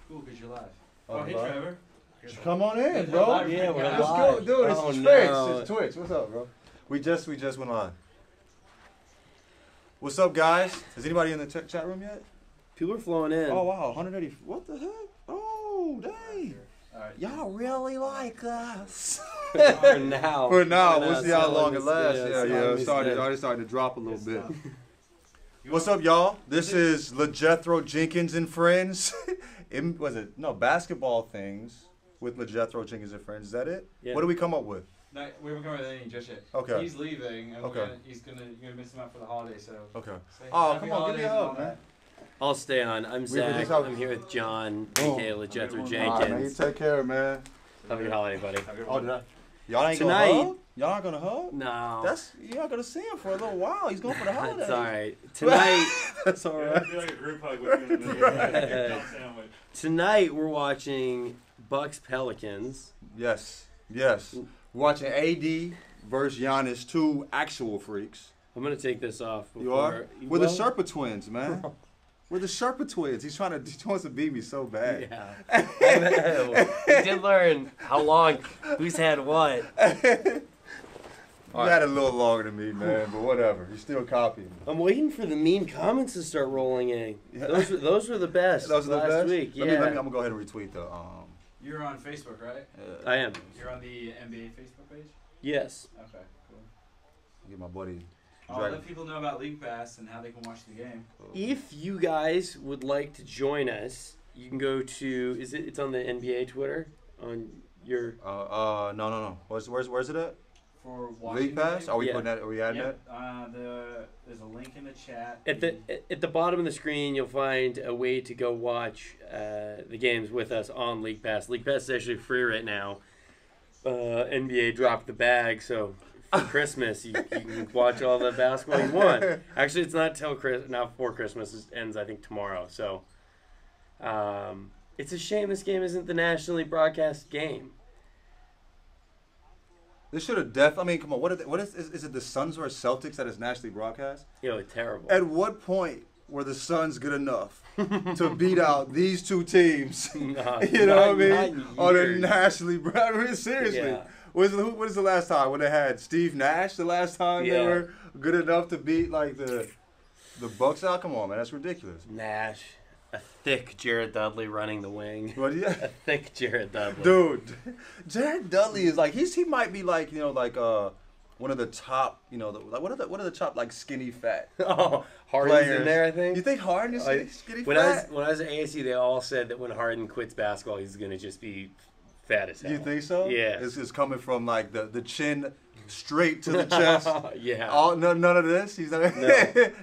Cool, because you're live. Oh, hey, live? Trevor. Come on in, bro. Yeah, we're Let's live. go, dude. It's Twitch. No. It's Twitch. What's up, bro? We just went live. What's up, guys? Is anybody in the chat room yet? People are flowing in. Oh wow, 180. What the heck? Oh, dang. Y'all really like us. For now. For now, we'll see how long it lasts. Yeah, It's already starting to drop a little bit. What's up, y'all? This is LeJethro Jenkins and Friends. Basketball things with LeJethro Jenkins and Friends. Is that it? Yeah. What do we come up with? No, we haven't come up with anything just yet. Okay. He's leaving, and Okay. you're gonna miss him out for the holiday. So. Okay. Say Oh, happy come on, give me a holidays and hug, all man. that. I'll stay on. I'm Zach. just how- I'm here with John, Boom. aka LeJethro All right, man. You Jenkins. take care, man. Have a good holiday, buddy. Oh, did I? Y'all ain't Tonight- gonna hug? Y'all not gonna hug? No. You're not gonna see him for a little while. He's going for the holidays. That's all right. Tonight, That's all Yeah, right. it'd be like a group hug with you in the middle. Sandwich. tonight we're watching Bucks Pelicans. Yes. We're watching AD versus Giannis, two actual freaks. I'm gonna take this off. You are? We're the Well, Sherpa twins, man. We're the Sherpa twins. He wants to beat me so bad. Yeah. We did learn how long, who's had what. You had a little longer than me, man, but whatever. You're still copying me. I'm waiting for the mean comments to start rolling in. Yeah. Those were the best. Those are the last best? week. Let Yeah, me, I'm gonna go ahead and retweet the You're on Facebook, right? I am. You're on the NBA Facebook page. Yes. Okay, cool. get my buddy. I'll let people know about League Pass and how they can watch the game. If you guys would like to join us, you can go to. It's on the NBA Twitter on your. No. Where's it at? For watching League Pass? the Are we game. putting that? Are we adding Yep. There's a link in the chat. At the bottom of the screen, you'll find a way to go watch the games with us on League Pass. League Pass is actually free right now. NBA dropped the bag, so for Christmas you can watch all the basketball you want. Actually, it's not for Christmas. It ends, I think, tomorrow. So it's a shame this game isn't the nationally broadcast game. This should have come on. What is it? The Suns or Celtics that is nationally broadcast? Terrible. At what point were the Suns good enough to beat out these two teams? You know what I mean? On a nationally broadcast. Seriously. Yeah. What is the last time when they had Steve Nash? The last time they were good enough to beat like the Bucks out? Come on, man, that's ridiculous. Nash, a thick Jared Dudley running the wing. But yeah. A thick Jared Dudley. Dude, Jared Dudley is like he might be like one of the top what are the top like skinny fat Oh, Harden's players in there, I think. You think Harden is skinny when fat? I was at ASU, they all said that when Harden quits basketball, he's gonna just be fat as hell. You think so? Yeah. It's coming from like the chin straight to the chest. Yeah. None of this. He's not. No.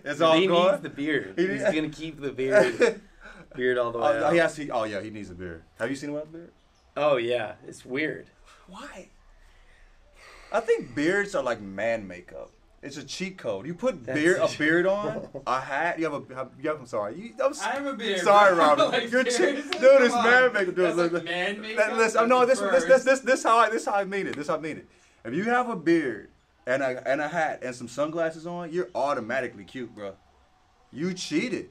It's all He gone. needs the beard. He's gonna keep the beard all the way out. He needs a beard. Have you seen him without a beard? Oh yeah, it's weird. Why? I think beards are like man makeup. It's a cheat code. You put a beard on, a hat. I'm sorry. I have a beard. Sorry, bro. Robert. Like, You're seriously? dude, it's Come man on. makeup. That's Dude, like man makeup. This how I mean it. This how I mean it. If you have a beard and a hat and some sunglasses on, you're automatically cute, bro. You cheated.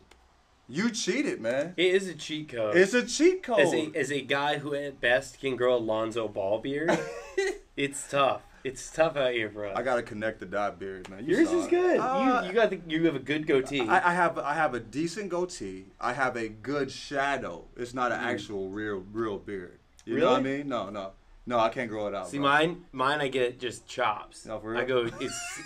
You cheated, man. It is a cheat code. It's a cheat code. As a guy who at best can grow a Lonzo Ball beard, it's tough. It's tough out here, bro. I gotta connect the dot beard, man. Yours is good. You have a good goatee. I have a decent goatee. I have a good shadow. It's not an actual real beard. You know what I mean? No, I can't grow it out. See, bro. mine I get just chops. No, for real? I go,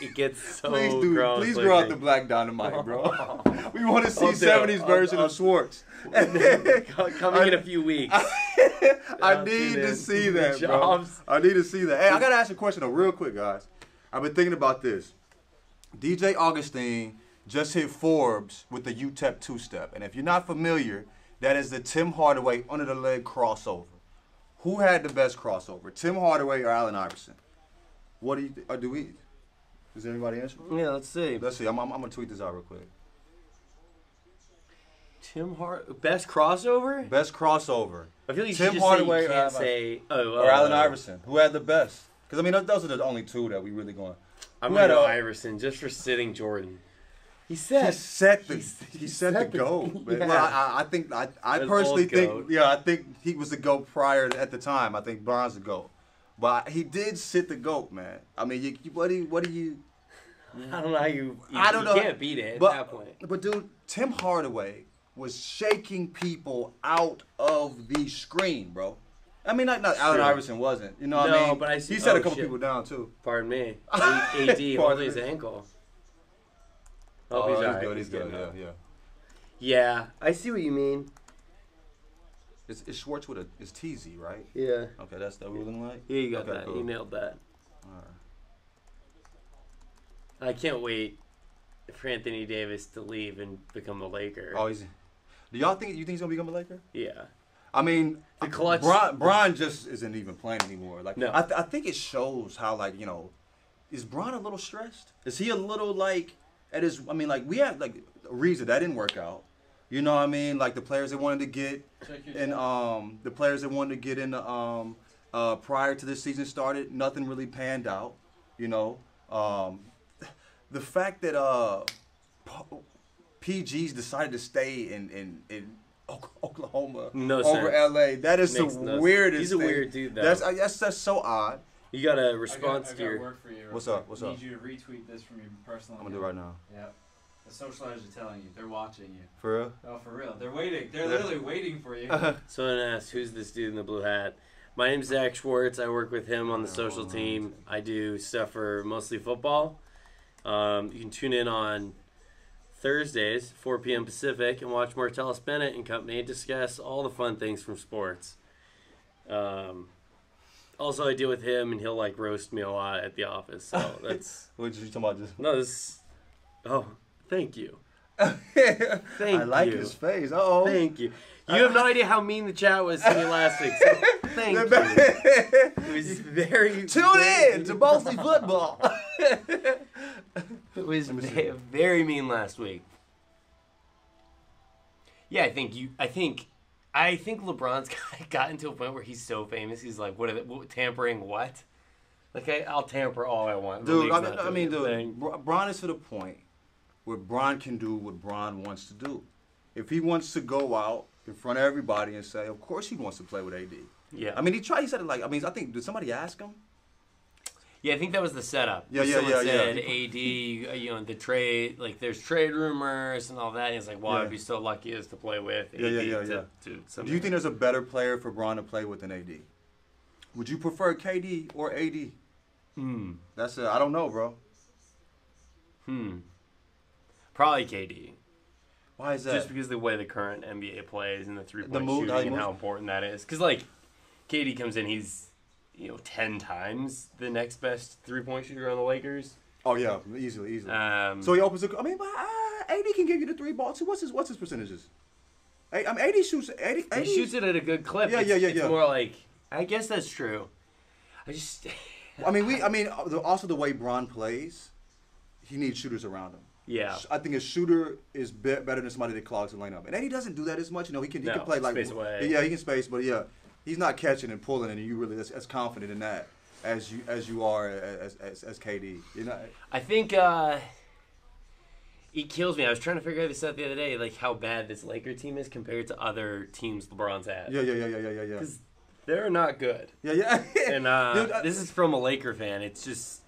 it gets so gross. Please grow out the black dynamite, bro. We want to see I'll do 70s it. version of Schwartz. Coming in a few weeks. I need to see that, bro. I need to see that. Hey, I gotta ask a question though, real quick, guys. I've been thinking about this. DJ Augustine just hit Forbes with the UTEP two-step, and if you're not familiar, that is the Tim Hardaway under the leg crossover. Who had the best crossover, Tim Hardaway or Allen Iverson? What do you think? Or do we? Does anybody answer? Yeah, let's see. Let's see. I'm gonna tweet this out real quick. Best crossover? Best crossover. I feel like Tim you Hardaway can't say or Allen Iverson. Who had the best? Because I mean, those are the only two that we really going. I'm gonna go Iverson just for sitting Jordan. He set the goal. Yeah. Well, I personally think I think he was the GOAT prior at the time. I think Bron's the GOAT, but he did sit the GOAT, man. I mean, what do you? I don't know how you can't beat it at that point. But dude, Tim Hardaway was shaking people out of the screen, bro. I mean, not Allen Iverson wasn't. You know what I mean? But he set a couple people down too. Pardon me. AD holding his ankle. Oh, he's all good. He's good. Yeah. Yeah, I see what you mean. It's Schwartz with it's TZ, right? Yeah. Okay, that's the ruling light? Yeah, you got that. Cool. You nailed that. All right. I can't wait for Anthony Davis to leave and become a Laker. Oh, do y'all think he's gonna become a Laker? Yeah. I mean, the clutch. Bron just isn't even playing anymore. Like, no. I think it shows how, like, is Bron a little stressed? Is he a little like at his? I mean, like, we had like Ariza that didn't work out. You know what I mean? Like the players they wanted to get, and the players they wanted to get in the prior to this season started, nothing really panned out. You know, the fact that PG's decided to stay in Oklahoma over LA, that is the weirdest. He's a weird dude, though. That's so odd. You got a response I to your. got work for you. What's up? I need you to retweet this from your personal. I'm gonna do it right now. Yep. The socializers are telling you. They're watching you. For real? Oh, for real. They're waiting. They're literally waiting for you. Someone asked, "Who's this dude in the blue hat?" My name's Zach Schwartz. I work with him on the social team. I do stuff for mostly football. You can tune in on Thursdays, 4 p.m. Pacific, and watch Martellus Bennett and company discuss all the fun things from sports. Also, I deal with him, and he'll like roast me a lot at the office. So that's. What did you talking about? Just no, this. Oh, thank you. Thank you. I like his face. Uh-oh. Thank you. You have no idea how mean the chat was to me last week. So thank you. It was very. Tune in to Mostly Football. It was very mean last week. Yeah, I think LeBron's gotten to a point where he's so famous. He's like, tampering what? Like, I'll tamper all I want. Dude, I mean, Bron is to the point where Bron can do what Bron wants to do. If he wants to go out in front of everybody and say, of course he wants to play with AD. Yeah. I mean, he said it like, I think, did somebody ask him? Yeah, I think that was the setup. Someone said AD, the trade, like there's trade rumors and all that. And he's like, well, I'd be so lucky as to play with AD. Do you think there's a better player for Bron to play with than AD? Would you prefer KD or AD? That's I don't know, bro. Probably KD. Why is that? Just because of the way the current NBA plays and the three-point shooting and how important that is. Because, like, KD comes in, he's, 10 times the next best three-point shooter on the Lakers. Oh, yeah, easily. So he opens AD can give you the three balls. What's his percentages? AD shoots. He shoots it at a good clip. Yeah. It's more like, I guess that's true. Also the way Bron plays, he needs shooters around him. Yeah, I think a shooter is better than somebody that clogs the lane up. And he doesn't do that as much. He can play like space away. Yeah, he can space, but he's not catching and pulling, and you really as confident in that as you are as KD. I think it kills me. I was trying to figure this out the other day, like how bad this Laker team is compared to other teams LeBron's had. Yeah. Because they're not good. Yeah. And this is from a Laker fan. It's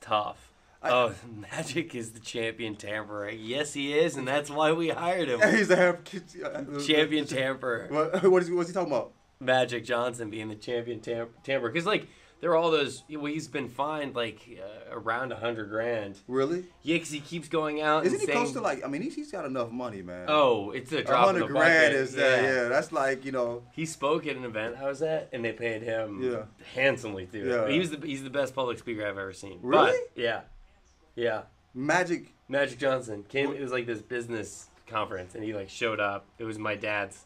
tough. Magic is the champion tamperer. Yes, he is, and that's why we hired him. He's the champion tamperer. What's he talking about? Magic Johnson being the champion tamperer. Because, like, there are all those... he's been fined, like, around $100,000. Really? Yeah, because he keeps going out Isn't he close to, like... I mean, he's got enough money, man. Oh, it's a drop in the bucket. $100,000 is that, yeah. That's like, He spoke at an event I was at, and they paid him handsomely, too. Yeah. But he's the best public speaker I've ever seen. Really? But, yeah. Magic Johnson came. It was like this business conference, and he like showed up. It was my dad's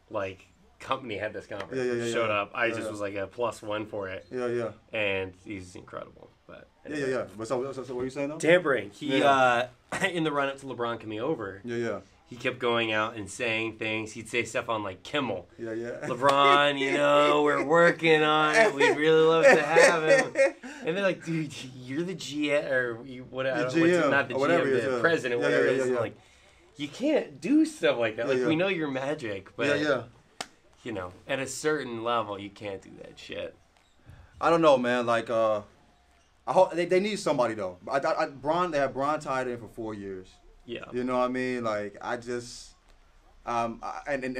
like company had this conference. Showed up. I just was like a +1 for it. Yeah. And he's incredible. But anyway. Yeah. But so what are you saying though? Tampering. He in the run up to LeBron coming over. Yeah. He kept going out and saying things. He'd say stuff on like Kimmel. Yeah. LeBron, we're working on it. We'd really love to have him. And they're like, dude, you're the GM or whatever, GM, not the or whatever GM, it is, the president, whatever it is. yeah. I'm like, you can't do stuff like that. Yeah, Like we know you're Magic, but yeah. you know, at a certain level, you can't do that shit. I don't know, man. Like, I hope they need somebody though. They have Bron tied in for 4 years. Yeah. You know what I mean? Like, I just. And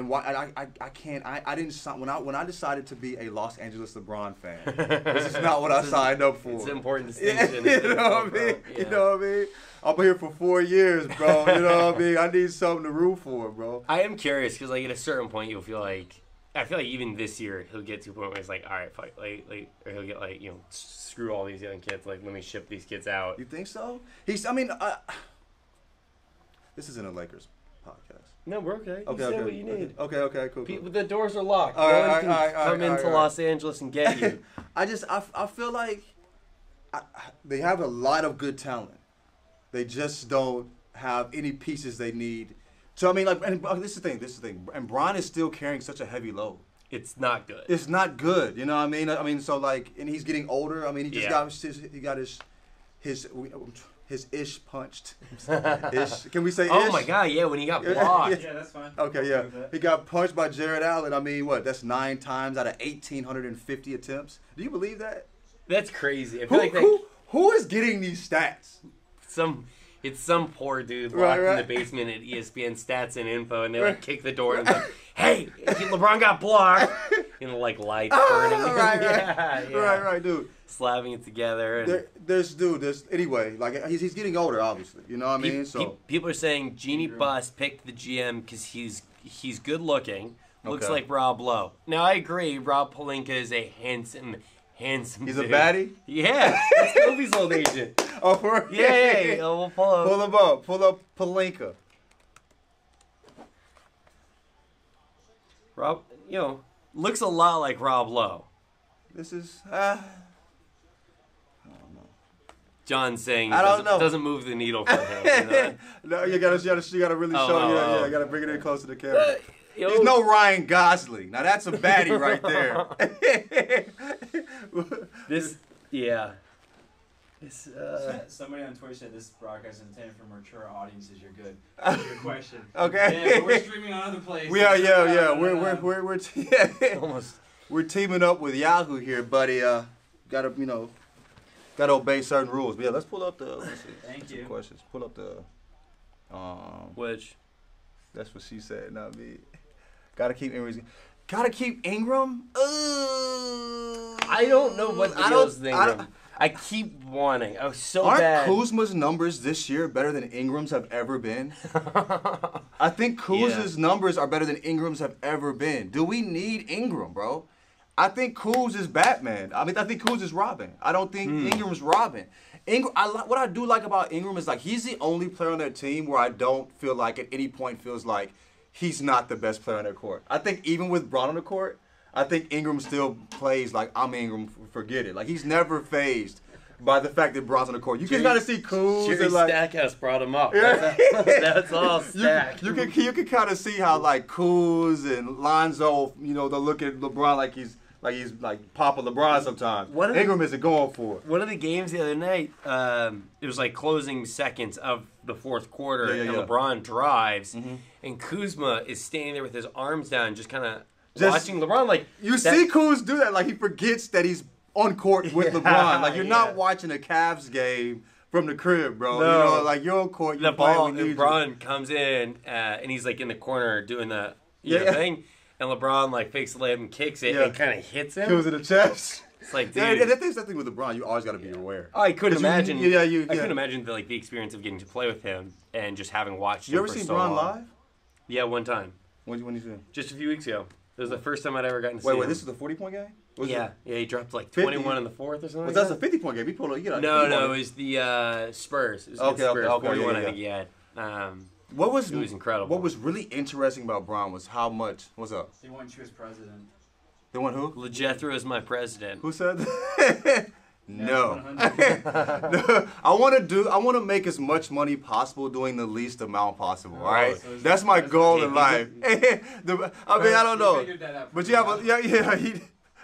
why I can't I didn't sign when I decided to be a Los Angeles LeBron fan. This is not what I signed up for. It's an important distinction. You know what I mean? Yeah. You know what I mean? I've been here for 4 years, bro. You know what I mean? I need something to root for, bro. I am curious because like at a certain point you'll feel like even this year he'll get to a point where it's like, all right, fuck, like, or he'll get like, you know, screw all these young kids. Like, let me ship these kids out. You think so? This isn't a Lakers podcast. No, we're okay. Okay, You said what you need. Okay, cool. The doors are locked. All right, no one can come into all right. Los Angeles and get you. I feel like they have a lot of good talent. They just don't have any pieces they need. So I mean, like, and this is the thing. And Bron is still carrying such a heavy load. It's not good. It's not good. You know what I mean? I mean, so like, and he's getting older. I mean, he just got his ish punched. Ish. Can we say ish? Oh my god, yeah, when he got blocked. Yeah, that's fine. Okay, yeah. He got punched by Jared Allen. I mean, what? That's 9 times out of 1,850 attempts. Do you believe that? That's crazy. I feel like who is getting these stats? It's some poor dude locked in the basement at ESPN Stats and Info, and they like kick the door and like, "Hey, LeBron got blocked," and like lights burning. Right, dude. Slapping it together. And There's anyway, like he's getting older, obviously. You know what I mean? So people are saying Jeannie Buss picked the GM because he's good looking, looks like Rob Lowe. Now I agree, Rob Pelinka is a handsome. He's dude. A baddie? Yeah, that's Kobe's old agent. Oh, for real? Yeah. We'll pull him up. Pull up Pelinka. Rob, looks a lot like Rob Lowe. This is I don't know. John's saying doesn't move the needle for him. No, you gotta really show. Yeah, you gotta bring it in close to the camera. He's no Ryan Gosling. Now that's a baddie right there. Somebody on Twitter said this broadcast is intended for mature audiences. You're good. That's your question. Okay. Yeah, but we're streaming on other places. We're teaming up with Yahoo here, buddy. Gotta obey certain rules. But yeah, let's pull up the. Thank you. Questions. Pull up the. Which? That's what she said, not me. Gotta keep Ingram. I don't know what the deal is with Ingram. I keep wanting. I was so bad. Aren't Kuzma's numbers this year better than Ingram's have ever been? I think Kuz's numbers are better than Ingram's have ever been. Do we need Ingram, bro? I think Kuz is Batman. I think Kuz is Robin. I don't think Ingram's Robin. What I do like about Ingram is like he's the only player on their team where I don't feel like at any point feels like he's not the best player on their court. I think even with Bron on the court, I think Ingram still plays like I'm Ingram. Forget it. Like he's never fazed by the fact that Bron's on the court. You can kind of see Kuz. Jerry and like, Stackhouse brought him up. That's all Stack. You can kind of see how like Kuz and Lonzo, they look at LeBron like he's Papa LeBron sometimes. Ingram isn't going for it. One of the games the other night, it was like closing seconds of the fourth quarter, and LeBron drives, and Kuzma is standing there with his arms down, just kind of watching LeBron. Like see Kuz do that, like he forgets that he's on court with LeBron. Like you're not watching a Cavs game from the crib, bro. No. Like you're on court. The ball, LeBron comes in, and he's like in the corner doing the thing. And LeBron like fakes the layup and kicks it and kind of hits him. Kills in the chest. It's like, dude. Yeah, that's the thing with LeBron. You always got to be aware. I couldn't imagine. I couldn't imagine the experience of getting to play with him and just having watched him for so long. You ever seen Bron live? Yeah, one time. When you see him? Just a few weeks ago. It was the first time I'd ever gotten to see him. Wait, this is the 40-point game? Yeah, he dropped like 21 in the fourth or something. But that's a 50-point game. He pulled it. No, it was the Spurs. It was Spurs. 41, I think he had. It was incredible. What was really interesting about Bron was how much. What's up? They want you as president. They want who? LeJethro is my president. Who said that? No. No. I want to make as much money possible doing the least amount possible. All right, so that's my goal in life. I don't know. That out but you have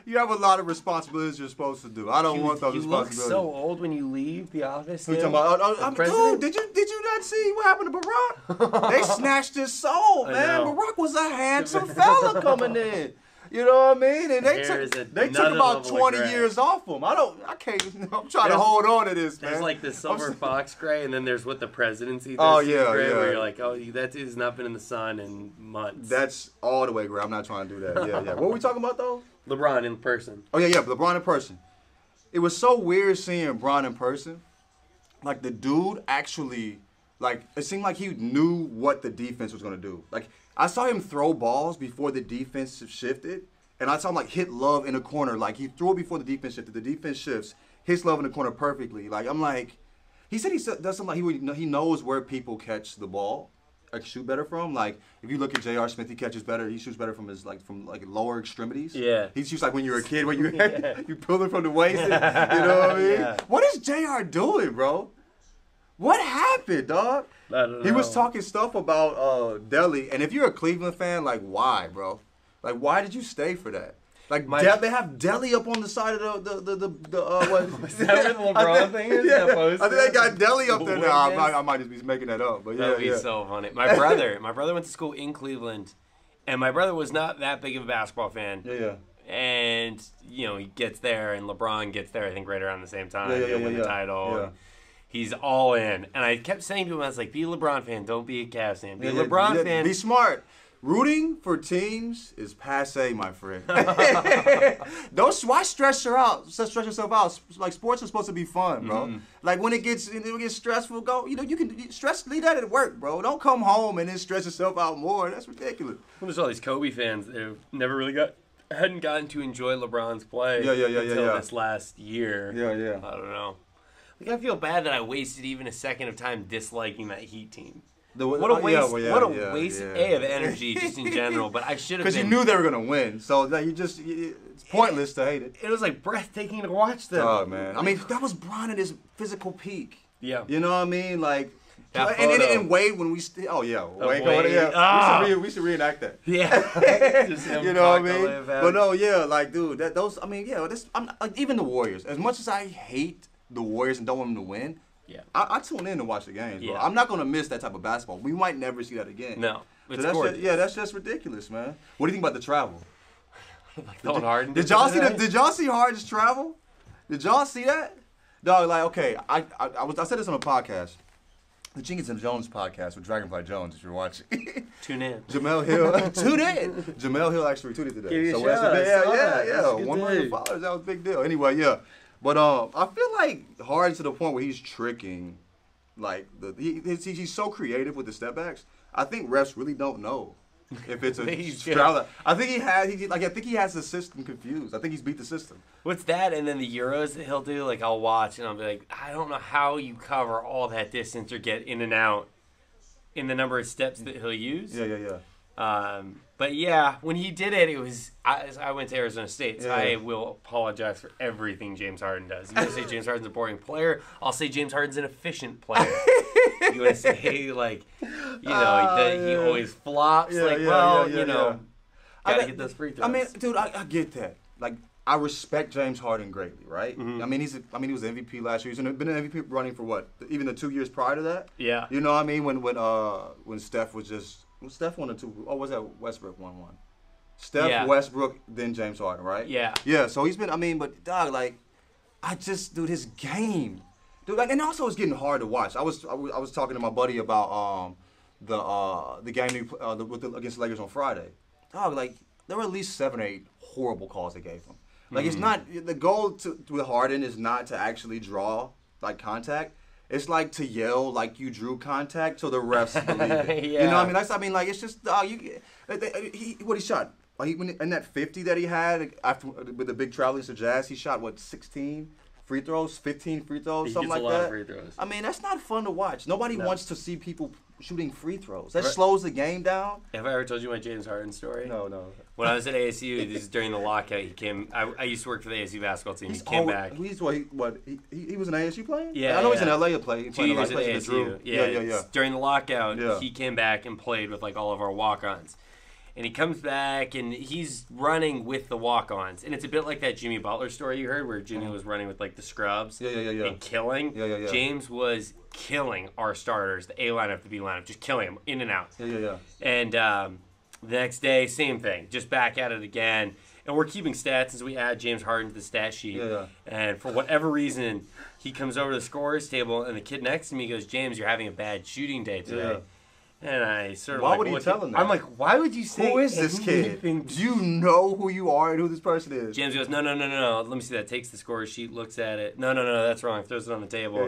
You have a lot of responsibilities you're supposed to do. I don't want those responsibilities. You look so old when you leave the office. Who you talking about? Dude, did you not see what happened to Barack? They snatched his soul, man. Barack was a handsome fella coming in. You know what I mean? And they took about 20 years off him. I can't. I'm trying to hold on to this, man. There's like the silver fox gray, and then there's what the presidency does. Oh yeah, gray, yeah. Where you're like, oh, that dude's not been in the sun in months. That's all the way gray. I'm not trying to do that. Yeah, yeah. What were we talking about though? LeBron in person. Oh yeah, LeBron in person. It was so weird seeing LeBron in person. Like the dude actually, like it seemed like he knew what the defense was gonna do. Like I saw him throw balls before the defense shifted, and I saw him like hit Love in the corner. Like he threw it before the defense shifted. The defense shifts, hits Love in the corner perfectly. Like I'm like, he said he does something like he knows where people catch the ball, like shoot better from. Like if you look at J.R. Smith, he catches better. He shoots better from his from lower extremities. Yeah. He shoots like when you were a kid, when you you pull it from the waist. You know what I mean? Yeah. What is J.R. doing, bro? What happened, dog? I don't know. He was talking stuff about Delhi, and if you're a Cleveland fan, like why, bro? Like why did you stay for that? Like they have Delhi up on the side of the what? Is that where the LeBron thing is? Yeah, I think they got Delhi up there now. I might just be making that up, but yeah, that'd be so funny. My brother went to school in Cleveland, and my brother was not that big of a basketball fan. Yeah. And he gets there, and LeBron gets there. I think right around the same time. Win the title. Yeah. He's all in, and I kept saying to him, I was like, "Be a LeBron fan, don't be a Cavs fan. Be a LeBron fan. Be smart." Rooting for teams is passe, my friend. Why stress yourself out? Like sports are supposed to be fun, bro. Mm-hmm. Like when it gets stressful, go. You can leave that at work, bro. Don't come home and then stress yourself out more. That's ridiculous. Well, there's all these Kobe fans that never really hadn't gotten to enjoy LeBron's play. Until this last year. Yeah. I don't know. Like I feel bad that I wasted even a second of time disliking that Heat team. What a waste! Waste of energy just in general. But I should have because you knew they were gonna win, so it's pointless to hate it. It was like breathtaking to watch them. Oh man, I mean that was Bron at his physical peak. Yeah, you know what I mean, like. And Wade when we Wade. We should reenact that. Yeah, you know what I mean. But no, yeah, like dude, even the Warriors. As much as I hate the Warriors and don't want them to win. Yeah, I tune in to watch the games, bro. I'm not gonna miss that type of basketball. We might never see that again. No, it's gorgeous. That's just ridiculous, man. What do you think about the travel? Like Harden. Did y'all see Harden's travel? Did y'all see that? Dog, like okay, I said this on a podcast, the Jenkins and Jones podcast with Dragonfly Jones. If you're watching, tune in. Jamel Hill, tune in. Jamel Hill actually tweeted today. Give you so a shout. Yeah. 1 million followers. That was a big deal. Anyway, yeah. But I feel like Harden to the point where he's tricking, like he's so creative with the step backs. I think refs really don't know if it's a straddle. I think he has the system confused. I think he's beat the system. What's that? And then the Euros that he'll do, like I'll watch and I'll be like, I don't know how you cover all that distance or get in and out in the number of steps that he'll use. Yeah. But yeah, when he did it, I went to Arizona State, so I will apologize for everything James Harden does. You want to say James Harden's a boring player? I'll say James Harden's an efficient player. You want to say like, he always flops. Gotta hit those free throws. I mean, dude, I get that. Like, I respect James Harden greatly, right? Mm-hmm. I mean, he was MVP last year. He's been an MVP running for what? Even the 2 years prior to that. Yeah. You know what I mean? When Steph was just. Steph won the 2. Oh, was that Westbrook won 1? Steph, Westbrook, then James Harden, right? Yeah. Yeah, so he's been, but dog, like, dude, his game. Dude, and also it's getting hard to watch. I was talking to my buddy about the game against the Lakers on Friday. Dog, like, there were at least 7 or 8 horrible calls they gave him. Like, it's not, the goal with Harden is not to actually draw, like, contact. It's like to yell like you drew contact so the refs believe it. Yeah. You know what I mean? Like it's just what he shot. Like in that 50 that he had after with the big traveling to Jazz, he shot 16 free throws, 15 free throws, something like that. He gets a lot of free throws. I mean, that's not fun to watch. Nobody wants to see people shooting free throws. That slows the game down. Have I ever told you my James Harden story? No. When I was at ASU, this is during the lockout. He came. I used to work for the ASU basketball team. He came back. He was an ASU player? Yeah. I know he's in LA playing. 2 years at ASU. Yeah. During the lockout, he came back and played with like all of our walk-ons. And he comes back, and he's running with the walk-ons. And it's a bit like that Jimmy Butler story you heard where Jimmy was running with, like, the scrubs and killing. Yeah. James was killing our starters, the A lineup, the B lineup, just killing them in and out. And the next day, same thing, just back at it again. And we're keeping stats as we add James Harden to the stat sheet. And for whatever reason, he comes over to the scorer's table, and the kid next to me goes, James, you're having a bad shooting day today. And I sort of why would he tell him that? I'm like, why would you say who is this kid? Do you know who you are and who this person is? James goes, no. Let me see that. Takes the score sheet, looks at it. No, that's wrong. Throws it on the table.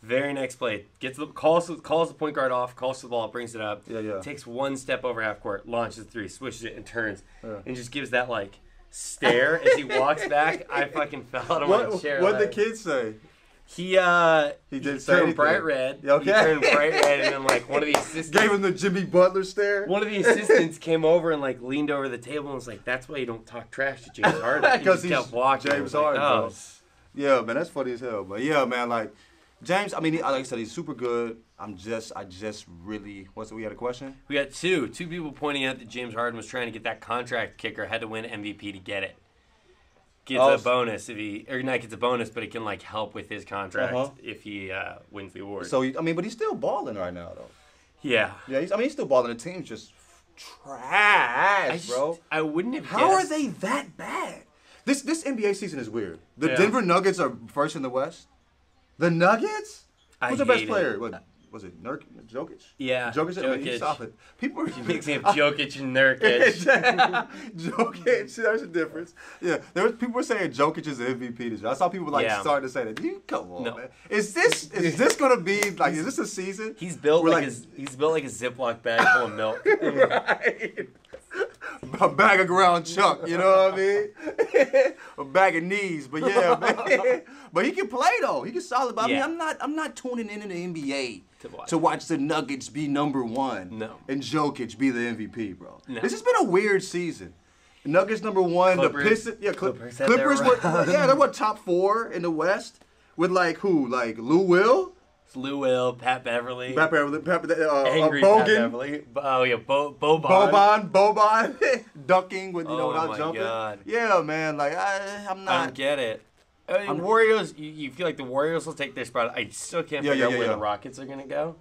Very next play, calls the point guard off, calls the ball, brings it up. Takes one step over half court, launches the three, swishes it, and turns, and just gives that like stare as he walks back. I fucking fell out of my chair. What'd the kid say? He did turn bright red. He turned bright red, and then like one of the assistants gave him the Jimmy Butler stare. One of the assistants came over and like leaned over the table and was like, "That's why you don't talk trash to James Harden." Because he kept walking. James Harden, bro. Yeah, man, that's funny as hell. But yeah, man, like James. I mean, like I said, he's super good. I just really. We had a question? We got two people pointing out that James Harden was trying to get that contract kicker, had to win MVP to get it. Gets a bonus if he, or not gets a bonus, but it can like help with his contract if he wins the award. So I mean, but he's still balling right now, though. Yeah. He's still balling. The team's just trash, bro. I wouldn't have. How are they that bad? This NBA season is weird. The Denver Nuggets are first in the West. The Nuggets? Who's the best player? What was it? Jokic? Yeah, Jokic. He's solid. People are mixing up Jokic and Nurkic. Jokic, there's a difference. Yeah, people were saying Jokic is the MVP this year. I saw people starting to say that. Come on, man. Is this gonna be like? Is this a season? He's built like a Ziploc bag full of milk. Right. A bag of ground chuck, you know what I mean? A bag of knees, but yeah, man. But he can play though. He can solid. But I mean, I'm not tuning into the NBA to watch the Nuggets be number one. No. And Jokic be the MVP, bro. No. This has been a weird season. Nuggets number one. Clippers. The Pistons. Clippers were they're top 4 in the West with like who? Like Lou Will. Lou Will, Pat Beverly. Angry Bogan. Pat Beverly. Oh, yeah, Boban. Dunking with, without jumping. God. Yeah, man, like, I'm not. I don't get it. I mean, Warriors, you feel like the Warriors will take their spot. I still can't figure out where the Rockets are going to go.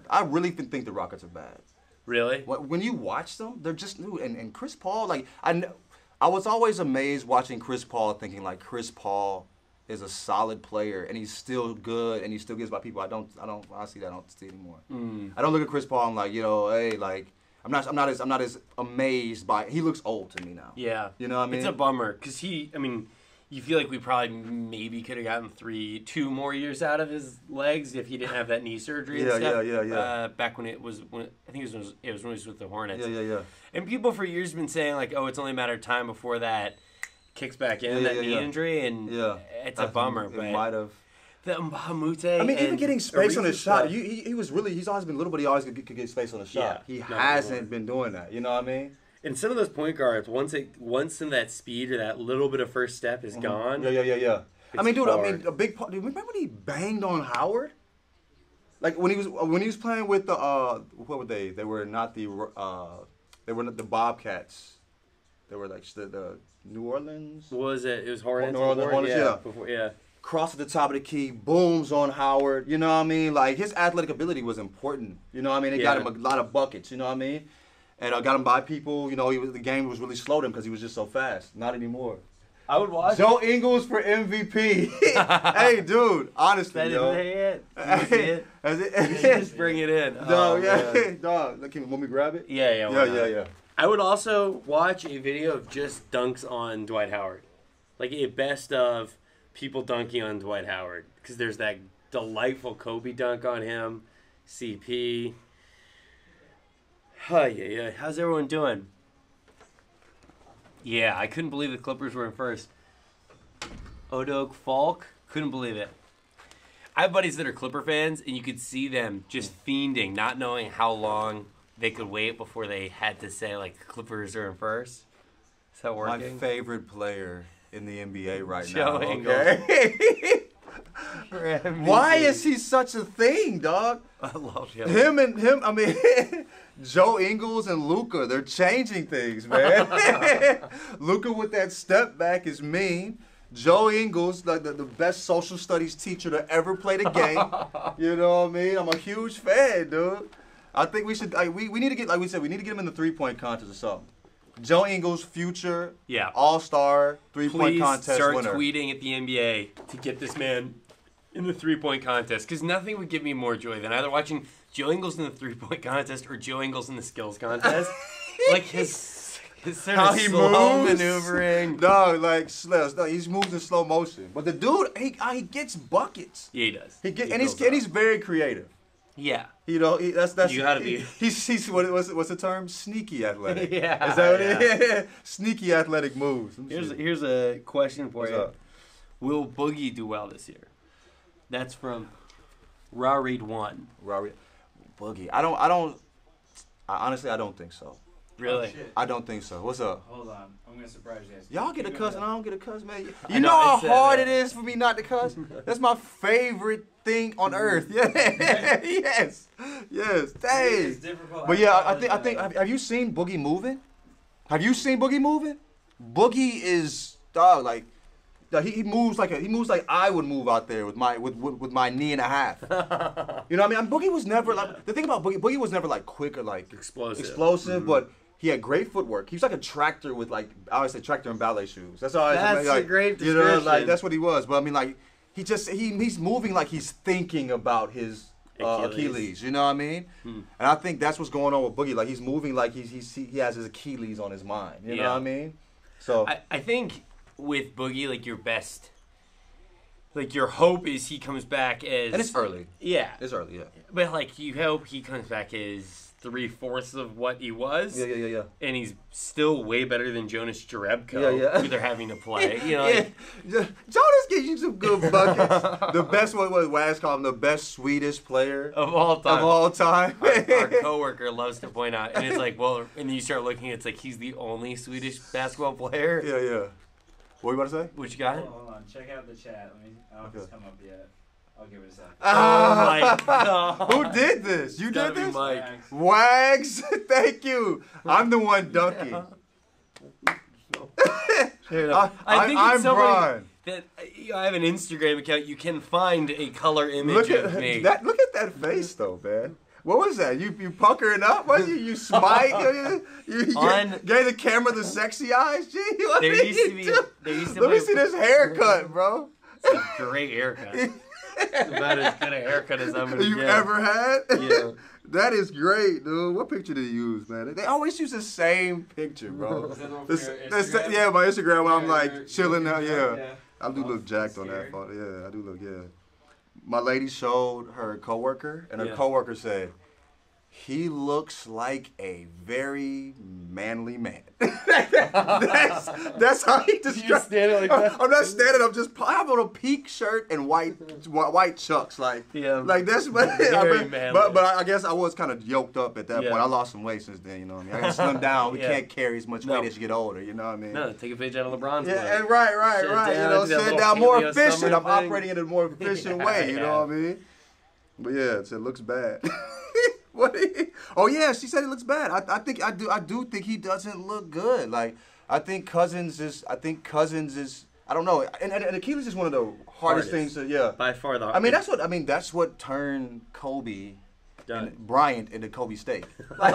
I really think the Rockets are bad. Really? When you watch them, they're just new. And Chris Paul, like, I was always amazed watching Chris Paul, thinking, like, Chris Paul is a solid player, and he's still good, and he still gets by people. I don't see that. I don't see it anymore. I don't look at Chris Paul and like, hey, like I'm not as amazed by. He looks old to me now. Yeah, you know what I mean. It's a bummer because you feel like we probably maybe could have gotten 2 more years out of his legs if he didn't have that knee surgery. Yeah. Back when I think it was when he was with the Hornets. Yeah. And people for years have been saying like, oh, it's only a matter of time before that kicks back in that knee injury, and it's a bummer. But might have. The Hamute. I mean, even getting space on his shot. He's always been little, but he always could get space on the shot. Yeah, he hasn't been doing that. You know what I mean? And some of those point guards, once in that speed or that little bit of first step is gone. Yeah. I mean, dude. Hard. I mean, a big part. Remember when he banged on Howard? Like when he was playing with the what were they? They were not the the Bobcats. They were like the New Orleans. What was it? It was Hornets. New Orleans, yeah. Before, Cross at the top of the key, booms on Howard. You know what I mean? Like his athletic ability was important. You know what I mean? It got him a lot of buckets. You know what I mean? And got him by people. You know, the game was really slow to him because he was just so fast. Not anymore. I would watch. Joe Ingles for MVP. Hey, dude. Honestly, yo. That's it. You should just bring it in. Dog, Dog. Want me grab it? Yeah. I would also watch a video of just dunks on Dwight Howard. Like a best of people dunking on Dwight Howard. Because there's that delightful Kobe dunk on him. CP. How's everyone doing? Yeah, I couldn't believe the Clippers were in first. Odog Falk? Couldn't believe it. I have buddies that are Clipper fans, and you could see them just fiending, not knowing how long they could wait before they had to say, like, the Clippers are in first. Is that working? My favorite player in the NBA right Joe now. Ingles. Okay? Why is he such a thing, dog? I love him. I mean, Joe Ingles and Luka, they're changing things, man. Luka with that step back is mean. Joe Ingles, the best social studies teacher to ever play the game. You know what I mean? I'm a huge fan, dude. I think we should. We need to get, like we said, we need to get him in the 3-point contest or something. Joe Ingles, future all-star 3-point contest winner. Please start tweeting at the NBA to get this man in the 3-point contest, because nothing would give me more joy than either watching Joe Ingles in the 3-point contest or Joe Ingles in the skills contest. Like his sort how of he slow moves, maneuvering. No, like he moves in slow motion. But the dude, he gets buckets. Yeah, he does. He's very creative. Yeah. You know, that's you gotta be. He's what's the term? Sneaky athletic. Yeah. Is that what it is? Sneaky athletic moves. Here's a question for What's you. up? Will Boogie do well this year? That's from Rareed1. Boogie. Honestly, I don't think so. Really? Oh, I don't think so. What's up? Hold on. I'm going to surprise you guys. Y'all get a cuss and I don't get a cuss, man. You I know know, how it's, hard it is for me not to cuss? That's my favorite thing on earth. Yeah. Yes. Yes. Dang. But yeah, I think have you seen Boogie moving? Have you seen Boogie moving? Boogie is like he moves like I would move out there with my knee and a half. You know what I mean? Boogie was never like, the thing about Boogie was never like quick or like explosive, but he had great footwork. He was like a tractor with like, I always say tractor and ballet shoes. That's all. That's like, a great description. You know, like that's what he was. But I mean, like he's moving like he's thinking about his Achilles. You know what I mean? And I think that's what's going on with Boogie. Like he's moving like he has his Achilles on his mind. You know what I mean? So I think with Boogie, like your best, like your hope is he comes back as, and it's early. Yeah, it's early. Yeah, but like you hope he comes back as 3/4 of what he was. Yeah. And he's still way better than Jonas Jerebko. Yeah. Who they're having to play. You know, like, Jonas gives you some good buckets. The best one was Wags called him the best Swedish player of all time. Our coworker loves to point out, and it's like, well, and then you start looking, it's like he's the only Swedish basketball player. Yeah. What are you about to say? What you got? Hold on. Check out the chat. I don't know if it's come up yet. I'll give it a second. Oh my God. Who did this? You did this? Mike. Wags. Thank you. I'm the one dunking. I think I'm it's so Brian. That I have an Instagram account. You can find a color image of me. Look at that face, though, man. What was that? You puckering up? Was you smite? You gave the camera the sexy eyes? Gee, what there used to be. Let me see this haircut, bro. It's a great haircut. About as good a haircut as I'm gonna You've get. ever had? Yeah. That is great, dude. What picture did you use, man? They always use the same picture, bro. Yeah, my Instagram when I'm like chilling out. Yeah. I do look jacked on that photo. Yeah, I do look. Yeah. My lady showed her coworker, and her coworker said, "He looks like a very manly man." that's how he describes. Like that? I'm not standing. I have on a pink shirt and white chucks. Like that's. But I guess I was kind of yoked up at that point. I lost some weight since then. You know what I mean? I got slimmed down. We can't carry as much weight as you get older. You know what I mean? No, take a page out of LeBron's. Yeah, right. Sit down more efficient. I'm operating in a more efficient way. You know what I mean? But yeah, it looks bad. What? Oh yeah, she said it looks bad. I do think he doesn't look good. Like I think Cousins is. I don't know. And Achilles is one of the hardest things to By far the. That's what turned Kobe and Bryant into Kobe State. Like,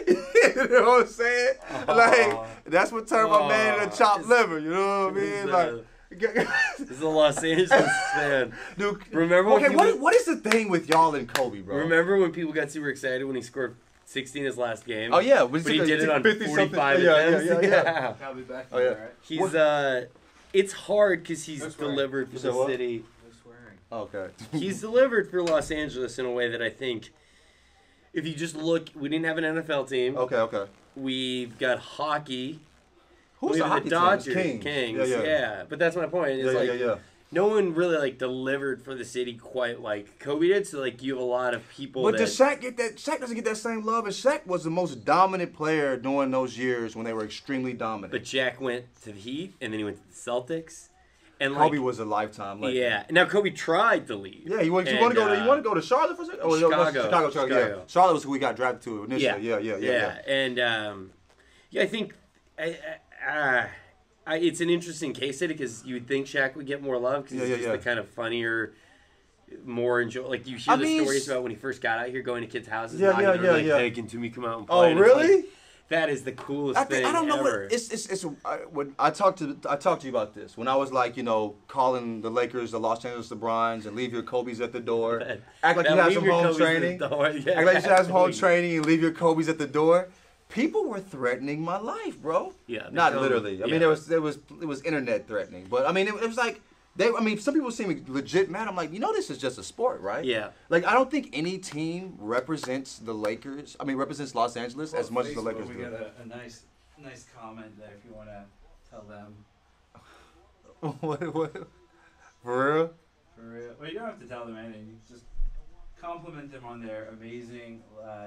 you know what I'm saying? Like that's what turned my man into chopped liver. You know what I mean? Like. This is a Los Angeles fan. Dude, remember what is the thing with y'all and Kobe, bro? Remember when people got super excited when he scored 60 in his last game? Oh yeah, but he did it on 45 attempts. Yeah. Probably back oh yeah. Right? He's it's hard because he's delivered for the city. No swearing. Okay. He's delivered for Los Angeles in a way that I think, if you just look, we didn't have an NFL team. Okay. We've got hockey. Who's the hockey Dodgers, team? Kings. Yeah. But that's my point. Is no one really like delivered for the city quite like Kobe did. So like you have a lot of people. But does Shaq get that? Shaq doesn't get that same love. And Shaq was the most dominant player during those years when they were extremely dominant. But Shaq went to the Heat, and then he went to the Celtics, And Kobe was a lifetime Laker. Yeah. Now Kobe tried to leave. Yeah, you want to go to Charlotte for a second? Oh, Chicago. Yeah. Charlotte was who we got drafted to initially. Yeah. And I think it's an interesting case study because you would think Shaq would get more love because he's just the kind of funnier, more enjoy. Like you hear the stories about when he first got out here, going to kids' houses, hey, can Toomey come out and play? Oh, really? Like, that is the coolest thing. I don't know ever. When I talked to you about this when I was like, calling the Lakers the Los Angeles LeBrons and leave your Kobe's at the door. Act like you have some home training. Act like you have some home training and leave your Kobe's at the door. People were threatening my life, bro. Yeah, not literally. I mean, it was internet threatening, but I mean, it was like. Some people seem legit mad. I'm like, this is just a sport, right? Yeah. Like, I don't think any team represents the Lakers. Represents Los Angeles as much as the Lakers do. We got a nice comment there if you want to tell them. What? For real? For real. Well, you don't have to tell them anything. You just compliment them on their amazing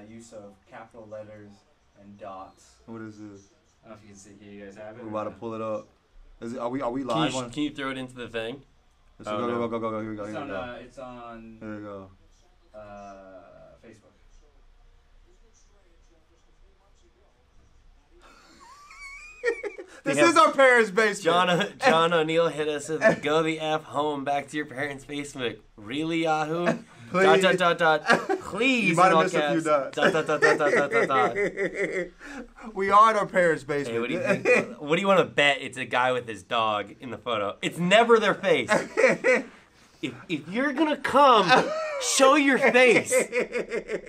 use of capital letters and dots. What is this? I don't know if you can see here. You guys have it. We're about to pull it up. Are we live? Can you throw it into the thing? Go. Here we go. It's on. Here we go. Facebook. This is our parents' basement. John O'Neill hit us with "Go the F home, back to your parents' basement." Really, Yahoo? Please. Please. You might have missed a few dots. We are in our parents' basement. Hey, what do you think? What do you want to bet? It's a guy with his dog in the photo. It's never their face. If you're gonna come, show your face.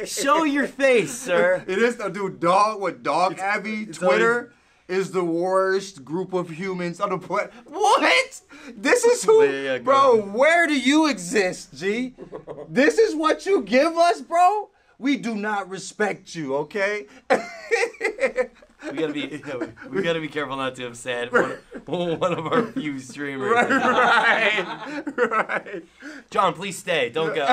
Show your face, sir. It is, dude. Dog Abbey, Twitter is the worst group of humans on the planet. What? This is who, bro. Where do you exist, G? This is what you give us, bro. We do not respect you, okay? We gotta be careful not to upset one of our few streamers. Right. John, please stay. Don't go.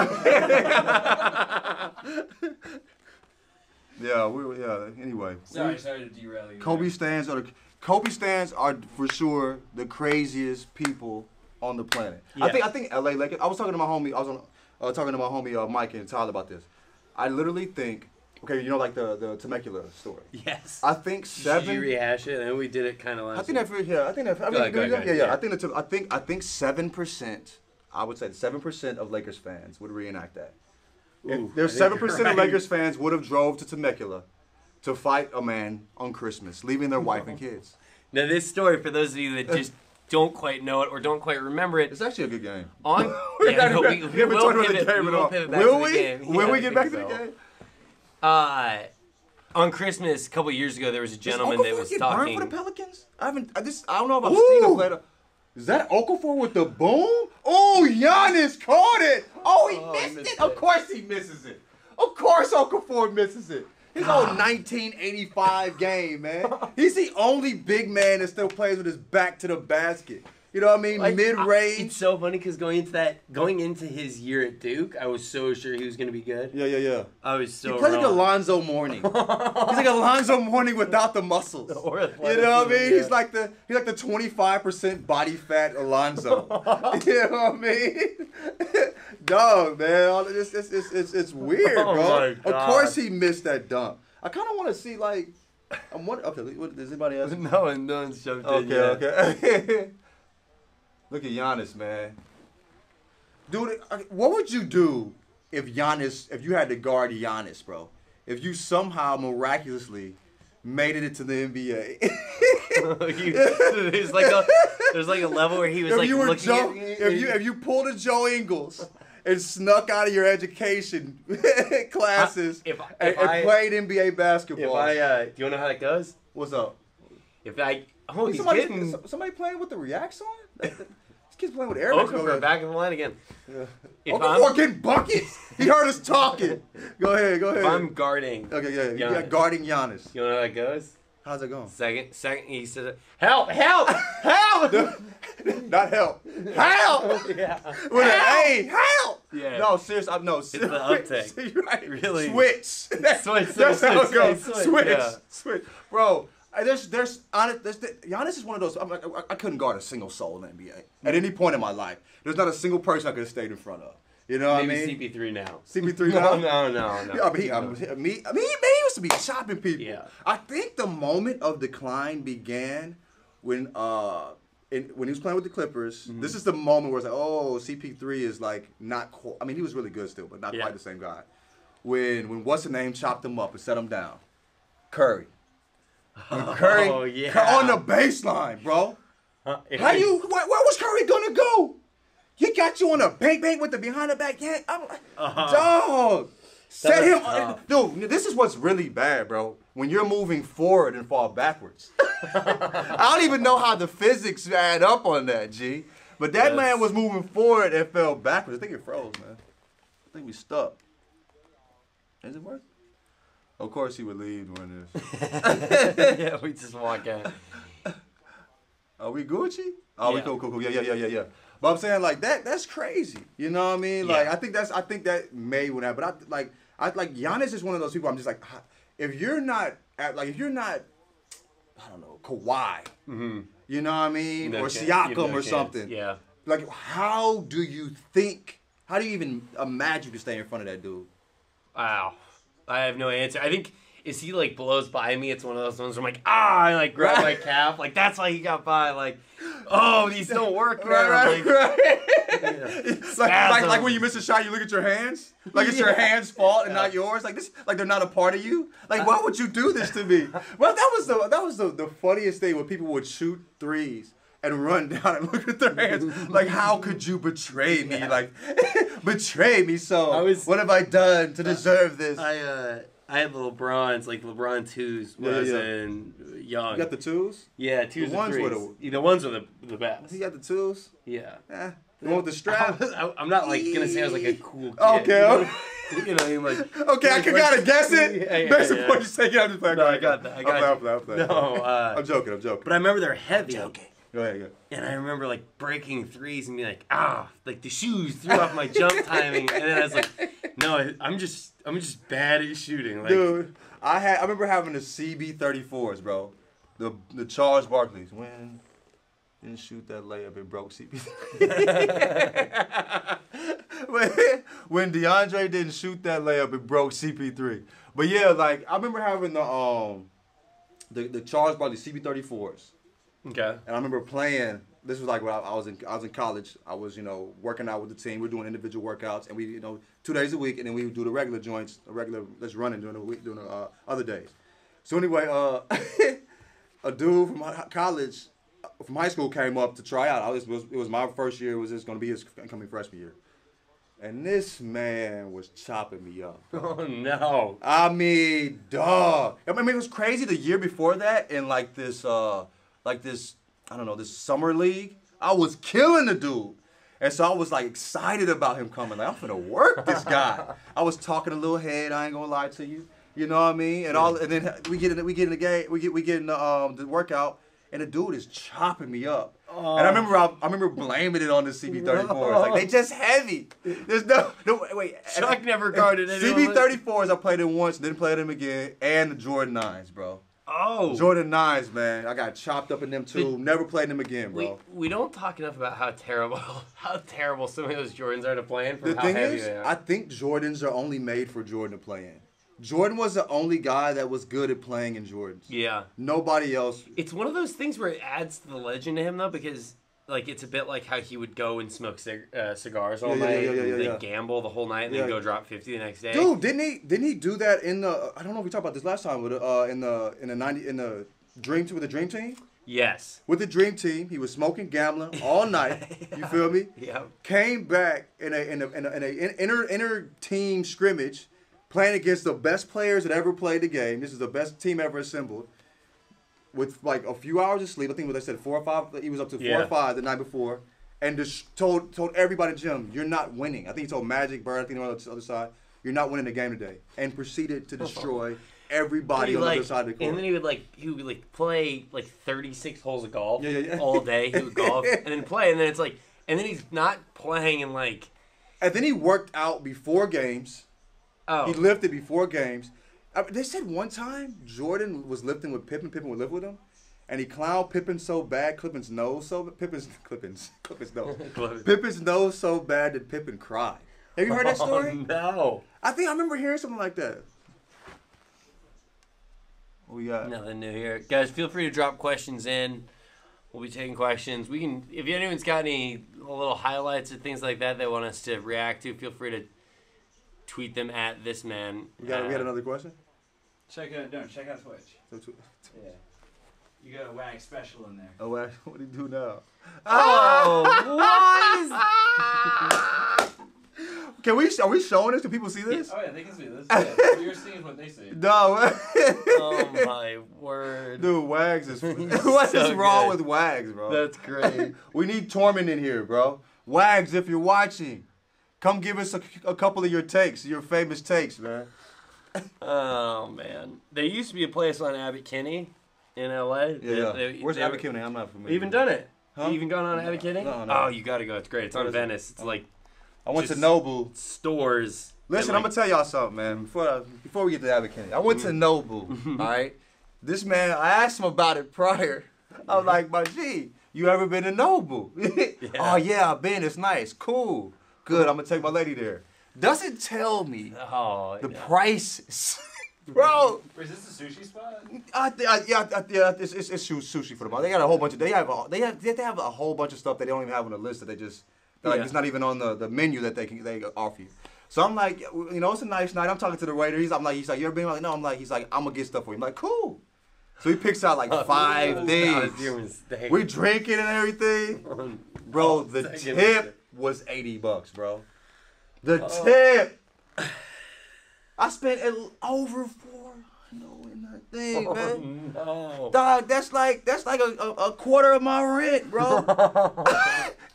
Anyway. Sorry to derail you. Kobe stands are for sure the craziest people on the planet. Yeah. I think LA Lakers. I was talking to my homie. Mike and Tyler about this. I literally think. Okay, like the Temecula story. Yes. I think 7. Did you rehash it? And we did it kind of last. I think that. Yeah. I think that. I think 7%. I would say 7% of Lakers fans would reenact that. There's 7% of Lakers fans would have drove to Temecula to fight a man on Christmas, leaving their wife and kids. Now, this story, for those of you that just don't quite know it or don't quite remember it, it's actually a good game. We will we get back to the game? On Christmas a couple years ago, there was a gentleman that was talking. For the Pelicans? I don't know if I've seen him play. Is that Okafor with the boom? Oh, Giannis caught it. Oh, he missed it. Of course he misses it. Of course Okafor misses it. His old 1985 game, man. He's the only big man that still plays with his back to the basket. You know what I mean? Mid-range. It's so funny because going into his year at Duke, I was so sure he was going to be good. Yeah. I was so He plays like Alonzo Mourning. He's like Alonzo Mourning without the muscles. You know what I mean? Yeah. He's like the 25% body fat Alonzo. You know what I mean? Dog, man. It's weird, bro. Of course he missed that dunk. I kind of want to see like. Does anybody else? No one's jumped in yet. Okay. Look at Giannis, man. Dude, what would you do if you had to guard Giannis, bro? If you somehow miraculously made it into the NBA. There's like a level where he was looking at if you pulled a Joe Ingles and snuck out of your education classes and played NBA basketball. Do you know how that goes? What's up? Somebody playing with the Reacts on? This kid's playing with Air Max. Okafor back in the line again. Yeah. Okafor getting buckets. He heard us talking. Go ahead. If I'm guarding. Okay, yeah. You got guarding Giannis. You know how that goes? How's it going? Second, he said, help! Not help. Help! Yeah. With an A, help! Yeah. No, seriously, it's the uptake. Right. Really? Switch. That's how it goes. Switch. Bro, Giannis is one of those. I couldn't guard a single soul in the NBA at any point in my life. There's not a single person I could have stayed in front of. You know what I mean? Maybe CP3 now. CP3 now? No. Yeah, he used to be chopping people. Yeah. I think the moment of decline began when he was playing with the Clippers. Mm-hmm. This is the moment where it's like, oh, CP3 is like not. He was really good still, but not quite the same guy. When what's the name chopped him up and set him down, Curry. Curry on the baseline, bro. Where was Curry gonna go? He got you on a bank with the behind the back yank. I'm like, dog. Set him up. Dude, this is what's really bad, bro. When you're moving forward and fall backwards. I don't even know how the physics add up on that, G. But that man was moving forward and fell backwards. I think it froze, man. I think we stuck. Does it work? Of course he would leave doing this. Yeah, we just walk out. Are we Gucci? Oh, we cool. Yeah. But I'm saying like that's crazy. You know what I mean? Like I think that may would happen. But I like Giannis is one of those people. I'm just like, if you're not I don't know, Kawhi. Mm-hmm. You know what I mean? Or Siakam or something. Yeah. Like how do you even imagine you can stay in front of that dude? Wow. I have no answer. I think if he like blows by me, it's one of those ones where I'm like, I like grab my calf. Like that's why he got by. Like, oh, these don't work. Right. Like when you miss a shot, you look at your hands. Like it's your hands' fault and not yours. Like this, like they're not a part of you. Like why would you do this to me? Well, that was the funniest thing when people would shoot threes and run down and look at their hands. Like how could you betray me? Like betray me. So what have I done to deserve this? I had the LeBrons, like LeBron 2s when I was in young. You got the 2s? Yeah, 2s the ones and 3s. The ones were the best. He got the 2s? Yeah. The one with the strap? I'm not like going to say I was like a cool kid. Okay. You know, like... Okay, I can kind of guess it. Based on what you're saying, I'm just like... No, I got that. I'm playing. No, I'm joking. But I remember they're heavy. I'm joking. Go ahead. And I remember like breaking threes and being like, like the shoes threw off my jump timing. And then I was like, no, I'm just bad at shooting. Like, dude, I remember having the CB34s, bro. The Charles Barkley's. When didn't shoot that layup, it broke CB. When DeAndre didn't shoot that layup, it broke CP3. But yeah, like I remember having the Charles Barkley CB34s. Okay. And I remember playing. This was like when I was in college. I was working out with the team. We're doing individual workouts, and we 2 days a week, and then we would do the regular joints, let's run it during the week, during the other days. So anyway, a dude from college, from high school, came up to try out. It was my first year. It was just going to be his incoming freshman year, and this man was chopping me up. Oh no! I mean, dog. I mean, it was crazy. The year before that, in this, I don't know, this summer league, I was killing the dude. And so I was like excited about him coming. Like, I'm finna work this guy. I was talking a little head, I ain't gonna lie to you. You know what I mean? And then we get in the game, we get in the workout, and the dude is chopping me up. Oh. And I remember blaming it on the CB34s. No. Like they just heavy. There's no wait. Chuck never guarded anyone. CB34s I played them once, didn't play them again, and the Jordan 9s, bro. Oh. Jordan 9s, man. I got chopped up in them too. Never played them again, bro. We don't talk enough about how terrible some of those Jordans are to play in from how heavy they are. I think Jordans are only made for Jordan to play in. Jordan was the only guy that was good at playing in Jordans. Yeah. Nobody else. It's one of those things where it adds to the legend to him, though, because like it's a bit like how he would go and smoke cigars all night, and gamble the whole night, and then go drop 50 the next day. Dude, didn't he do that in the? I don't know if we talked about this last time, but in the Dream Team. Yes. With the Dream Team, he was smoking, gambling all night. You feel me? Yeah. Came back in a inter team scrimmage, playing against the best players that ever played the game. This is the best team ever assembled. With like a few hours of sleep, I think what they said 4 or 5. He was up to 4 or 5 the night before, and just told everybody in the gym, "You're not winning." I think he told Magic Bird, I think on the other side, "You're not winning the game today," and proceeded to destroy everybody on the other side of the court. And then he would play like 36 holes of golf all day. He would golf and then play, and then it's like, and then he's not playing in like. And then he worked out before games. Oh. He lifted before games. They said one time Jordan was lifting with Pippen. Pippen would lift with him. And he clowned Pippen so bad, Pippen's nose so bad that Pippen cried. Have you heard that story? No. I remember hearing something like that. What we got? Nothing new here. Guys, feel free to drop questions in. We'll be taking questions. We can, if anyone's got any little highlights or things like that they want us to react to, feel free to tweet them at this man. We got another question? Check out Twitch. Yeah. You got a WAG special in there. Oh, what do you do now? Oh, what? Are we showing this? Can people see this? Oh yeah, they can see this. Yeah. You're seeing what they see. No. Oh my word. Dude, Wags is what is wrong with Wags, bro? That's great. We need Torment in here, bro. Wags, if you're watching, come give us a couple of your takes, your famous takes, man. Oh man. There used to be a place on Abbot Kinney in LA. Yeah. Where's Abbot Kinney? I'm not familiar. You even done it? Huh? You even gone on Abbot Kinney? No. Oh, you gotta go. It's great. It's on Venice. It's like I went to Noble. Stores. Listen, I'm gonna tell y'all something, man. Before we get to Abbot Kinney, I went to Noble. All right. This man, I asked him about it prior. I was like, "My G, you ever been to Noble?" Oh yeah, I've been. It's nice, cool, good. I'm gonna take my lady there. Doesn't tell me the prices. Bro, is this a sushi spot? Yeah, it's sushi for the most. They got a whole bunch of. They have a whole bunch of stuff that they don't even have on the list that they just like. It's not even on the menu that they offer you. So I'm like, it's a nice night. I'm talking to the waiter. He's like, you ever been? I'm like, no. He's like, I'm gonna get stuff for you. I'm like, cool. So he picks out like 5 things. We drinking and everything, bro. The tip was $80, bro. The tip. I spent over $400 in that thing, man. No. Dog, that's like a quarter of my rent, bro.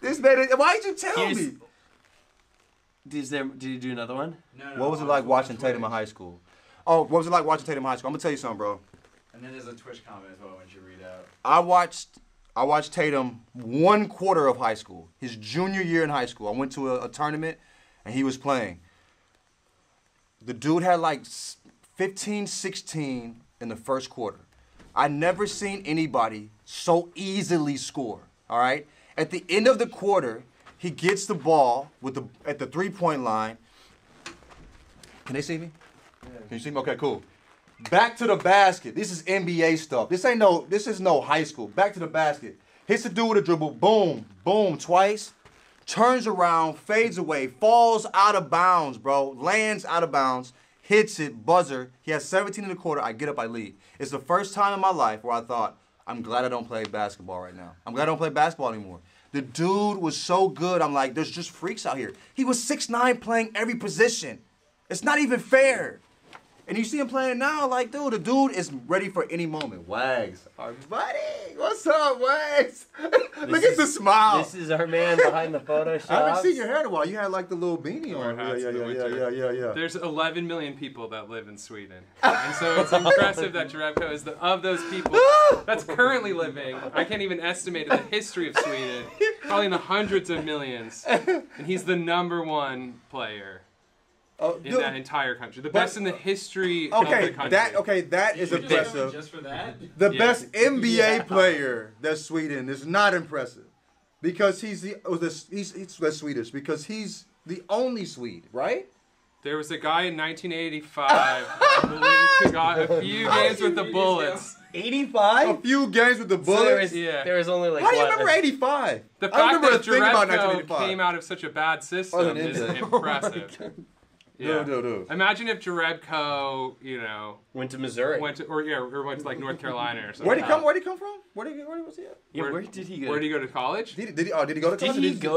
This man, why'd you tell me? Did you do another one? No. What was it like watching Tatum in high school? Oh, what was it like watching Tatum in high school? I'm gonna tell you something, bro. And then there's a Twitch comment as well when you read out. I watched Tatum 1 quarter of high school. His junior year in high school. I went to a tournament and he was playing. The dude had like 15, 16 in the first quarter. I never seen anybody so easily score, all right? At the end of the quarter, he gets the ball at the three-point line. Can they see me? Yeah. Can you see me? Okay, cool. Back to the basket. This is NBA stuff. This is no high school. Back to the basket. Hits the dude with a dribble. Boom, boom, twice. Turns around, fades away, falls out of bounds, bro. Lands out of bounds, hits it, buzzer. He has 17 in the quarter. I get up, I leave. It's the first time in my life where I thought, I'm glad I don't play basketball right now. I'm glad I don't play basketball anymore. The dude was so good. I'm like, there's just freaks out here. He was 6'9", playing every position. It's not even fair. And you see him playing now, like, dude, the dude is ready for any moment. Wags, our buddy. What's up, Wags? Look at the smile. This is our man behind the Photoshop. I haven't seen your hair in a while. You had like the little beanie on. Yeah. There's 11 million people that live in Sweden. And so it's impressive that Jerebko is of those people that's currently living. I can't even estimate the history of Sweden. Probably in the hundreds of millions. And he's the #1 player. In that entire country. The best in the history of the country. That is impressive. Just for that? The best NBA player that's Sweden is not impressive. Because he's Swedish. Because he's the only Swede, right? There was a guy in 1985, I believe, who got a few games with the Bullets. 85? A few games with the Bullets? So there was only like How do you remember 85? The fact that Jerebko came out of such a bad system is impressive. Yeah. No. Imagine if Jerebko, went to Missouri. Went to like North Carolina or something. Where'd he come from? Where was he at? Yeah, where did he go? Where did he go to college? Did he go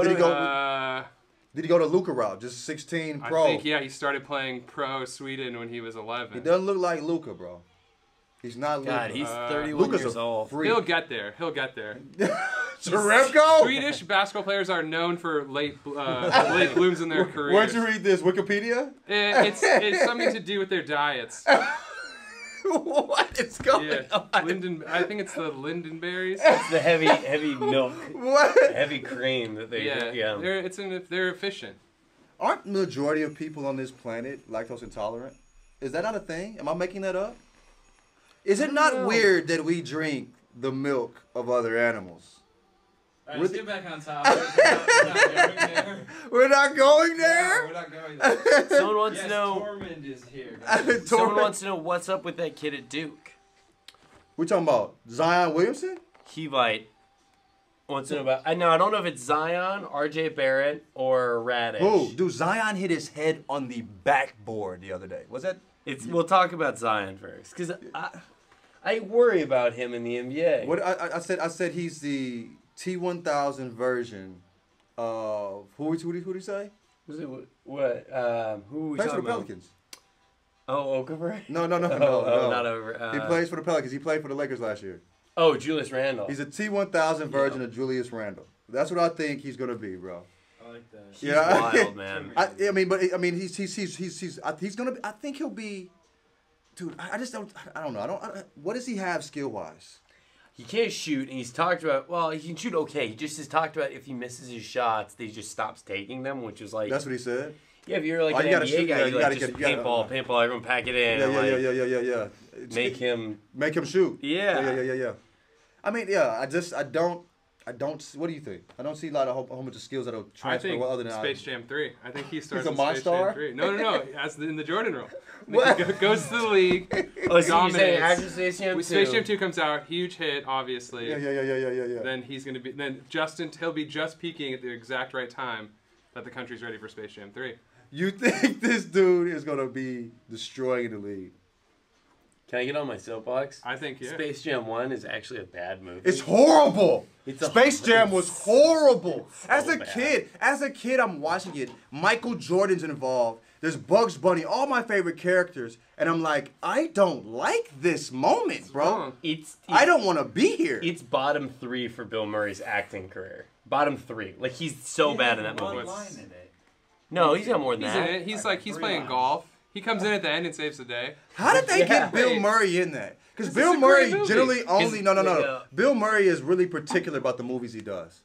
to college? Did he go to Luka route? Just 16 pro? I think, he started playing pro Sweden when he was 11. He doesn't look like Luka, bro. He's not Luka. God, he's 31 years old. He'll get there. Jerebko? Swedish basketball players are known for late blooms in their careers. Where'd you read this? Wikipedia? It's something to do with their diets. What is going on? I think it's the lindenberries. It's the heavy milk. What? Heavy cream that they They're efficient. Aren't the majority of people on this planet lactose intolerant? Is that not a thing? Am I making that up? Is it not weird that we drink the milk of other animals? All right, let's get back on topic. We're not going there. We're not going there? No, we're not going there. Someone wants Yes, to know. Tormund is here. guys. Someone wants to know what's up with that kid at Duke. We talking about Zion Williamson? Hevite wants to know about. I don't know if it's Zion, R.J. Barrett, or Radish. Who? Dude, Zion hit his head on the backboard the other day. Was that? We'll talk about Zion first, because I worry about him in the NBA. What I said he's the T1000 version of who did he say? Was it what? Who we Plays for talking the about? Pelicans. Oh, Okafor? No, No, not over. He plays for the Pelicans. He played for the Lakers last year. Oh, Julius Randle. He's a T1000 version of Julius Randle. That's what I think he's gonna be, bro. I like that. He's wild, man. I mean, he's gonna. I think he'll be. Dude, I just don't. I don't know. What does he have skill wise? He can't shoot, and he's talked about. Well, he can shoot okay. He just has talked about if he misses his shots, that he just stops taking them, which is like. That's what he said. Yeah, if you're like an you gotta NBA shoot, guy, yeah, you you gotta just get- paintball, everyone pack it in. Yeah. Make him. Make him shoot. Yeah. Yeah. I mean, yeah. I don't. What do you think? I don't see a lot of whole bunch of skills that'll I transfer think well other than Space Jam 3. I think he starts a in Space Monster? Jam 3. No. As in the Jordan role. What? He goes to the league. Oh, so you're saying dominates. after Space Jam 2? Space Jam 2 comes out, huge hit, obviously. Yeah. Then he's gonna be. He'll be just peaking at the exact right time that the country's ready for Space Jam 3. You think this dude is gonna be destroying the league? Can I get on my soapbox? I think, yeah. Space Jam 1 is actually a bad movie. It's horrible. Space Jam was it's horrible. so As a bad. kid, I'm watching it. Michael Jordan's involved. There's Bugs Bunny, all my favorite characters, and I'm like, I don't like this moment, bro. wrong. I don't want to be here. It's bottom 3 for Bill Murray's acting career. Bottom 3. Like, he's so bad in that One movie. line in it. No, he's got more than He's in that. it. He's playing golf. He comes in at the end and saves the day. How did they Yeah. get Bill Murray in that? Because This Bill is a Murray great movie. generally only no. Yeah. Bill Murray is really particular about the movies he does.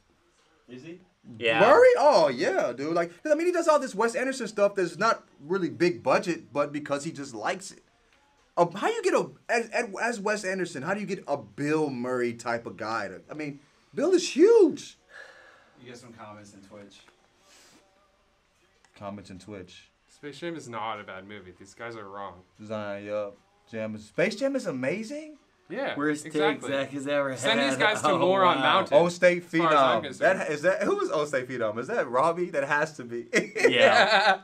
Is he? Yeah. Murray? Oh yeah, dude. Like, I mean, he does all this Wes Anderson stuff that's not really big budget, but because he just likes it. How you get as Wes Anderson? How do you get a Bill Murray type of guy? I mean, Bill is huge. You get some comments in Twitch. Comments in Twitch. Space Jam is not a bad movie. These guys are wrong. Zion, yup. Space Jam is amazing. Yeah, Worst take Zach has ever had. Send these guys to Oh, Moron wow. Mountain. O State As far as I'm Phenom. concerned. Who is O State Phenom? Is that Robbie? That has to be. Yeah.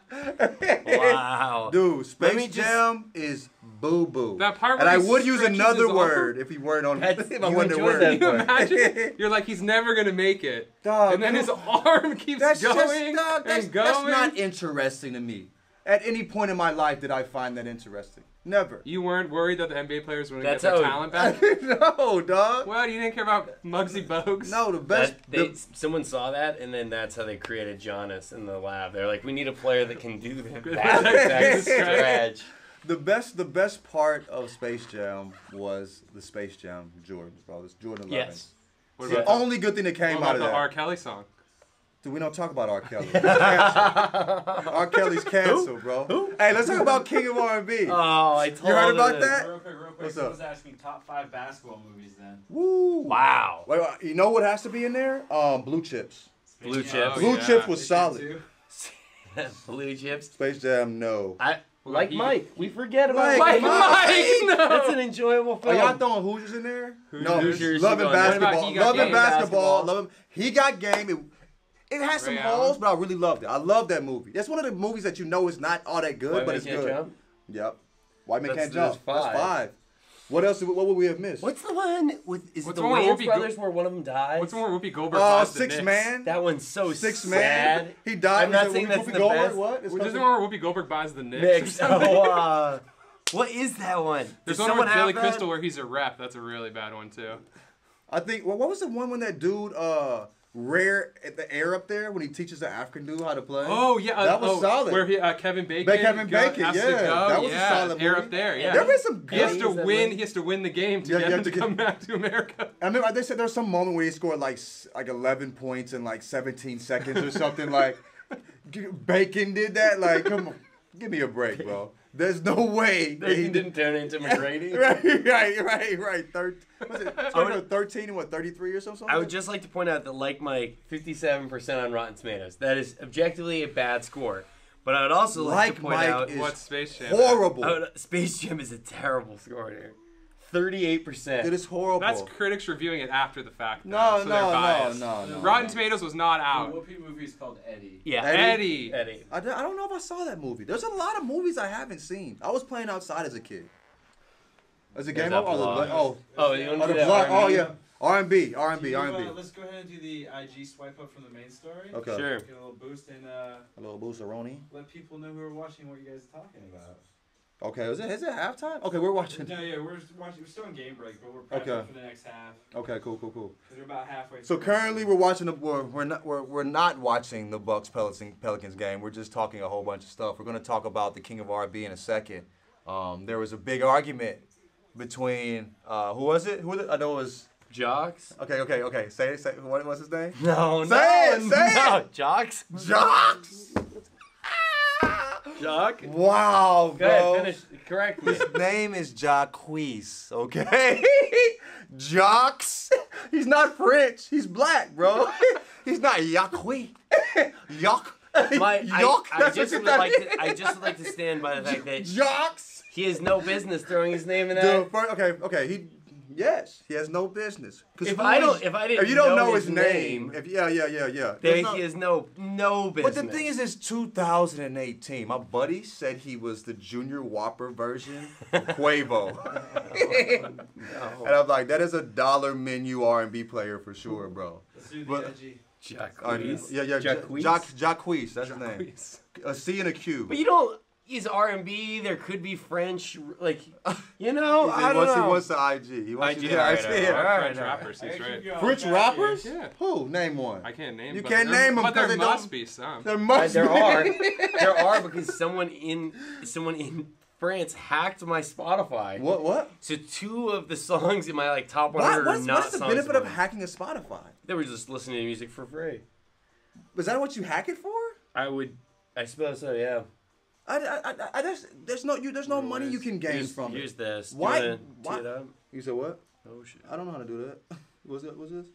Wow. Dude, Let Space me just- Jam is boo boo. That part And where I he would use stretches another his arm. word if he weren't on. That's- If I you wasn't at enjoyed work. that Can you imagine? You're like, he's never gonna make it, Dog, and then his come arm keeps That's going just dog, that's and going. not interesting to me. At any point in my life did I find that interesting. Never. You weren't worried that the NBA players were gonna That's get their how- talent back? No, dog. What? You didn't care about Muggsy Bogues? No, the best. Someone saw that, and then that's how they created Giannis in the lab. They're like, we need a player that can do that. Back stretch. The best part of Space Jam was the Space Jam Jordans, bro. This Jordan 11. Yes. What The about, only good thing that came what out about of the that. R. Kelly song? Dude, we don't talk about R. Kelly. He's canceled. R. Kelly's canceled, bro. Hey, let's talk about King of R&B. Oh, I told You heard him about this. that? Real quick. What's Someone's up? asking top 5 basketball movies then. Woo. Wow. Wait, you know what has to be in there? Blue Chips. Blue Space Chips. Jam. Blue yeah. Chips was Space Jam solid. 2. Blue chips. Space Jam, no. Like he- Mike. We forget about Mike, no. That's an enjoyable Are film. y'all throwing Hoosiers in there? No, Hoosiers, Love you and going- What about basketball. He Got Love and Game? basketball. Love him. He got game. It has some Ray holes, Allen. but I really loved it. I love that movie. That's one of the movies that you know is not all that good, White but Man it's Can't good. Jump? Yep. White Man Can't That's Jump. That's 5. What else? What would we have missed? What's the one with? Is it What's the the one where Wayans Whoopi brothers where one of them dies? What's the one where Whoopi Goldberg buys the 6 Knicks? Man. That one's so 6 sad. Man. He died. I'm not Was it saying that's Whoopi the Goldberg? best. What? It's There's called- the one where Whoopi Goldberg buys the Knicks. or Mixed. something. What is that one? There's Does one someone with Billy have that? Crystal where he's a rep. That's a really bad one too. I think. Well, what was the one when that dude Rare at the air up there when he teaches the African dude how to play? Oh yeah, that was solid. Where he Kevin Bacon. Kevin Bacon, has yeah, to go. that was a yeah, solid air movie. up there. Yeah, There was some He has good. to that win. movie? He has to win the game to Yeah, get you him have to to come back to America. I remember they said there was some moment where he scored like 11 points in like 17 seconds or something. Like Bacon did that. Like, come on, give me a break, bro. There's no way. He didn't turn into McGrady. right. Was it 13 and what, 33 or something? I would just like to point out that, like Mike, 57% on Rotten Tomatoes. That is objectively a bad score. But I would also like to point out what Space Jam. Horrible. Space Jam is a terrible score here. 38%. It is horrible. That's critics reviewing it after the fact. Though, No. so Rotten Tomatoes was not out. The Whoopi movie is called Eddie. Yeah, Eddie. I don't know if I saw that movie. There's a lot of movies I haven't seen. I was playing outside as a kid. As a game that over? blog? You want to the do that blog. R&B? Oh, yeah. R&B. Let's go ahead and do the IG swipe up from the main story. Okay. Sure. Get a little boost and A little boosteroni. let people know who are watching what you guys are talking about. Okay, is it halftime? Okay, we're watching. No, yeah, we're still on game break, but we're prepping for the next half. Okay, cool. Because we're about halfway. So through. currently we're watching we're not watching the Bucks Pelicans game. We're just talking a whole bunch of stuff. We're going to talk about the King of R&B in a second. There was a big argument between who was it? I know it was Jocks? Okay. Say it. What's his name? No. Say it. Jocks? Jocks. Jock? Wow, bro. Go ahead, finish correctly. His name is Jacquees, okay? Jocks. He's not French. He's black, bro. He's not Jacquees. Yuck. I just would like to stand by the fact that Jocks. he has no business throwing his name in that. Okay. He has no business. If you don't know his name, yeah. Then he has no business. But the thing is, it's 2018. My buddy said he was the Junior Whopper version of Quavo. And I'm like, that is a dollar menu R&B player for sure, bro. Let's do the edgy. Jacquees? Jacquees. That's his name. A C and a Q. But you don't. He's R&B. There could be French, I don't know. He wants the IG. He wants IG, the all IG. right. French rappers, he's right. French rappers? Yeah. Who? Name one. I can't name. You but can't there- name them, but there 'cause they must don't- be some. There must There be. are because someone in France hacked my Spotify. What? So 2 of the songs in my top 100 are not What's the songs benefit of mine. hacking a Spotify? They were just listening to music for free. Is that what you hack it for? I suppose so. Yeah. There's no money you can gain from Here's it. this. Why? Do you wanna tee it up? You said what? Oh shit. I don't know how to do that. What's this?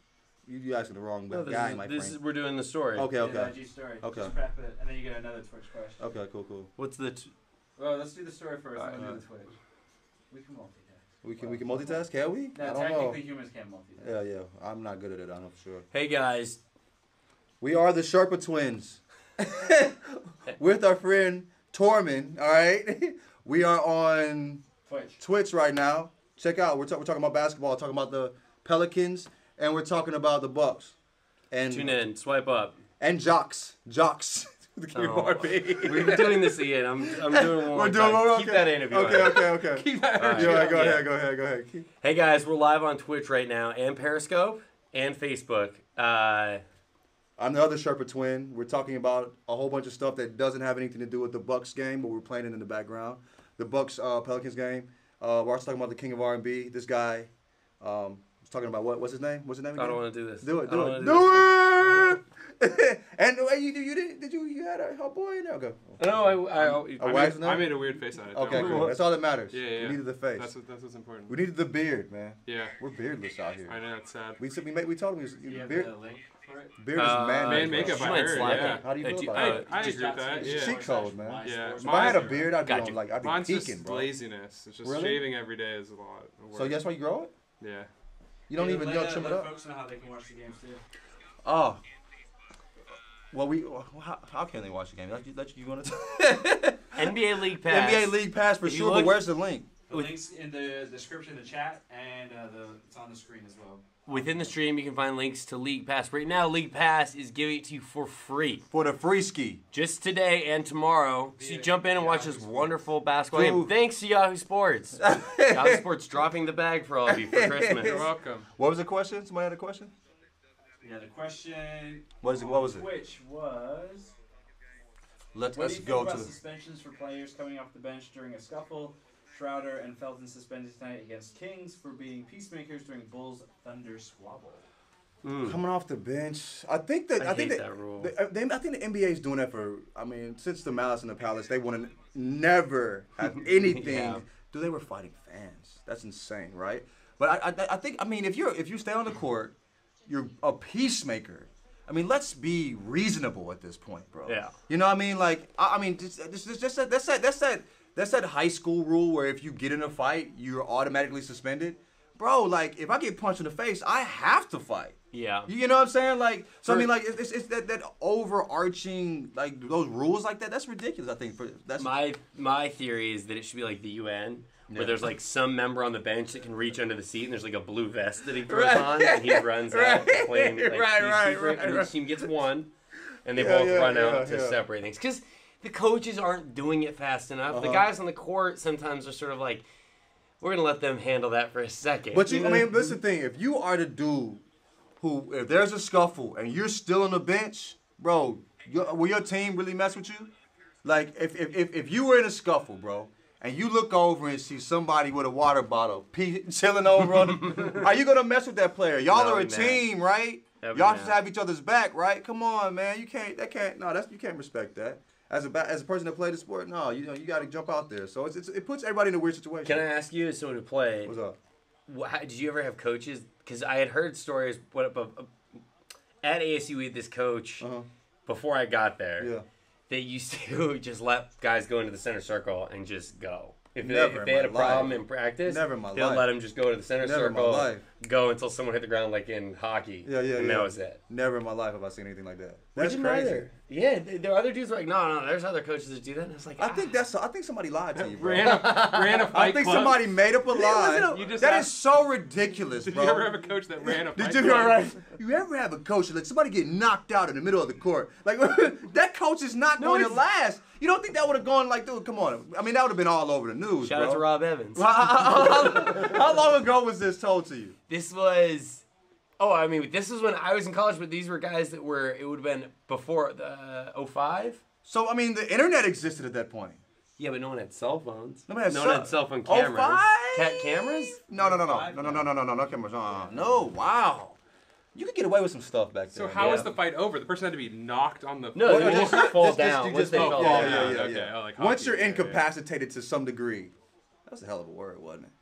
You asking the wrong No, guy, my friend. we're doing the story. Okay. The IG story. Okay. Just prep it, and then you get another Twitch question. Okay, cool. What's the? Well, let's do the story first, and then Alright. do the Twitch. We can multitask. We can multitask, can we? No, I don't know. technically humans can't multitask. Yeah. I'm not good at it, I know for sure. Hey guys. We are the Sherpa twins. With our friend Tormin, all right? We are on Twitch right now. Check out. We're talking about basketball, talking about the Pelicans, and we're talking about the Bucks. And Tune in. Swipe up. And Jocks. The King of R&B. We're doing this again. I'm doing one more time. Keep that interview. Okay. Keep that. All right. Go ahead. Hey guys, we're live on Twitch right now and Periscope and Facebook. I'm the other Sherpa twin. We're talking about a whole bunch of stuff that doesn't have anything to do with the Bucks game, but we're playing it in the background. The Bucks Pelicans game. We're also talking about the King of R&B. This guy was talking about what's his name? What's his name again? I don't want to do this. Do it. And you had a boy in there? Okay. No, I made a weird face on it. Okay, cool. That's all that matters. Yeah. We needed the face. That's what's important. We needed the beard, man. Yeah. We're beardless out here. I know, it's sad. We told him Do you have beard. the link for it? Beard is man makeup, She I might heard, slap yeah. it. How do you feel about it? I agree with that, yeah. Cheat code, man. Yeah. If I had a beard, I'd Gotcha. be I'd be Mine's peeking, just bro. laziness. It's just Really? shaving every day is a lot of work. So that's why you grow it? Yeah. You don't even let trim it up? folks know how they can watch the games too. Oh. Well, how can they watch the game? You want to? NBA League Pass. NBA League Pass for If you sure. But look- where's the link? The link's in the description of the chat, and it's on the screen as well. Within the stream, you can find links to League Pass. Right now, League Pass is giving it to you for free. For the free ski. Just today and tomorrow. So you jump in and watch this wonderful basketball game. Dude. Thanks to Yahoo Sports. Yahoo Sports dropping the bag for all of you for Christmas. You're welcome. What was the question? Somebody had a question? Yeah, the question. What was it? Which was. Let's What do you go think to about suspensions for players coming off the bench during a scuffle? Schroeder and Felton suspended tonight against Kings for being peacemakers during Bulls Thunder squabble. Coming off the bench, I think that I hate that rule. I think the NBA is doing that for. I mean, since the Malice in the Palace, they want to never have anything. Yeah. They were fighting fans. That's insane, right? But I think I mean if you stay on the court, you're a peacemaker. I mean, let's be reasonable at this point, bro. Yeah. You know what I mean? Like I mean, that's that high school rule where if you get in a fight, you're automatically suspended. Bro, like if I get punched in the face, I have to fight. Yeah. You know what I'm saying? Like, so I mean, like it's that overarching like those rules like that. That's ridiculous. I think that's my theory is that it should be like the UN, where there's like some member on the bench that can reach under the seat, and there's like a blue vest that he throws on, and he runs out playing like peacekeeper, and each team gets one, and they both run out to separate things. Because the coaches aren't doing it fast enough. The guys on the court sometimes are sort of like, we're gonna let them handle that for a second. But I mean, listen, the thing, if you are the dude who, if there's a scuffle and you're still on the bench, bro, will your team really mess with you? Like, if you were in a scuffle, bro, and you look over and see somebody with a water bottle chilling over on them, are you gonna mess with that player? Y'all are a team, right? Y'all should have each other's back, right? Come on, man, you can't respect that. As a person that played the sport, no, you got to jump out there. So it puts everybody in a weird situation. Can I ask you, as someone who played, what's up? Did you ever have coaches? Because I had heard stories. At ASU, we had this coach before I got there. Yeah. They used to just let guys go into the center circle and just go. If they had a problem in practice, they'd let them just go to the center circle, go until someone hit the ground like in hockey. And that was it. Never in my life have I seen anything like that. That's crazy. Either. Yeah, there are other dudes who are like, no, there's other coaches that do that. And it's like, I think somebody lied to you, bro. ran a fight I think club. Somebody made up a lie. That is so ridiculous, bro. Did you ever have a coach that ran a fight club? Right? You ever have a coach that let somebody get knocked out in the middle of the court? Like, that coach is not going to last. You don't think that would have gone like, dude, come on. I mean, that would have been all over the news, Shout out to Rob Evans. How long ago was this told to you? This was when I was in college, but these were guys that were, it would have been before the 05. So, I mean, the internet existed at that point. Yeah, but no one had cell phones. No one had cell phone cameras. 05? Cameras? No cameras. No, wow. You could get away with some stuff back then. So how was the fight over? The person had to be knocked on the... No, they just fall down. Yeah. Once you're incapacitated to some degree. That was a hell of a word, wasn't it?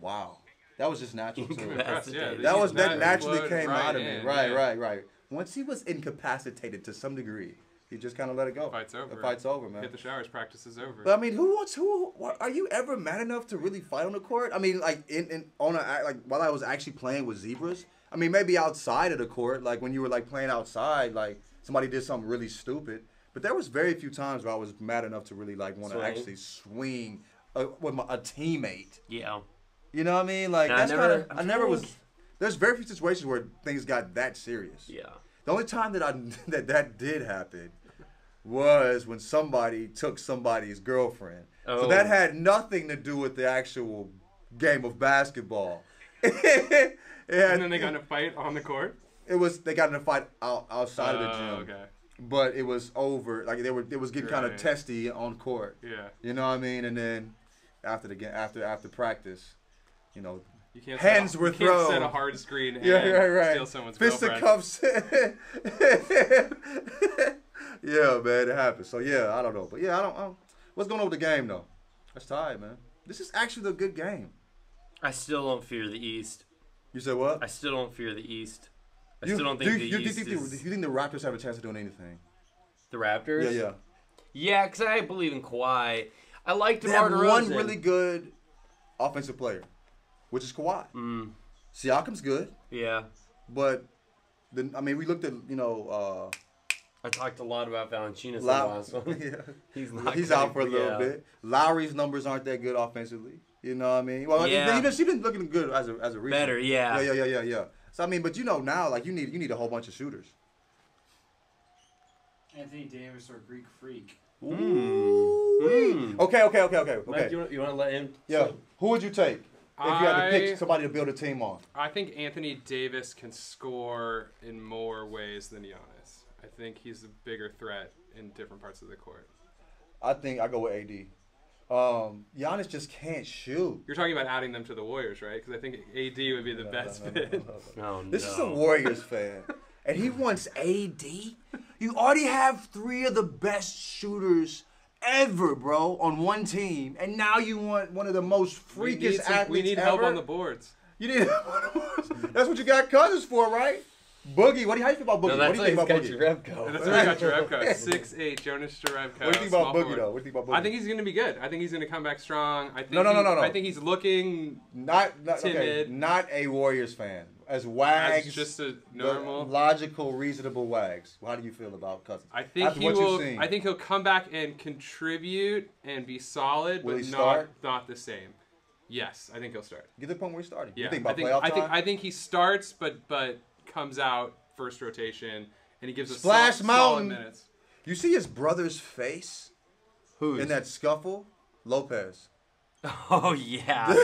Wow. That was just natural, too. That naturally came out of me. Right. Once he was incapacitated to some degree, he just kind of let it go. The fight's over, man. Hit the showers, practice is over. But I mean, are you ever mad enough to really fight on the court? I mean, like while I was actually playing with zebras, I mean, maybe outside of the court, like when you were like playing outside, like somebody did something really stupid. But there was very few times where I was mad enough to really like want to actually swing with a teammate. Yeah. You know what I mean? Like I never was. There's very few situations where things got that serious. Yeah. The only time that did happen was when somebody took somebody's girlfriend. Oh. So that had nothing to do with the actual game of basketball. And then they got in a fight on the court? They got in a fight outside of the gym. Okay. But it was over. Like it was getting kind of testy on court. Yeah. You know what I mean? And then after the game, after practice, you know, hands were thrown. You can't set a hard screen and steal someone's fisticuffs. Yeah, man, it happens. So yeah, I don't know, but yeah, I don't. What's going on with the game though? That's tight, man. This is actually a good game. I still don't fear the East. You said what? I still don't fear the East. I still don't think the East is... Do you think the Raptors have a chance of doing anything? The Raptors? Yeah. Yeah, because I believe in Kawhi. I like DeMar DeRozan. They have one really good offensive player, which is Kawhi. Siakam's good. Yeah. But, we looked at, I talked a lot about Valanciunas in the last one. Yeah. He's out for a little bit. Lowry's numbers aren't that good offensively. You know what I mean? Well, she's been looking good as a recent. Better, yeah. Yeah. So but now, like you need a whole bunch of shooters. Anthony Davis or Greek Freak. Ooh. Okay. Mike, you want to let him? Yeah. Who would you take if you had to pick somebody to build a team on? I think Anthony Davis can score in more ways than Giannis. I think he's a bigger threat in different parts of the court. I think I go with AD. Giannis just can't shoot. You're talking about adding them to the Warriors, right? Because I think AD would be the best fit. This is a Warriors fan, and he wants AD. You already have 3 of the best shooters ever, bro, on one team, and now you want one of the most freakish athletes We need ever. help on the boards. You need help on the boards. That's what you got Cousins for, right? Boogie, how do you feel about Boogie? No, What do you think about Boogie? Jerebko. That's why I got Jerebko. 6'8", Jonas Jerebko. What do you think about Boogie, though? What do you think about Boogie? I think he's going to be good. I think he's going to come back strong. I think No. I think he's looking not timid. Okay, not a Warriors fan. As Wags, as just a normal, logical, reasonable Wags. How do you feel about Cousins? I think After he what you've will. seen. I think he'll come back and contribute and be solid, Will but he start? not the same. Yes, I think he'll start. Get to the point where he's starting. Yeah, You think about playoff time? I think he starts, but comes out first rotation, and he gives us Splash solid Mountain. minutes. You see his brother's face Who's? in that scuffle? Lopez. Oh yeah,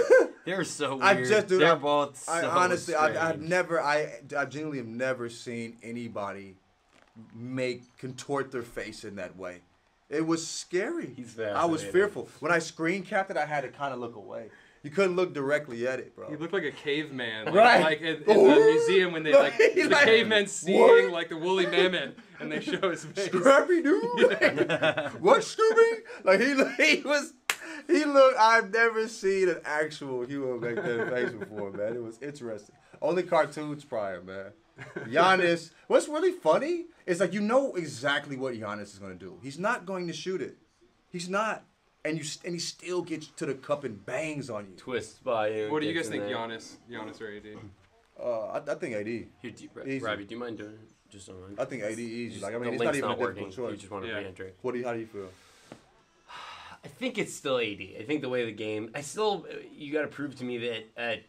they're so weird. I just, dude, they're both so honestly, I've strange. never, I genuinely have never seen anybody contort their face in that way. It was scary. He's I was fascinating. fearful. When I screen capped it, I had to kind of look away. You couldn't look directly at it, bro. He looked like a caveman, Right. like in the museum when they like the Like, caveman seeing like the woolly mammoth, and they show his face. Scrappy dude. What, Scooby? Like he looked. I've never seen an actual human make that face before, man. It was interesting. Only cartoons prior, man. Giannis. What's really funny is like you know exactly what Giannis is going to do. He's not going to shoot it. He's not. And he still gets to the cup and bangs on you. Twists by you. What do you guys gets in think, there. Giannis or AD? I think AD. Here, Easy. Robbie, do you mind doing it just on? I think AD easy. Like I mean, the it's not link's even a working. difficult choice. You just want to Yeah. re-enter. How do you feel? I think it's still AD. I think the way the game. You got to prove to me that,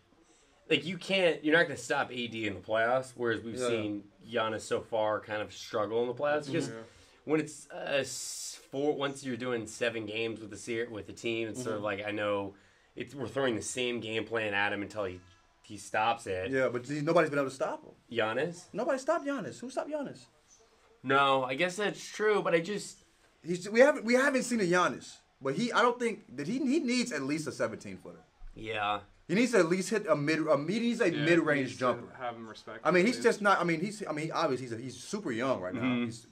like you're not going to stop AD in the playoffs. Whereas we've seen Giannis so far kind of struggle in the playoffs because when it's once you're doing 7 games with the team, it's sort of like I know we're throwing the same game plan at him until he stops it. Yeah, but nobody's been able to stop him. Giannis? Nobody stopped Giannis. Who stopped Giannis? No, I guess that's true, but I just We haven't seen a Giannis, but I don't think that he needs at least a 17-footer. yeah. He needs to at least hit a mid-range needs to jumper. Have him respect. I mean, he's him. just not. I mean, obviously he's super young right now. Mm-hmm. He's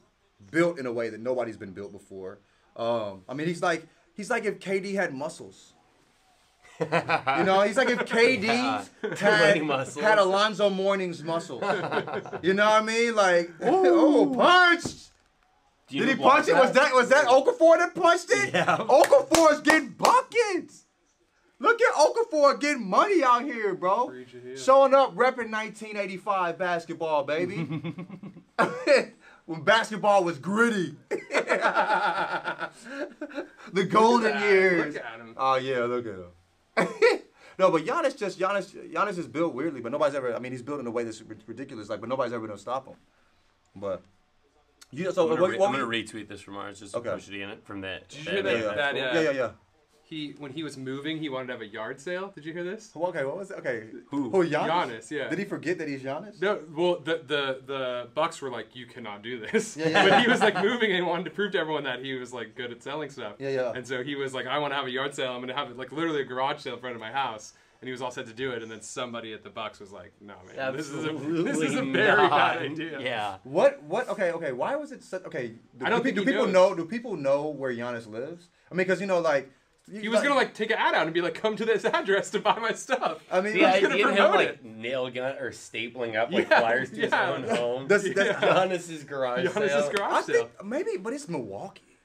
built in a way that nobody's been built before. I mean, he's like if KD had muscles. You know, he's like if KD muscles. had Alonzo Mourning's muscles. You know what I mean? Like, oh, punched. Did he punch it? Was that Okafor that punched it? Yeah. Okafor's getting buckets. Look at Okafor getting money out here, bro. Preach it here. Showing up, repping 1985 basketball, baby. When basketball was gritty. The golden years. Look at him. Oh yeah, look at him. No, but Giannis is built weirdly, but nobody's ever. I mean, he's built in a way that's ridiculous, like, but nobody's ever gonna stop him. But I'm gonna retweet this from ours just to push it in it from that. Did you hear that? Yeah. When he was moving, he wanted to have a yard sale. Did you hear this? Okay, what was it? Okay, Who? Giannis? Giannis, yeah. Did he forget that he's Giannis? No, well, the Bucks were like, you cannot do this. Yeah. But he was like moving and wanted to prove to everyone that he was like good at selling stuff. Yeah. And so he was like, I want to have a yard sale. I'm gonna have it like literally a garage sale in front of my house. And he was all set to do it. And then somebody at the Bucks was like, no, man, this is a very bad idea. Yeah. What? Okay. Why was it such? Okay. Do people know where Giannis lives? I mean, because like. He was gonna like take an ad out and be like, "Come to this address to buy my stuff." I mean, The he was idea gonna of him promote like it. nail gun or stapling up like Yeah, flyers to his yeah. own home. That's Giannis's garage sale. Giannis's garage I sale. think maybe, but it's Milwaukee.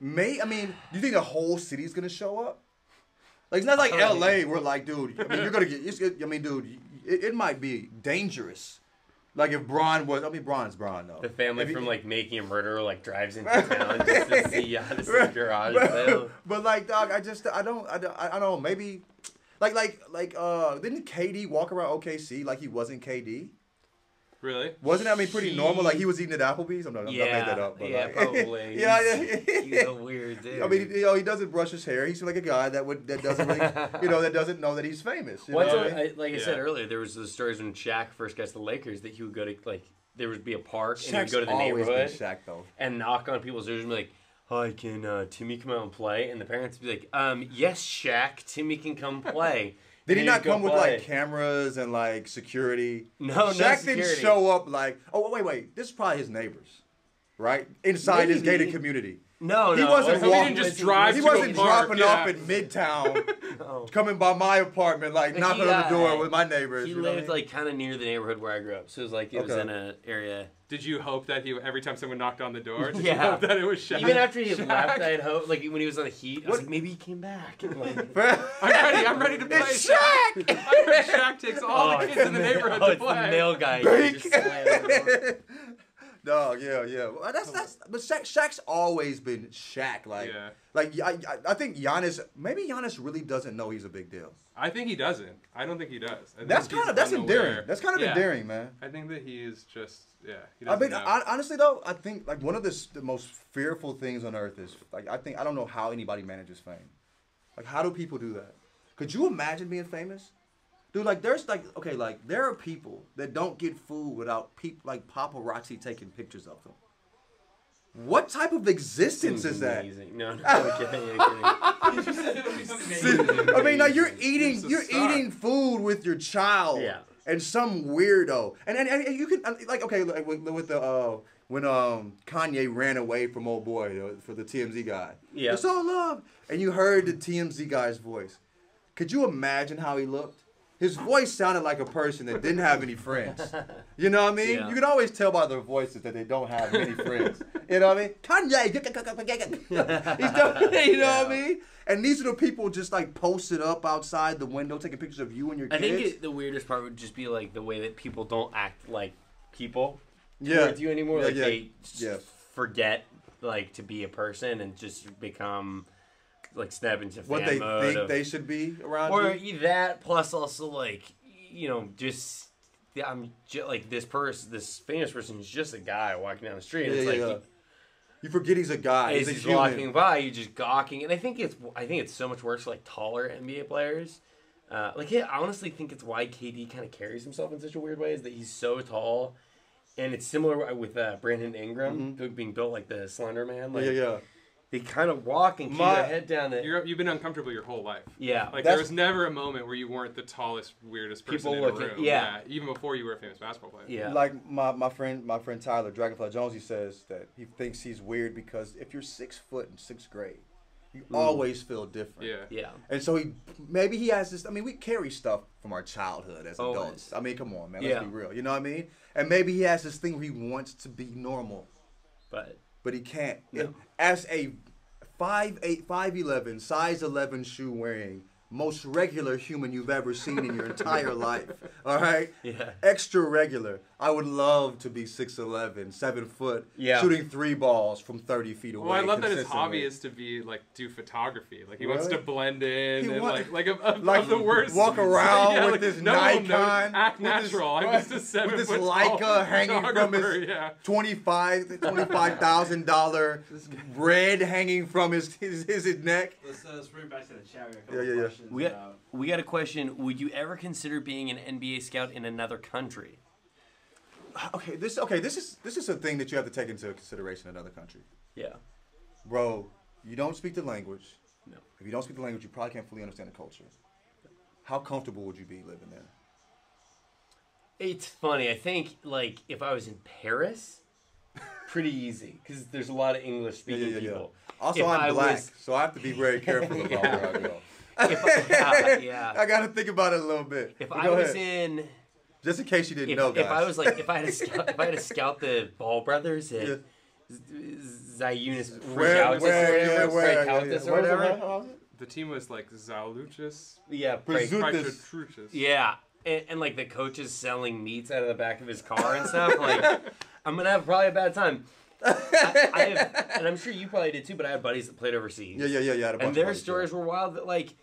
I mean, do you think the whole city's gonna show up? Like it's not like L.A. We're like, dude. I mean, you're gonna get. I mean, dude, it might be dangerous. Like if Braun Braun's Braun though. The family from like Making a Murderer like drives into town just to see Giannis's garage sale. But like, dog, I don't know. Maybe, didn't KD walk around OKC like he wasn't KD? Really? Wasn't that, I mean, pretty normal? Like he was eating at Applebee's. I made that up. But yeah, like, probably. yeah. He's a weird dude. I mean, he doesn't brush his hair. He's like a guy that doesn't really, that doesn't know that he's famous. You know what I mean? Like I said earlier, there was the stories when Shaq first got to the Lakers that he would go to like there would be a park and he would Shaq's go to the always neighborhood been Shaq, though. and knock on people's doors and be like, "Hi, can Timmy come out and play?" And the parents would be like, "Yes, Shaq, Timmy can come play." Did he And not he'd go come with play. like cameras and like security? No, Shaq no didn't security. show up like. Oh wait. This is probably his neighbors, right? Inside his Maybe. gated community. No, He no. wasn't it wasn't- walking- He didn't just drive He to a wasn't park, dropping yeah. off in Midtown, No. coming by my apartment, like But knocking he, on the door with my neighbors. He you know what I lived mean? like kind of near the neighborhood where I grew up, so it was like it was Okay. in an area. Did you hope that he every time someone knocked on the door? Did you Yeah. hope that it was Shaq? Even after he had Shaq? left, I had hope. Like when he was on the Heat, I was What? like, maybe he came back. And, like, I'm ready to play It's Shaq. Shaq! I heard Shaq takes all the it's kids in the nail- neighborhood oh, to it's the play. nail guy. Bake. He just slammed the door. No, yeah. Well, that's. But Shaq's always been Shaq. I think Giannis. Maybe Giannis really doesn't know he's a big deal. I think he doesn't. I don't think he does. I think That's he's that's unaware. endearing. That's kind of Yeah. endearing, man. I think that he is just he I doesn't mean, know. honestly though, I think like one of the most fearful things on earth is like I don't know how anybody manages fame. Like, how do people do that? Could you imagine being famous? Dude, like there's there are people that don't get food without paparazzi taking pictures of them. What type of existence is that? Amazing. No, I'm kidding. I'm kidding. I mean, like you're He's a star. eating food with your child, Yeah. and some weirdo, and you can like with the when Kanye ran away from old boy for the TMZ guy, Yeah. it's all love, and you heard the TMZ guy's voice. Could you imagine how he looked? His voice sounded like a person that didn't have any friends. You know what I mean? Yeah. You can always tell by their voices that they don't have many friends. You know what I mean? Kanye, he's done, you know what I mean? And these are the people just like posted up outside the window taking pictures of you and your I kids. think the weirdest part would just be like the way that people don't act like people Yeah. towards you anymore. Yeah, Like yeah. they Yeah. forget like to be a person and just become like snap into what fan they mode think of- they should be around or you. that plus also like just like this famous person is just a guy walking down the street. And it's like You forget he's a guy. as He's a he's human. walking by, you're just gawking, and I think it's so much worse for like taller NBA players. I honestly think it's why KD kind of carries himself in such a weird way is that he's so tall, and it's similar with Brandon Ingram being built like the Slender Man. Like, Yeah. They kind of walk and keep their head down. You've been uncomfortable your whole life. Yeah. Like That's- there was never a moment where you weren't the tallest, weirdest person People in looking- a room. yeah. Even before you were a famous basketball player. Yeah. Like my friend Tyler Dragonfly Jones, he says that he thinks he's weird because if you're 6 foot in 6th grade, you always feel different. Yeah. Yeah. And so maybe he has this. I mean, we carry stuff from our childhood as Always. adults. I mean, come on, man. Yeah. Let's be real. You know what I mean? And maybe he has this thing where he wants to be normal, but he can't. No. As a 5'8", 5'11", size 11 shoe wearing, most regular human you've ever seen in your entire life. All right? Yeah. Extra regular. I would love to be 6'11", 7 foot, Yeah. shooting 3 balls from 30 feet away. Well, I love that his consistently. hobby is to be do photography. Like he wants Really? to blend in He and wa- of the worst. Walk around Yeah, with like, this no one will know. Nikon, Act with this- natural. I'm just a 7 with this foot Leica tall hanging from his photographer, $25,000 red hanging from his neck. Let's bring it back to the chat. We got a couple Yeah. questions about. We got a question. Would you ever consider being an NBA scout in another country? Okay, this is a thing that you have to take into consideration in another country. Yeah. Bro, you don't speak the language. No. If you don't speak the language, you probably can't fully understand the culture. How comfortable would you be living there? It's funny. I think if I was in Paris, pretty easy because there's a lot of English speaking people. Also, If I I'm black, was- so I have to be very careful about where I go. Yeah. I got to think about it a little bit. If But I go was ahead. in, Just in case you didn't if, know, guys. if I was if I had to scout the Ball brothers at Yeah. Zayunis where, Freighthautas or whatever. The team was Zaluchis. Yeah, Brazutis. Yeah, and the coach is selling meats out of the back of his car and stuff. I'm gonna have probably a bad time. I have, and I'm sure you probably did too. But I had buddies that played overseas. Yeah. I had a bunch And of their buddies, stories were wild. That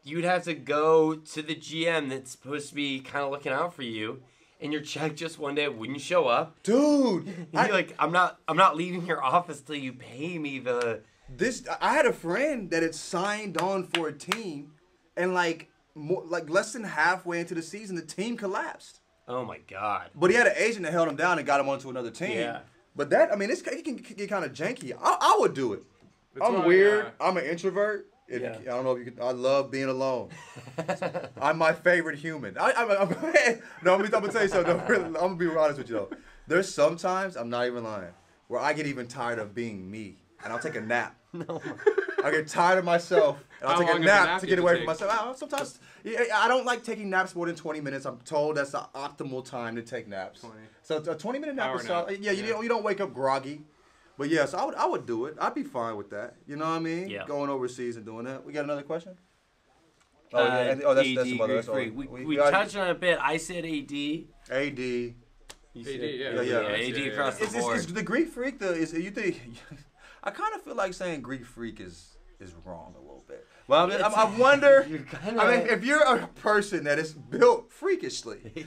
you'd have to go to the GM that's supposed to be kind of looking out for you, and your check just one day wouldn't show up. Dude, And you're like, I'm not leaving your office till you pay me the. I had a friend that had signed on for a team, and less than halfway into the season, the team collapsed. Oh my god. But he had an agent that held him down and got him onto another team. Yeah. But it can get kind of janky. I would do it. I'm why, weird. I'm an introvert. I Yeah. don't know if you can. I love being alone. I'm my favorite human. No, I'm gonna tell you something. No, really, I'm gonna be honest with you though. There's sometimes, I'm not even lying, where I get even tired of being me, and I'll take a nap. No. I get tired of myself, and I'll How take a long of a nap nap to you get have away to from take? myself. Sometimes I don't like taking naps more than 20 minutes. I'm told that's the optimal time to take naps. 20. So a 20-minute nap Hour is solid. nap. Yeah, you don't wake up groggy. But yes, I would do it. I'd be fine with that. You know what I mean? Yeah. Going overseas and doing that. We got another question? AD, that's some other. Greek freak. We touched on it a bit. I said AD. You AD. said, Yeah. AD across the board. Is the Greek freak you think? I kind of feel like saying Greek freak is wrong a little bit. Well, I wonder. If you're a person that is built freakishly,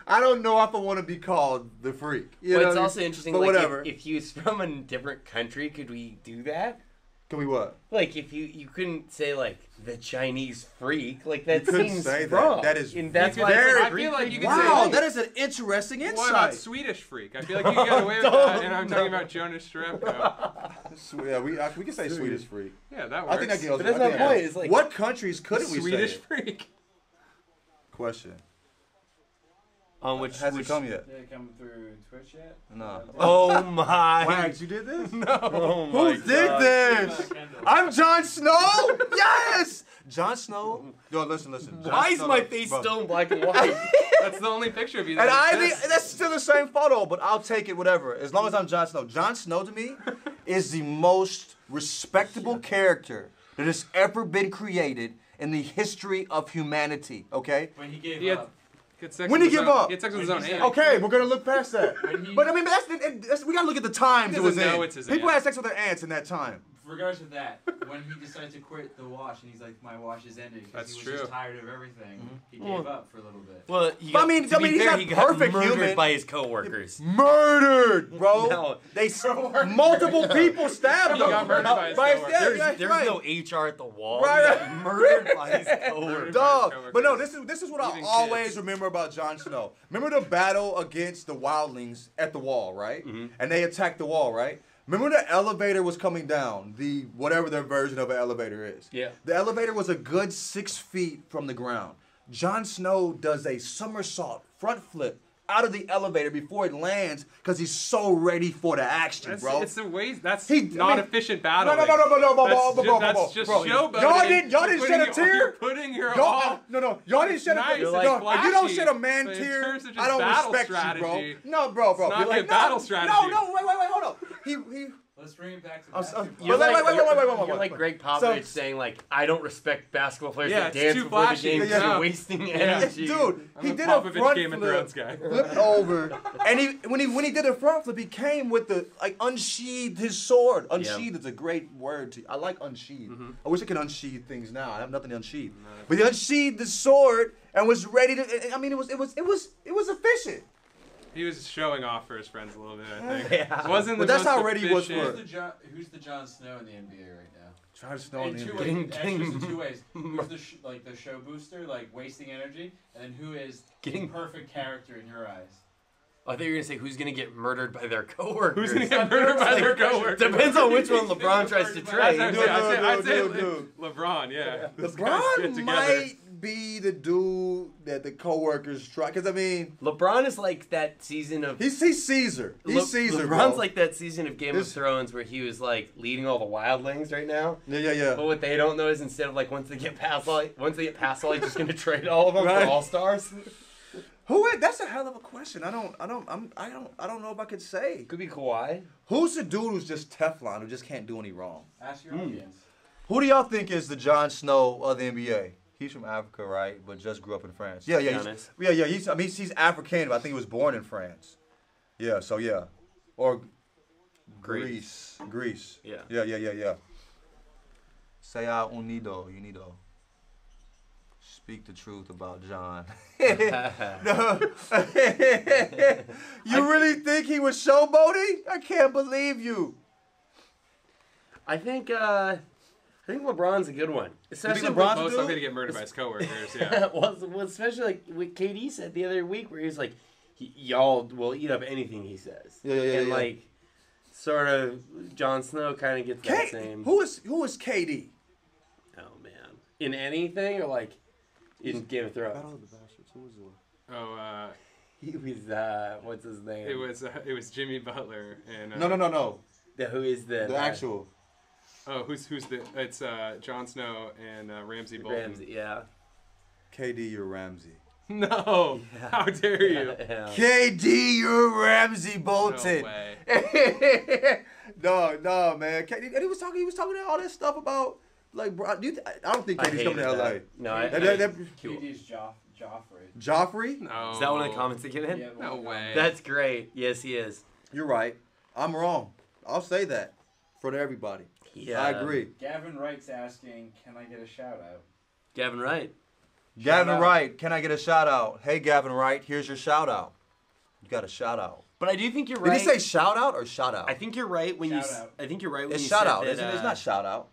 I don't know if I want to be called the freak. You know it's what I also mean? interesting. But Like, whatever. if he was from a different country, could we do that? Can we what? Like, if you couldn't say like the Chinese freak, like that You couldn't seems say that. wrong. That is and that's why very- it's like I feel like you could Wow, say. that is an interesting What insight. about Swedish freak? I feel like you can get away with that, and I'm talking about Jonas Jerebko. Yeah, we can say Swedish freak. Yeah, that works. I think that goes. But that's I my think point, that- it's like- what countries couldn't we Swedish say? It? freak. Question. on which Hasn't which, come yet. Did it come through Twitch yet? No. Oh my! Wags, you did this? Oh Who my did God. this? I'm Jon Snow. Yes. Jon Snow. Yo, listen. Why is my face still in black and white? That's the only picture of you. And That I think exists. that's still the same photo, but I'll take it, whatever. As long as I'm Jon Snow. Jon Snow to me is the most respectable character that has ever been created in the history of humanity. Okay. When he gave He had up. good sex When with he his give own- up? He had sex with his When own he aunt. said- Okay, we're gonna look past that. When he- But I mean, we gotta look at the times He it was doesn't know in. it's his People aunt. had sex with their aunts in that time. Regardless of that, when he decided to quit the wash and he's like, my wash is ending because That's he was true. just tired of everything, he Well- gave up for a little bit. Well, But I mean, to be he's fair, not he got perfect murdered human. by his coworkers. Murdered, bro. No. They multiple people stabbed He him. got murdered by his coworkers. There's right. no HR at the wall. Right, He got right. murdered by his coworkers. Dog. coworkers. But no, this is what I Even always kids. remember about Jon Snow. Remember the battle against the wildlings at the wall, right? And they attacked the wall, right? Remember the elevator was coming down, the whatever their version of an elevator is. Yeah. The elevator was a good 6 feet from the ground. Jon Snow does a somersault front flip out of the elevator before it lands because he's so ready for the action, That's, bro. It's the way. That's He- not I mean- efficient No, battling. bro, That's just bro. showboating. Y'all didn't You're shed a putting tear? You're putting your Y'all, all. no, y'all didn't shed a nice, tear. it's No, if you don't flashy, shed a man but in tear, terms of just I don't battle respect you, strategy, bro. No, bro. it's not You're good battle strategy. No, wait, hold up. He. Let's bring it back to I'm basketball. You're Wait, like, you're wait. like Greg Popovich So- saying like, I don't respect basketball players Yeah, that it's dance too before flashy. the game because Yeah. you're wasting energy. Dude, I'm he a did a Popovich front Game of flip, Thrones guy. flipped over, and when he did a front flip, he came with the unsheathed his sword. Unsheathed is a great word. I like unsheathed. I wish I could unsheathe things now. I have nothing to unsheathe. But he unsheathed the sword and was ready to. I mean, it was efficient. He was showing off for his friends a little bit, I think. Yeah. It wasn't But the that's most how ready he was efficient- for Who's the Jon Snow in the NBA right now? Try to snow In two ways. Getting- Actually, in two ways. Who's the the show booster, like wasting energy, and then who is Getting- the perfect character in your eyes? I thought you were gonna say who's gonna get murdered by their coworkers. Who's gonna get murdered by their coworkers? Depends on which one LeBron tries to trade. I'd say Dude. LeBron, yeah. Those guys get LeBron together. might be the dude that the coworkers try. Because I mean, LeBron is like that season of. he's Caesar. He's Caesar. LeBron's bro. like that season of Game of This- Thrones where he was like leading all the wildlings right now. yeah. But what they don't know is instead of like once they get past all, he's just gonna trade all of them Right. for all stars. Who is? That's a hell of a question. I don't know if I could say. Could be Kawhi. Who's the dude who's just Teflon who just can't do any wrong? Ask your audience. Who do y'all think is the Jon Snow of the NBA? He's from Africa, right? But just grew up in France. Yeah. Giannis. He's African, but I think he was born in France. Yeah. So yeah, or Greece. Yeah. Yeah. Say unido. Speak the truth about John. No. You really think he was showboating? I can't believe you. I think LeBron's a good one. Especially LeBron's with- a Most dude? likely to get murdered by his coworkers, yeah. well, especially like what KD said the other week, where he's like, "Y'all will eat up anything he says." Yeah. And like, Sort of. Jon Snow kind of gets that same. Who is KD? Oh man, in anything or like in Game of Thrones? Battle of the Bastards. Who was the one? Oh, He was what's his name? it was Jimmy Butler and. No. Who is The actual. Oh, who's the? It's Jon Snow and Ramsay Bolton. Ramsay, yeah. KD, you're Ramsey. No, Yeah. how dare you? Yeah. KD, you're Ramsey Bolton. No way. no, man. KD, and he was talking all this stuff about like, bro. I don't think KD's coming to LA. No, KD's Joffrey. Joffrey? No. Is that one of the comments that get in? Yeah, No way. That's great. Yes, he is. You're right. I'm wrong. I'll say that for everybody. Yeah. I agree. Gavin Wright's asking, can I get a shout out? Gavin Wright. Gavin Wright, can I get a shout out? Hey, Gavin Wright, here's your shout out. You got a shout out. But I do think you're right. Did he say shout out or shout out? I think you're right when Shout out. I think you're right when It's you shout said out, that, isn't it? It's not shout out.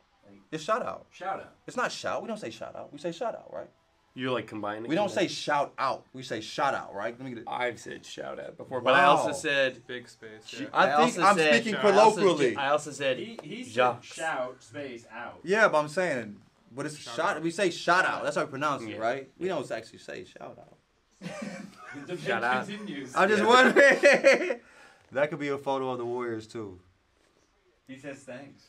It's shout out. Shout out. It's not shout. We don't say shout out. We say shout out, right? You're like combining. We don't say shout out. We say shout out, right? Let me get it. I've said shout out before, but I also Wow. said. Big space. Yeah. I think also I'm said- speaking I also- colloquially. I also said. He said Jocks. shout space out. Yeah, but I'm saying, but it's Shout shot. out. We say shout out. That's how we pronounce it, Yeah. right? We don't actually say shout out. The Shout bid out. continues. I'm just wondering. That could be a photo of the Warriors too. He says thanks.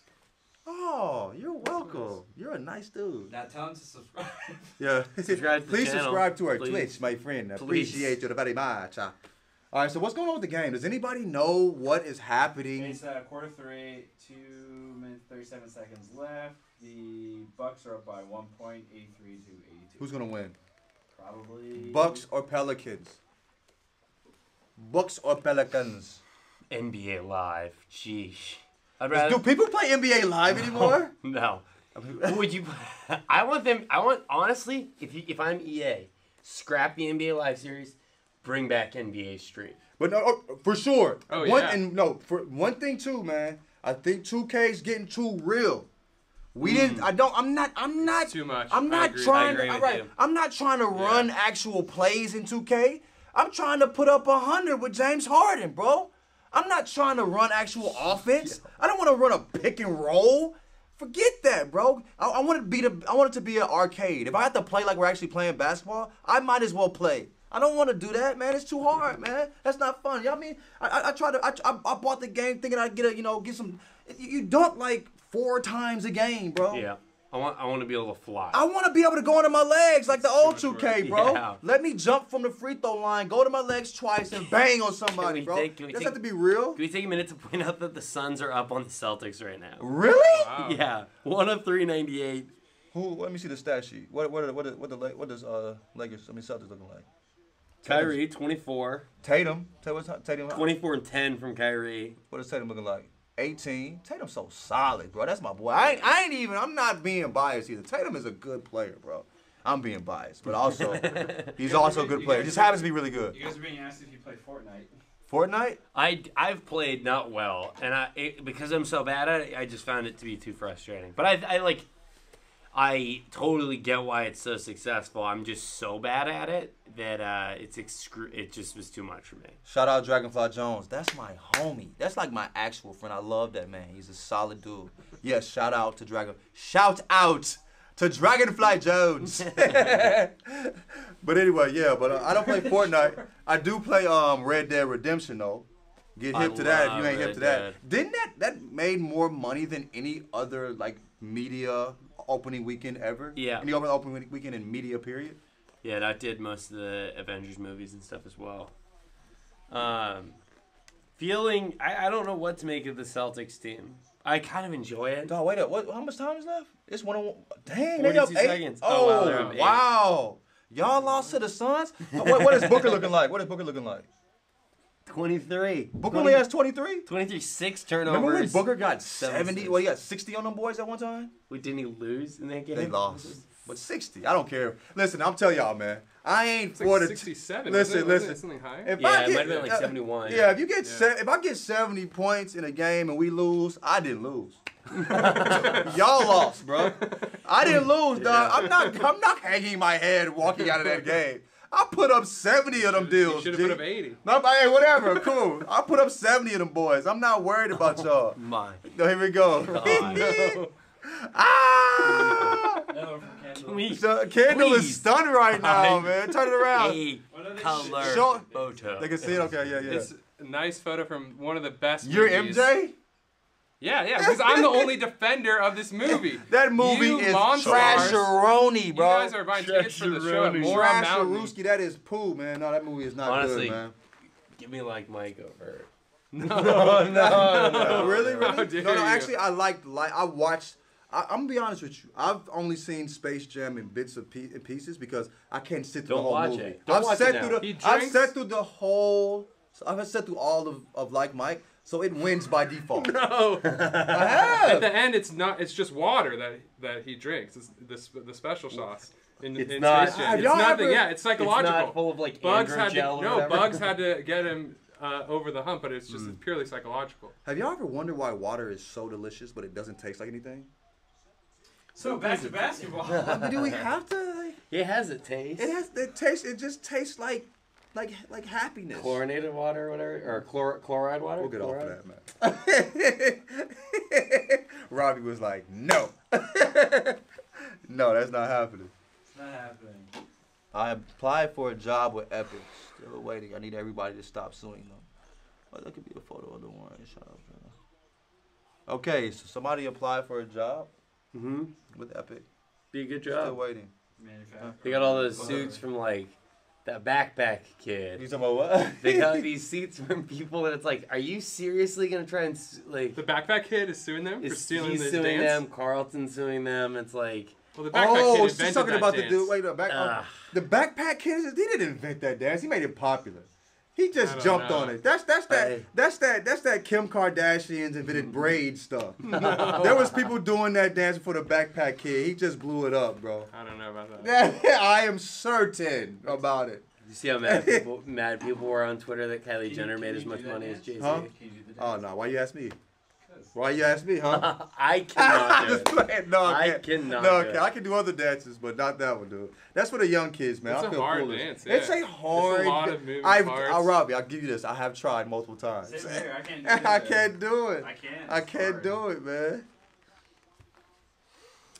Oh, you're welcome. You're a nice dude. Now tell him to subscribe. Yeah. Subscribe to the Please channel, subscribe to our please. Twitch, my friend. Please. Appreciate you very much. All right, so what's going on with the game? Does anybody know what is happening? It's quarter 3, 2 minutes 37 seconds left. The Bucks are up by 1 point, 83 to 82. Who's gonna win? Probably Bucks or Pelicans? Bucks or Pelicans? NBA Live. Sheesh. I'd Do rather. people play NBA Live anymore? No. Who would you? I want them. I want honestly. If I'm EA, scrap the NBA Live series, bring back NBA Stream. But no, for sure. Oh, one, yeah. And no, for one thing too, man. I think 2K's getting too real. We didn't. I'm not. Too much. I'm I not agree. trying. I agree To, with right, you. I'm not trying to run actual plays in 2K. I'm trying to put up 100 with James Harden, bro. I'm not trying to run actual offense. I don't want to run a pick and roll. Forget that, bro. I want it to be an arcade. If I have to play like we're actually playing basketball, I might as well play. I don't want to do that, man. It's too hard, man. That's not fun. You know what I mean? I bought the game thinking I'd get some. You dunk like 4 times a game, bro. Yeah. I want to be able to fly. I want to be able to go into my legs like the old too much 2K, bro. Yeah. Let me jump from the free throw line, go to my legs twice, and bang on somebody, we bro. take- can we Doesn't take- have to be real. Can we take a minute to point out that the Suns are up on the Celtics right now? Really? Wow. Yeah, 103-98. Who? Let me see the stat sheet. What does Lakers? Celtics looking like? Kyrie 24, Tatum. Tatum. 24 and 10 from Kyrie. What is Tatum looking like? 18. Tatum's so solid, bro. That's my boy. I'm not being biased either. Tatum is a good player, bro. I'm being biased, but also he's also a good player. He just happens to be really good. You guys are being asked if you play Fortnite. Fortnite? I've played not well, and because I'm so bad at it, I just found it to be too frustrating. But I totally get why it's so successful. I'm just so bad at it that it just was too much for me. Shout out Dragonfly Jones. That's my homie. That's like my actual friend. I love that man. He's a solid dude. Yes, shout out to Dragonfly Jones. But anyway, yeah. But I don't play Fortnite. I do play Red Dead Redemption though. Get hip to that if you ain't hip to that. Didn't that made more money than any other like media opening weekend ever? Yeah. Any other opening weekend in media period? Yeah, that did most of the Avengers movies and stuff as well. Feeling, I don't know what to make of the Celtics team. I kind of enjoy it. Dog, wait up. How much time is left? It's 1-1. Dang, 42 they up 8. seconds. Oh, wow, they're up 8. Wow. Y'all lost to the Suns? What is Booker looking like? 23. Booker only has 23? 23, 6 turnovers. Remember when Booker got 70? 76. Well, he got 60 on them boys at one time? Wait, didn't he lose in that game? They lost. But 60, I don't care. Listen, I'm telling y'all, man. I ain't It's for like the 'Listen. Listen. Wasn't it something high? If Yeah, I it get, might have been like 71. Yeah, if you get if I get 70 points in a game and we lose, I didn't lose. Y'all lost, bro. I didn't lose, dog. I'm not hanging my head walking out of that game. I put up 70 of them deals. You should have G. put up 80. No, but hey, whatever, cool. I put up 70 of them boys. I'm not worried about y'all. My. No, here we go. God. Ah! No, from Kendall. We So, Kendall Please. is stunned right now, man. Turn it around. a What are they color Show- photo. They can see it? Okay, yeah. It's a nice photo from one of the best You're movies. MJ? Yeah, because I'm the only defender of this movie. That movie You is monsters. trasheroni, You bro. guys are buying tickets for the show at Moron Mountain. Trasherooski, that is poo, man. No, that movie is not Honestly, good, man. Give me like Mike over. No, really? How dare No, you. actually, I watched. I'm gonna be honest with you. I've only seen Space Jam in bits of pieces because I can't sit through Don't the whole watch movie. it. Don't watch it now. I've sat through the whole. I've sat through all of Like Mike, so it wins by default. No. I have. At the end, it's not. It's just water that he drinks. It's the special sauce. In not- Space Jam. have It's y'all nothing. ever- Yeah, it's psychological. It's not full of like Bugs andro had to gel or whatever. Bugs had to get him over the hump, but it's just purely psychological. Have y'all ever wondered why water is so delicious but it doesn't taste like anything? So back to basketball. Do we have to? Like, It has a taste. it tastes. It just tastes like happiness. Chlorinated water or whatever, or chloride water. We'll get Chloride? off of that, man. Robbie was like, no. No, that's not happening. It's not happening. I applied for a job with Epic. Still waiting. I need everybody to stop suing them. Oh, that could be a photo of the one. Shut up, man. Okay, so somebody applied for a job Mm-hmm. with Epic. Be a good Still job. waiting. Manufacturer. They got all those suits from like that backpack You kid. talking about what? They got these suits from people that it's like, are you seriously gonna try and like? The backpack kid is suing them for stealing He's the suing dance. them. Carlton's suing them. It's like, Well, the backpack Oh, kid she's invented talking that about dance. the dude. Wait, Ugh. the backpack kid. He didn't invent that dance. He made it popular. He I just don't jumped know. on it. That's that Kim Kardashian's invented braid stuff. No. There was people doing that dance for the backpack kid. He just blew it up, bro. I don't know about that. I am certain about it. you see how mad people were on Twitter that Kylie Jenner made as much money as Jay Z. Huh? Can you do the Oh dance? no, why you ask me? Why you ask me, huh? I cannot do Just it. playing. No, I I can't. cannot No, do okay. it. I can do other dances, but not that one, dude. That's for the young kids, man. It's I a feel hard foolish. dance, It's yeah. a hard. It's a lot of moving I'll parts. Robbie, I'll give you this. I have tried multiple times. Same here. I can't do I it. can't do it. I can't. I It's can't hard. do it, man.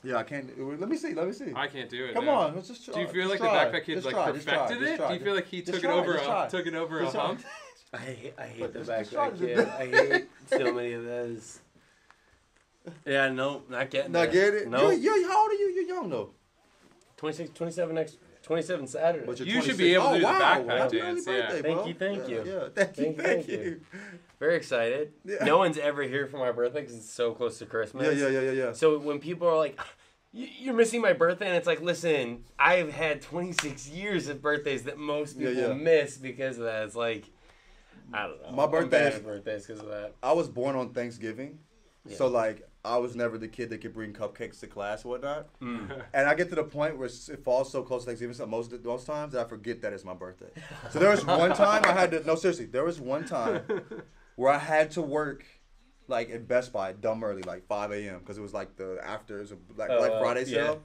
Yeah, I can't. Let me see. I can't do it. Come no. on, let's just try. Do you feel like just the try. backpack kid Just like try, just try, perfected just it? try. Do you feel like he Just took it try, over just try. took it over a Just try. hump? I hate the Just try backpack to kid. do- I hate so many of those. Yeah, no, not getting Not there. get it. No. You're how old are you? You're young though. 26, 27 Saturday. But you're You should 26. be able to Oh, do the wow. backpack Happy early dance, yeah. birthday, Thank bro. you, thank you. Yeah, thank you. Very excited. Yeah. No one's ever here for my birthday because it's so close to Christmas. Yeah. So when people are like, you're missing my birthday, and it's like, listen, I've had 26 years of birthdays that most people Yeah. miss because of that. It's like, I don't know. My birthday I'm bad is- at birthdays because of that. I was born on Thanksgiving, Yeah. so like I was never the kid that could bring cupcakes to class or whatnot. Mm. And I get to the point where it falls so close to Thanksgiving so most times that I forget that it's my birthday. So there was one time I had to, no seriously, there was one time where I had to work like at Best Buy dumb early, like 5 a.m. because it was like the after, it was a Black Friday yeah. sale.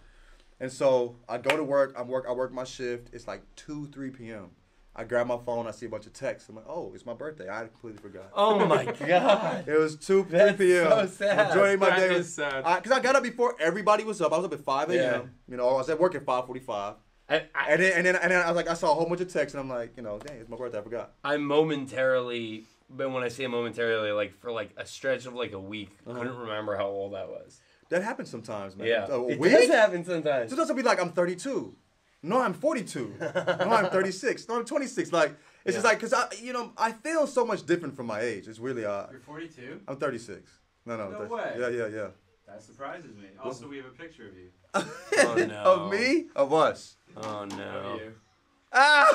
And so I go to work, I work my shift, it's like 2-3 p.m. I grab my phone, I see a bunch of texts. I'm like, oh, it's my birthday. I completely forgot. Oh my God. It was 2-3 That's p.m. so sad. Majority of my That day is was sad. because I got up before everybody was up. I was up at 5 a.m. Yeah. You know, I was at work at 5:45. And then I was like, I saw a whole bunch of texts, and I'm like, you know, dang, it's my birthday. I forgot. I momentarily, but when I say momentarily, like for like a stretch of like a week, couldn't remember how old I was. That happens sometimes, man. Yeah, A it week? does happen sometimes. Sometimes I'll be like, I'm 32. No, I'm 42. No, I'm 36. No, I'm 26. Like, it's just like, because I feel so much different from my age. It's really odd. You're 42? I'm 36. No, No way. Yeah. That surprises me. Also, we have a picture of you. Oh, no. Of me? Of us? Oh Of no. you. Ah!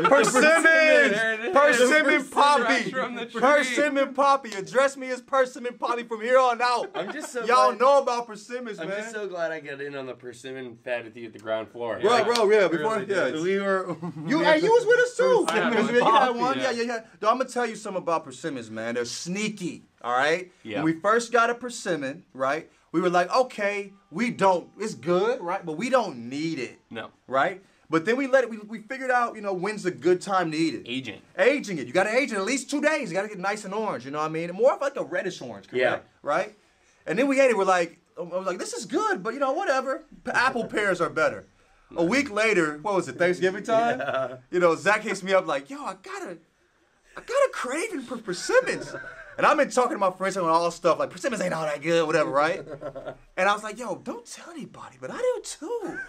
Persimmons! There it is. Persimmon Poppy! Fresh from the tree. Persimmon Poppy! Address me as Persimmon Poppy from here on out. I'm just so Y'all glad, know about persimmons, I'm man. just so glad I got in on the persimmon fad with you at the ground floor. Bro, yeah, before, Really yeah. did. We were. You was with us too. I had one. You had one? Yeah. Yeah. Though I'm gonna tell you something about persimmons, man. They're sneaky, all right? Yeah. When we first got a persimmon, right, we were like, okay, it's good, right? But we don't need it, No. right? But then we figured out, when's a good time to eat it. Aging it. You got to age it at least 2 days. You got to get nice and orange, you know what I mean? More of like a reddish orange, correct? Yeah. Right? And then we ate it. I was like, this is good, but whatever. Apple pears are better. A week later, what was it, Thanksgiving time? Yeah. Zach hits me up like, yo, I got a craving for persimmons. And I've been talking to my friends on all stuff, like, persimmons ain't all that good, whatever, right? And I was like, yo, don't tell anybody, but I do too.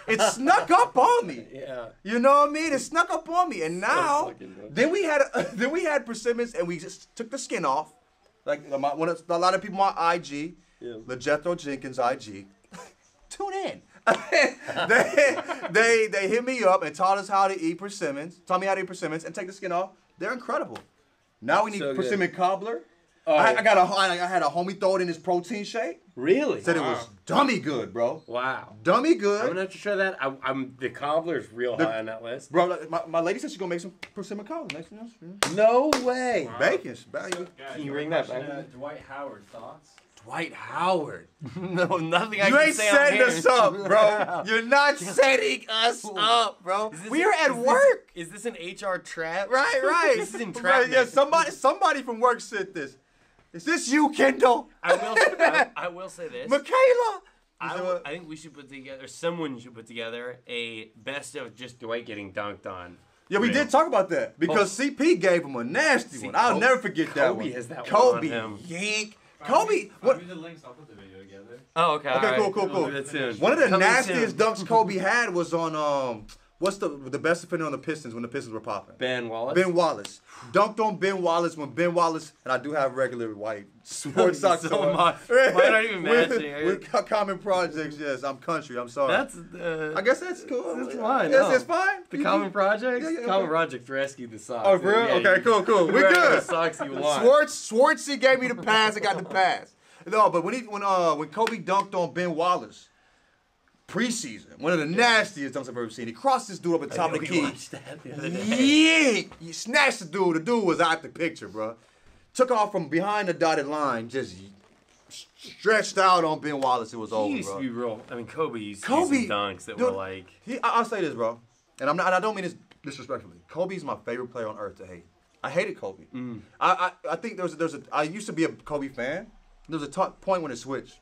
It snuck up on me. Yeah. You know what I mean? It snuck up on me. And now, then we had persimmons, and we just took the skin off. Like, a lot of people on IG, LeJethro Jenkins IG, tune in. they hit me up and taught me how to eat persimmons, and take the skin off. They're incredible. Now we need persimmon cobbler. Oh, I had a homie throw it in his protein shake. Really? Said it was dummy good, bro. Wow. Dummy good. I'm gonna have to try that. The cobbler's real high on that list. Bro, my lady said she's gonna make some persimmon cobbler. No way. Wow. Bacon. Can you ring that back? Dwight Howard, thoughts? Dwight Howard. No, nothing I you can ain't say setting on us up, bro. You're not setting us up, bro. We are at work. Is this an HR trap? Right. This is entrapment. Yeah, somebody from work said this. Is this you, Kendall? I will say this. Michaela. I think we should put together, someone should put together a best of just Dwight getting dunked on. Yeah, we did talk about that because CP gave him a nasty one. I'll never forget that one. Kobe has that Kobe, one on him. Yank. Kobe. What? The links. I'll put the video together. Oh, okay. Okay, right. cool. We'll do that soon. One of the Coming nastiest soon. dunks Kobe had was on what's the best defender on the Pistons when the Pistons were popping? Ben Wallace. Ben Wallace. Dunked on Ben Wallace when Ben Wallace, and I do have regular white sports socks so on. much. Mine aren't even matching. With common projects, yes. I'm country. I'm sorry. That's I guess that's cool. That's fine. Yes, no. it's fine. The Common Projects? Yeah, Common Projects rescued the socks. Oh, for real? Yeah, Okay, cool. you We wear good. the socks you want. Schwartzy gave me the pass. I got the pass. No, but when Kobe dunked on Ben Wallace, preseason, one of the nastiest dunks I've ever seen. He crossed this dude up at the top of the key. Yeah, he snatched the dude. The dude was out the picture, bro. Took off from behind the dotted line, just stretched out on Ben Wallace. It was over, He used bro. to be real. I mean, Kobe used to use some dunks that were like. I'll say this, bro, and I don't mean this disrespectfully. Kobe's my favorite player on earth to hate. I hated Kobe. I think I used to be a Kobe fan. There was a point when it switched,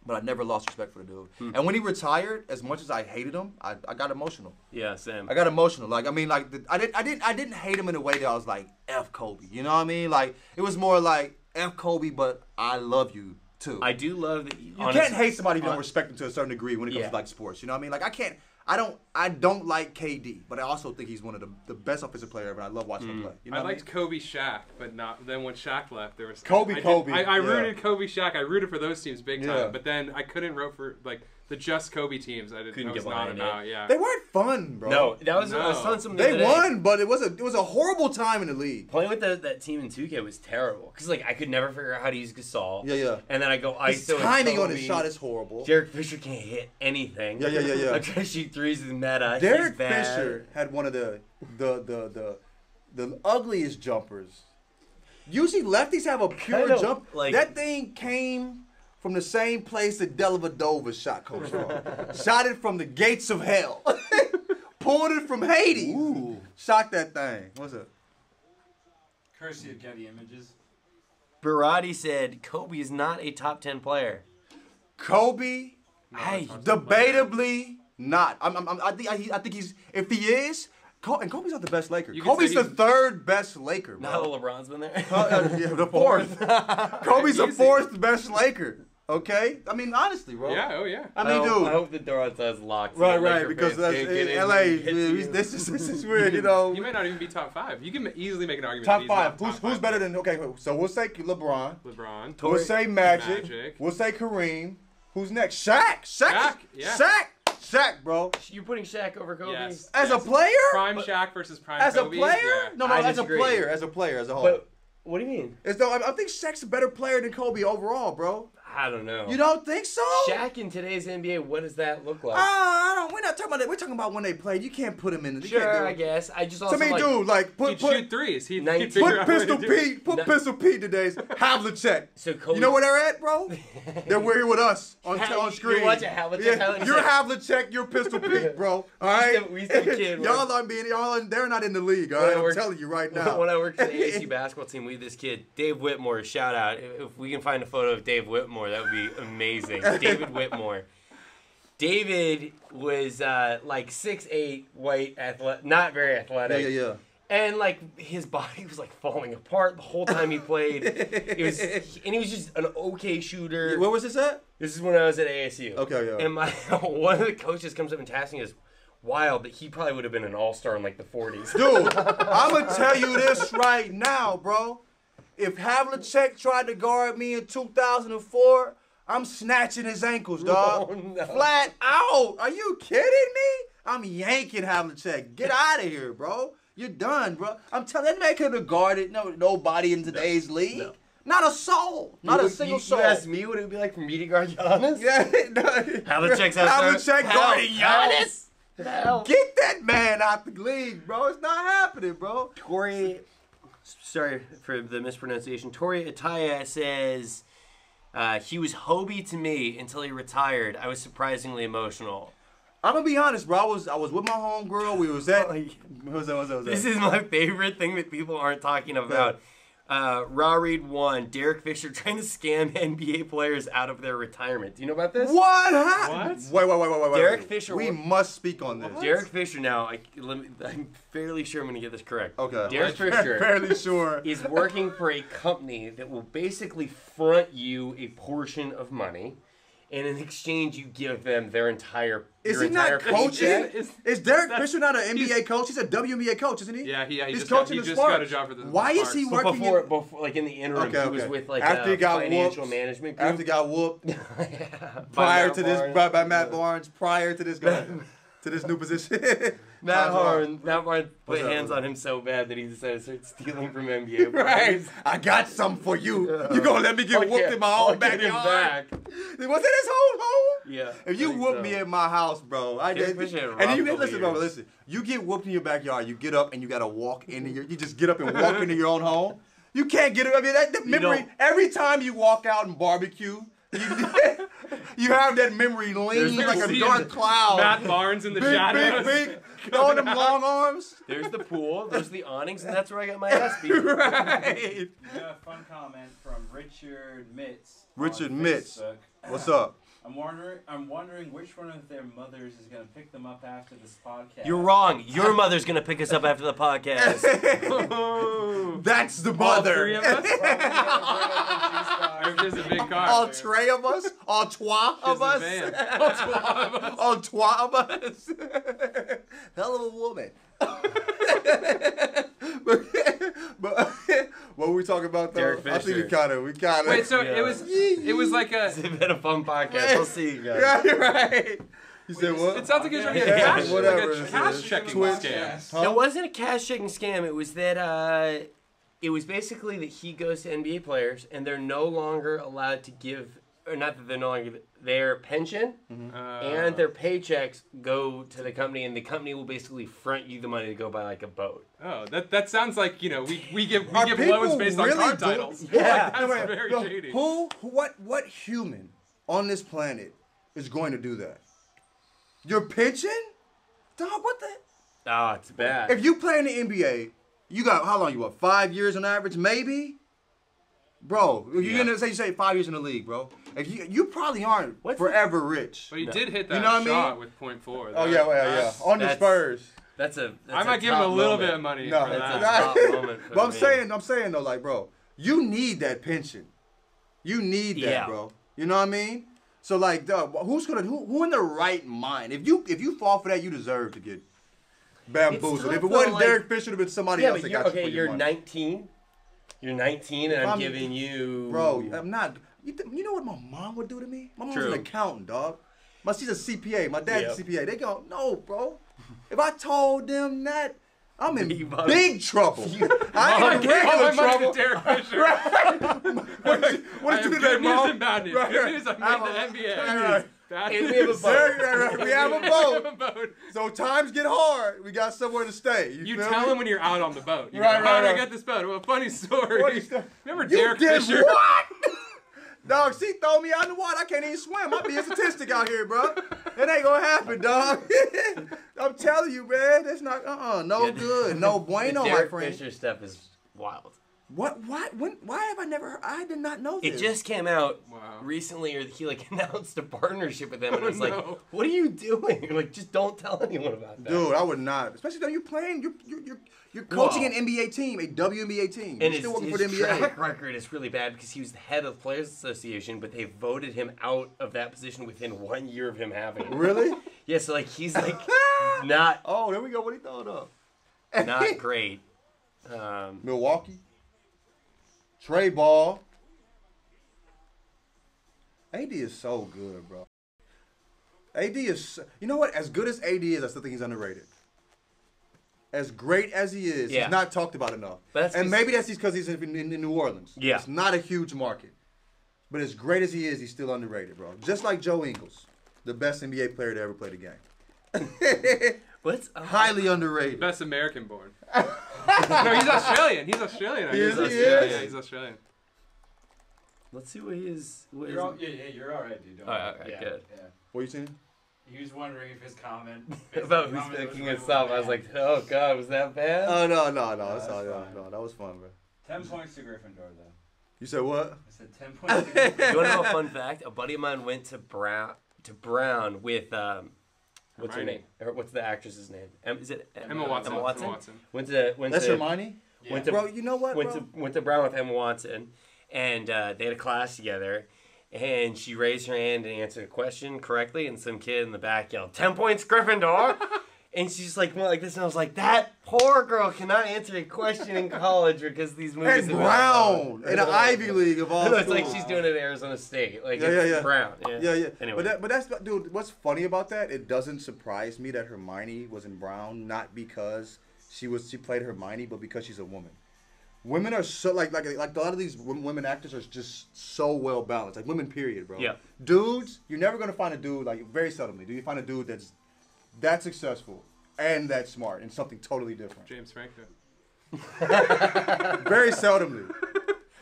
but I never lost respect for the dude. And when he retired, as much as I hated him, I got emotional. Yeah, same. I got emotional. I didn't hate him in a way that I was like F Kobe. You know what I mean? Like it was more like F Kobe, but I love you too. I do love that. You can't hate somebody if you don't respect them to a certain degree when it comes to like sports. You know what I mean? Like I don't like KD, but I also think he's one of the best offensive players ever. And I love watching him play. You know I liked Kobe, Shaq, but not. Then when Shaq left, there was Kobe. I rooted Kobe, Shaq. I rooted for those teams big time. Yeah. But then I couldn't root for like the just Kobe teams. I Couldn't was get not behind about. Yeah. They weren't fun, bro. No, that was I was telling something the other They day. won, but it was a horrible time in the league. Playing with that team in 2K was terrible because like I could never figure out how to use Gasol. Yeah. And then I go His ISO. timing on Kobe. his shot is horrible. Derek Fisher can't hit anything. Yeah. I try to shoot threes with meta. Derek He's bad. Fisher had one of the ugliest jumpers. Usually lefties have a pure jump. like- That thing came from the same place that Dellavedova shot comes from. Shot it from the gates of hell. Pulled it from Hades. Ooh. Shot that thing. What's up? Courtesy of Getty Images. Barati said Kobe is not a top 10 player. Kobe, Hey, debatably not. I think he's. If he is, and Kobe's not the best Laker. You could Kobe's say the third best Laker, now bro. that LeBron's been there. Yeah, the fourth. Kobe's the Easy. fourth best Laker. Okay, I mean honestly, bro. Yeah. Oh yeah. I mean, I dude. hope the door has locked. Right, because that's LA. This is weird, you know. He might not even be top 5. You can easily make an argument. Top that he's five. not Who's top 5. better than? Okay, so we'll say LeBron. LeBron? We'll say Magic. Magic. We'll say Kareem. Who's next? Shaq. Shaq, yeah. Shaq, bro. You're putting Shaq over Kobe? Yes. As a player? Prime Shaq versus prime As a Kobe. player? Yeah. No, I as a disagree. player, as a whole. But what do you mean? I think Shaq's a better player than Kobe overall, bro. I don't know. You don't think so? Shaq in today's NBA, what does that look like? I don't. We're not talking about that. We're talking about when they played. You can't put him in. Sure, I guess. I just also to me, dude, like He'd shoot threes. He'd Nineteen- figure out a way Pistol to do it. Pete. Put Pistol Pete today's Havlicek. So Kobe, You know where they're at, bro? They're here with us on screen. You're watching Havlicek. Yeah, you're Havlicek. You're Pistol Pete, bro. All right. We used to have a kid. They're not in the league. All right, I'm telling you right now. When I worked for the ASU basketball team, we had this kid, Dave Whitmore. Shout out! If we can find a photo of Dave Whitmore, that would be amazing. David Whitmore. David was like 6'8", white, not very athletic. Yeah. And like his body was like falling apart the whole time he played. And he was just an okay shooter. Where was this at? This is when I was at ASU. Okay, yeah. And one of the coaches comes up and tasks me as wild that he probably would have been an all-star in like the 40s. Dude, I'm going to tell you this right now, bro. If Havlicek tried to guard me in 2004, I'm snatching his ankles, dog. Oh, no. Flat out. Are you kidding me? I'm yanking Havlicek. Get out of here, bro. You're done, bro. I'm telling that man could have guarded nobody in today's league. No. Not a soul. Not a single soul. You asked me what it would be like for me to guard Giannis? Yeah, no. Havlicek's out there. Havlicek guarding Giannis. Hell. Get that man out the league, bro. It's not happening, bro. Tori, sorry for the mispronunciation. Tori Ataya says, he was Hobie to me until he retired. I was surprisingly emotional. I'm gonna be honest, bro. I was with my homegirl. We was at. What's that? This is my favorite thing that people aren't talking about. Raw Read 1, Derek Fisher trying to scam NBA players out of their retirement. Do you know about this? What happened? What? Wait. Derek Fisher. We must speak on this. Derek Fisher now, I'm fairly sure I'm going to get this correct. Okay. Derek Fisher Fairly sure. is working for a company that will basically front you a portion of money, and in exchange you give them their entire Is your he entire not coaching? paycheck. Is Derek Fisher not an NBA coach? He's a WNBA coach, isn't he? Yeah, he He's just coaching he the just got a Sparks. job for the Why is he Sparks. working? Before, like in the interim, Okay, he was okay. with like After he a got financial whooped, management group. After he got whooped By prior Matt to this Barnes. by Matt Barnes, prior to this guy, to this new position. Matt Barnes put What's up? hands on him so bad that he decided to start stealing from NBA players. Right. I got something for you. You gonna let me get whooped in my own Get him backyard? back. Was it his home? Yeah. If you I think whoop so. me at my house, bro, I Derek did. Fisher had a And rough you couple listen, bro. years. Listen, you get whooped in your backyard. You get up and you gotta walk into your. You just get up and walk into your own home. You can't get it. I mean, that memory. don't- Every time you walk out and barbecue, you have that memory leaning There's like a seeing dark cloud. Matt Barnes in the big, shadows. big. Throwing them long arms. There's the pool, there's the awnings, and that's where I got my ass beat. Right. We got a fun comment from Richard Mitz. Richard on Mitz. Facebook. What's up? I'm wondering which one of their mothers is gonna pick them up after this podcast. You're wrong. Your mother's gonna pick us up after the podcast. That's the All mother. three of us? Or if there's a big car. All three of us? All trois of There's us? a van. All 12 of us. All trois of us? Hell of a woman. but what were we talking about though? Derek I think we Fisher. kind of. Wait, so Yeah. it was like a. It's been a fun podcast. I'll see you guys. Yeah, you're right. You said what? It sounds like it's running a Yeah, cash, whatever like it a is. cash checking Twitch. scam. Huh? It wasn't a cash checking scam. It was that it was basically that he goes to NBA players and they're no longer allowed to give, or not that they're no longer, their pension and their paychecks go to the company, and the company will basically front you the money to go buy like a boat. Oh, that sounds like, you know, we give Are loans people based really on card doing- titles. Yeah. Like, that's Wait, very no, shady. what human on this planet is going to do that? Your pension? Dog, what the? Oh, it's bad. If you play in the NBA, you got, how long you what, 5 years on average, maybe? Bro, if you're gonna say 5 years in the league, bro. If you probably aren't forever rich. But he did hit that You know what I shot mean? with .4. Oh yeah, yeah. On the that's- Spurs. That's I might give him a top little moment. bit of money No, for That's a that. top moment for But me. I'm saying though, like, bro, you need that pension. You need that, Yeah. bro. You know what I mean? So like, dog, who in their right mind? If you fall for that, you deserve to get bamboozled. tough, If it though, wasn't like- Derek Fisher, it'd have been somebody Yeah, else but that got you for your you're money. 19. You're 19, and I'm I'm- giving you. Bro, I'm not. You know what my mom would do to me? My mom's True. an accountant, dog. She's a CPA. My dad's Yep. a CPA. They go, no, bro. If I told them that, I'm in You bought big trouble. I ain't in regular trouble. Derek Fisher. What did you do today, Good news Mom? and bad news. Right, Good right. news, I made the NBA. Right. Bad And news. we have a vote. We have a We boat. have a boat. So times get hard. We got somewhere to stay. You feel tell me? him when you're out on the boat. You Right, go, how right, did I right. get this boat? Well, funny story. Funny story. Remember You Derek did Fisher? what? Dog, she throw me out in the water. I can't even swim. I be a statistic out here, bro. It ain't gonna happen, dog. I'm telling you, man. That's not no good. No bueno, the my Derek friend. Fisher stuff is wild. What? Why have I never heard? I did not know this. It just came out Wow. recently, or he like announced a partnership with them, and Oh, it's like, no. what are you doing? Like, just don't tell anyone about that. Dude, I would not. Especially though you're playing, you're coaching Well, an NBA team, a WNBA team. And You're still working his for the NBA. track record is really bad because he was the head of the Players Association, but they voted him out of that position within 1 year of him having it. Really? Yeah, so like he's like not Oh, there we go. What he throwing up? not great. Milwaukee. Trey Ball. AD is so good, bro. AD is, you know what? As good as AD is, I still think he's underrated. As great as he is, Yeah. he's not talked about enough. But that's And 'cause- maybe that's because he's in New Orleans. Yeah. It's not a huge market. But as great as he is, he's still underrated, bro. Just like Joe Ingles, the best NBA player to ever play the game. What's Highly underrated. Best American born. No, he's Australian. He's Australian. I He guess. is, he Yeah, is. yeah, he's Australian. Let's see what he is. What You're all, yeah, you're all right, dude. Don't All worry. right, yeah, good. Yeah. What are you saying? He was wondering if his comment about who's comment was picking really us up. I was bad. like, oh god, was that bad? Oh, no. that's That's all, fine. no, that was fun, bro. 10 points to Gryffindor, though. You said what? I said 10 points to Gryffindor. You want to know a fun fact? A buddy of mine went to Brown with what's her Hermione. name? Or what's the actress's name? Is it Emma Watson. Emma Watson. Emma Watson. Went That's to Hermione? Yeah. went to Bro, you know what, went bro? to Brown with Emma Watson, and they had a class together. And she raised her hand and answered a question correctly, and some kid in the back yelled, 10 points Gryffindor! And she's like, went like this, and I was like, that poor girl cannot answer a question in college because these movies At are Brown, in the Ivy League of all It's schools. like she's doing it at Arizona State. Like, Yeah, it's yeah. Brown. Yeah. Anyway. But that's, dude, what's funny about that, it doesn't surprise me that Hermione was in Brown, not because she played Hermione, but because she's a woman. Women are so, like a lot of these women actors are just so well balanced. Like women, period, bro. Yeah. Dudes, you're never going to find a dude, like very seldomly, do you find a dude that's that successful and that smart in something totally different? James Franco. Very seldomly.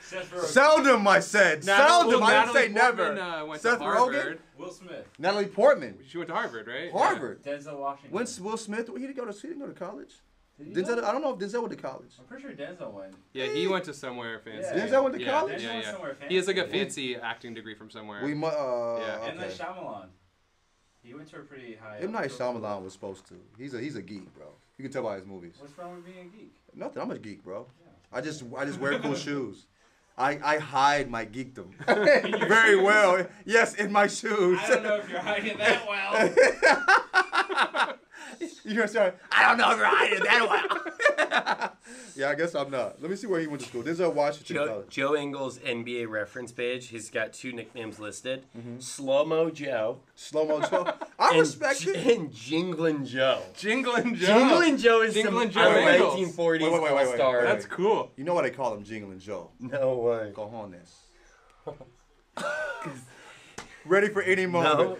Seth Rogen. Seldom, I said. Seldom. Well, I didn't say Natalie never. Portman, went Seth to Harvard. Rogen? Will Smith. Natalie Portman. She went to Harvard, right? Harvard. Denzel Washington. When's Will Smith? He didn't go to college. Did he Denzel, go? I don't know if Denzel went to college. I'm pretty sure Denzel went. Yeah, he went to somewhere fancy. Yeah. Denzel went to Yeah, college? Denzel Yeah, went yeah. somewhere fancy. He has like a fancy acting degree from somewhere. We Yeah. M. Night okay. Shyamalan. He went to a pretty high. M. Night Shyamalan was supposed to. He's a geek, bro. You can tell by his movies. What's wrong with being a geek? Nothing. I'm a geek, bro. Yeah. I just wear cool shoes. I hide my geekdom very well. Yes, in my shoes. I don't know if you're hiding that well. You hear sorry? I don't know if you're hiding that well. Yeah, I guess I'm not. Let me see where he went to school. Denzel Washington College. Joe Ingles' NBA reference page, he's got 2 nicknames listed. Mm-hmm. Slow-Mo Joe. Slow-mo Joe. I respect it. And Jinglin' Joe. Jinglin' Joe. Jinglin' Joe is Jinglin' some Joe Ingles. 1940s Wait. all-star. That's cool. You know why they call him Jinglin' Joe? No way. Cojones. Ready for any moment. No.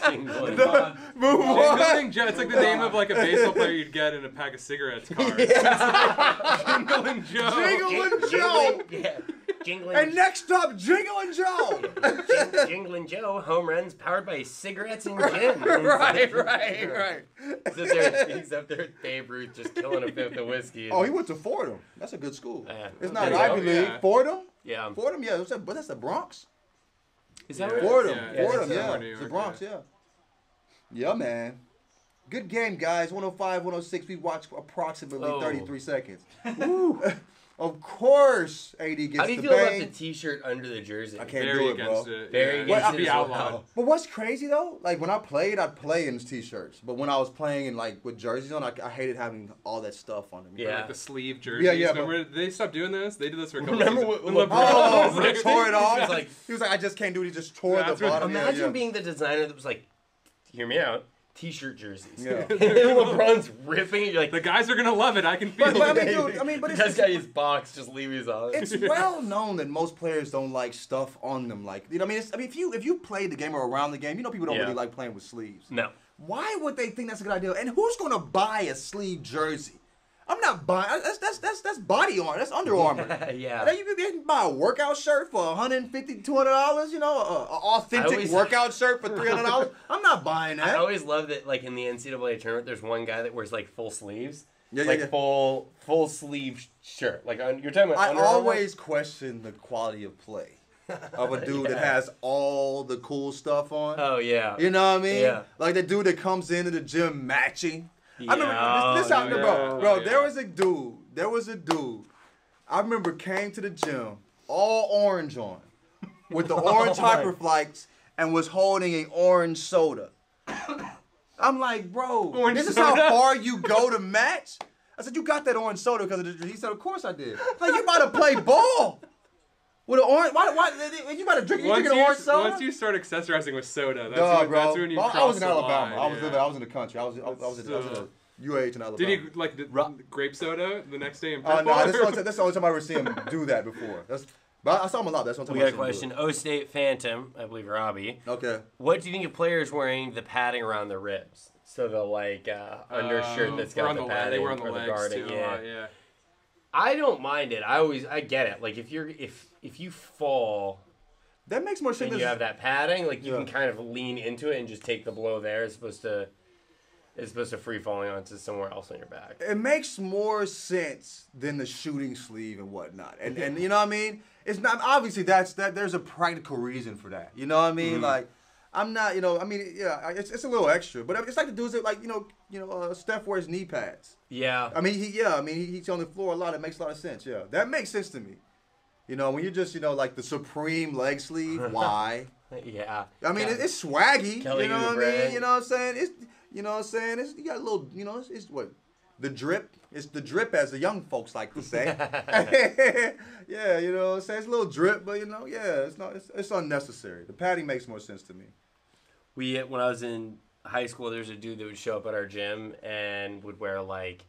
Jinglin'. Move on. Move on. Jinglin' Joe. It's like the name of like a baseball player you'd get in a pack of cigarettes card. Jinglin' Joe. Jinglin' Joe. Yeah. Jingling, And next up, Jinglin' Joe. Jingling Joe, home runs powered by cigarettes and gin. right. He's up there with Babe Ruth just killing a fifth of whiskey. Oh, he went to Fordham. That's a good school. Yeah. It's not an There you Ivy go. League. Yeah. Fordham? Yeah. Fordham, yeah. But that's the Bronx. Is that Yeah. right? Fordham. Yeah, Fordham, it's yeah. somewhere in New It's the York, Bronx, yeah. Yeah, man. Good game, guys. 105, 106. We watched approximately Oh. 33 seconds. Woo. Of course, AD gets How do you the feel about bang. the T-shirt under the jersey? I can't Very do it, bro. against it. Very yeah. against It should it be as well. outlawed. But what's crazy though, like when I played, I'd play in t-shirts. But when I was playing in like with jerseys on, I hated having all that stuff on them. Yeah. Like the sleeve jerseys. Yeah, but- Remember, did they stopped doing this? They did this for a couple Remember seasons. when When LeBron Oh, was when they there. tore it off. He's like- He was like, I just can't do it. He just tore Yeah, the that's what- bottom. Imagine yeah. being the designer that was like, hear me out. T-shirt jerseys. Yeah. And LeBron's ripping it. You're like, The guys are gonna love it. I can feel But it. I mean, dude, but this guy his box just leave his on. it's well known that most players don't like stuff on them. Like, you know, if you play the game or around the game, you know, people don't really like playing with sleeves. No. Why would they think that's a good idea? And who's gonna buy a sleeve jersey? I'm not buying. That's body armor. That's Under Armour. Yeah. You can buy a workout shirt for $150, $200. You know, an authentic workout shirt for $300. I'm not buying that. I always love that, like in the NCAA tournament, there's one guy that wears like full sleeves, Yeah. full sleeve shirt. Like you're talking about. I Under Armour? always question the quality of play of a dude that has all the cool stuff on. Oh yeah. You know what I mean? Yeah. Like the dude that comes into the gym matching. Yeah. I remember this out there, bro. Yeah. There was a dude. I remember came to the gym all orange on, with the orange hyperflights, and was holding an orange soda. I'm like, bro, Orange this is soda? how far you go to match? I said, you got that orange soda because of the. He said, of course I did. Like, you about to play ball with an orange. Why you about to drink? You drinking an orange soda? Once you start accessorizing with soda, That's when you I cross was in the Alabama. line, I was in the country. I was in a UH in Alabama. Did he like the grape soda the next day in Oh purple? no, that's the only time I ever seen him do that before. But I saw him a lot. That's the only We time got a I seen him question. O State Phantom, I believe Robbie. do it. Okay. What do you think of players wearing the padding around their ribs? So the like undershirt that's got the padding they were on or the the legs guarding. too. Yeah. I don't mind it. I get it. Like if you fall That makes more sense. and you have that padding, like you Yeah. can kind of lean into it and just take the blow there as opposed to free falling onto somewhere else on your back. It makes more sense than the shooting sleeve and whatnot. And you know what I mean? It's not obviously there's a practical reason for that. You know what I mean? Mm-hmm. Like I'm not, it's a little extra, but it's like the dudes that like Steph wears knee pads. Yeah. I mean, he's on the floor a lot. It makes a lot of sense. Yeah, that makes sense to me. You know, when you're just like the supreme leg sleeve, why? Yeah. I mean, it's swaggy. Kelly You know what I Oubre. mean? You know what I'm saying? It's you got a little, it's what the drip. It's the drip, as the young folks like to say. Yeah, you know what I'm saying? It's a little drip, but it's unnecessary. The padding makes more sense to me. When I was in high school, there's a dude that would show up at our gym and would wear like.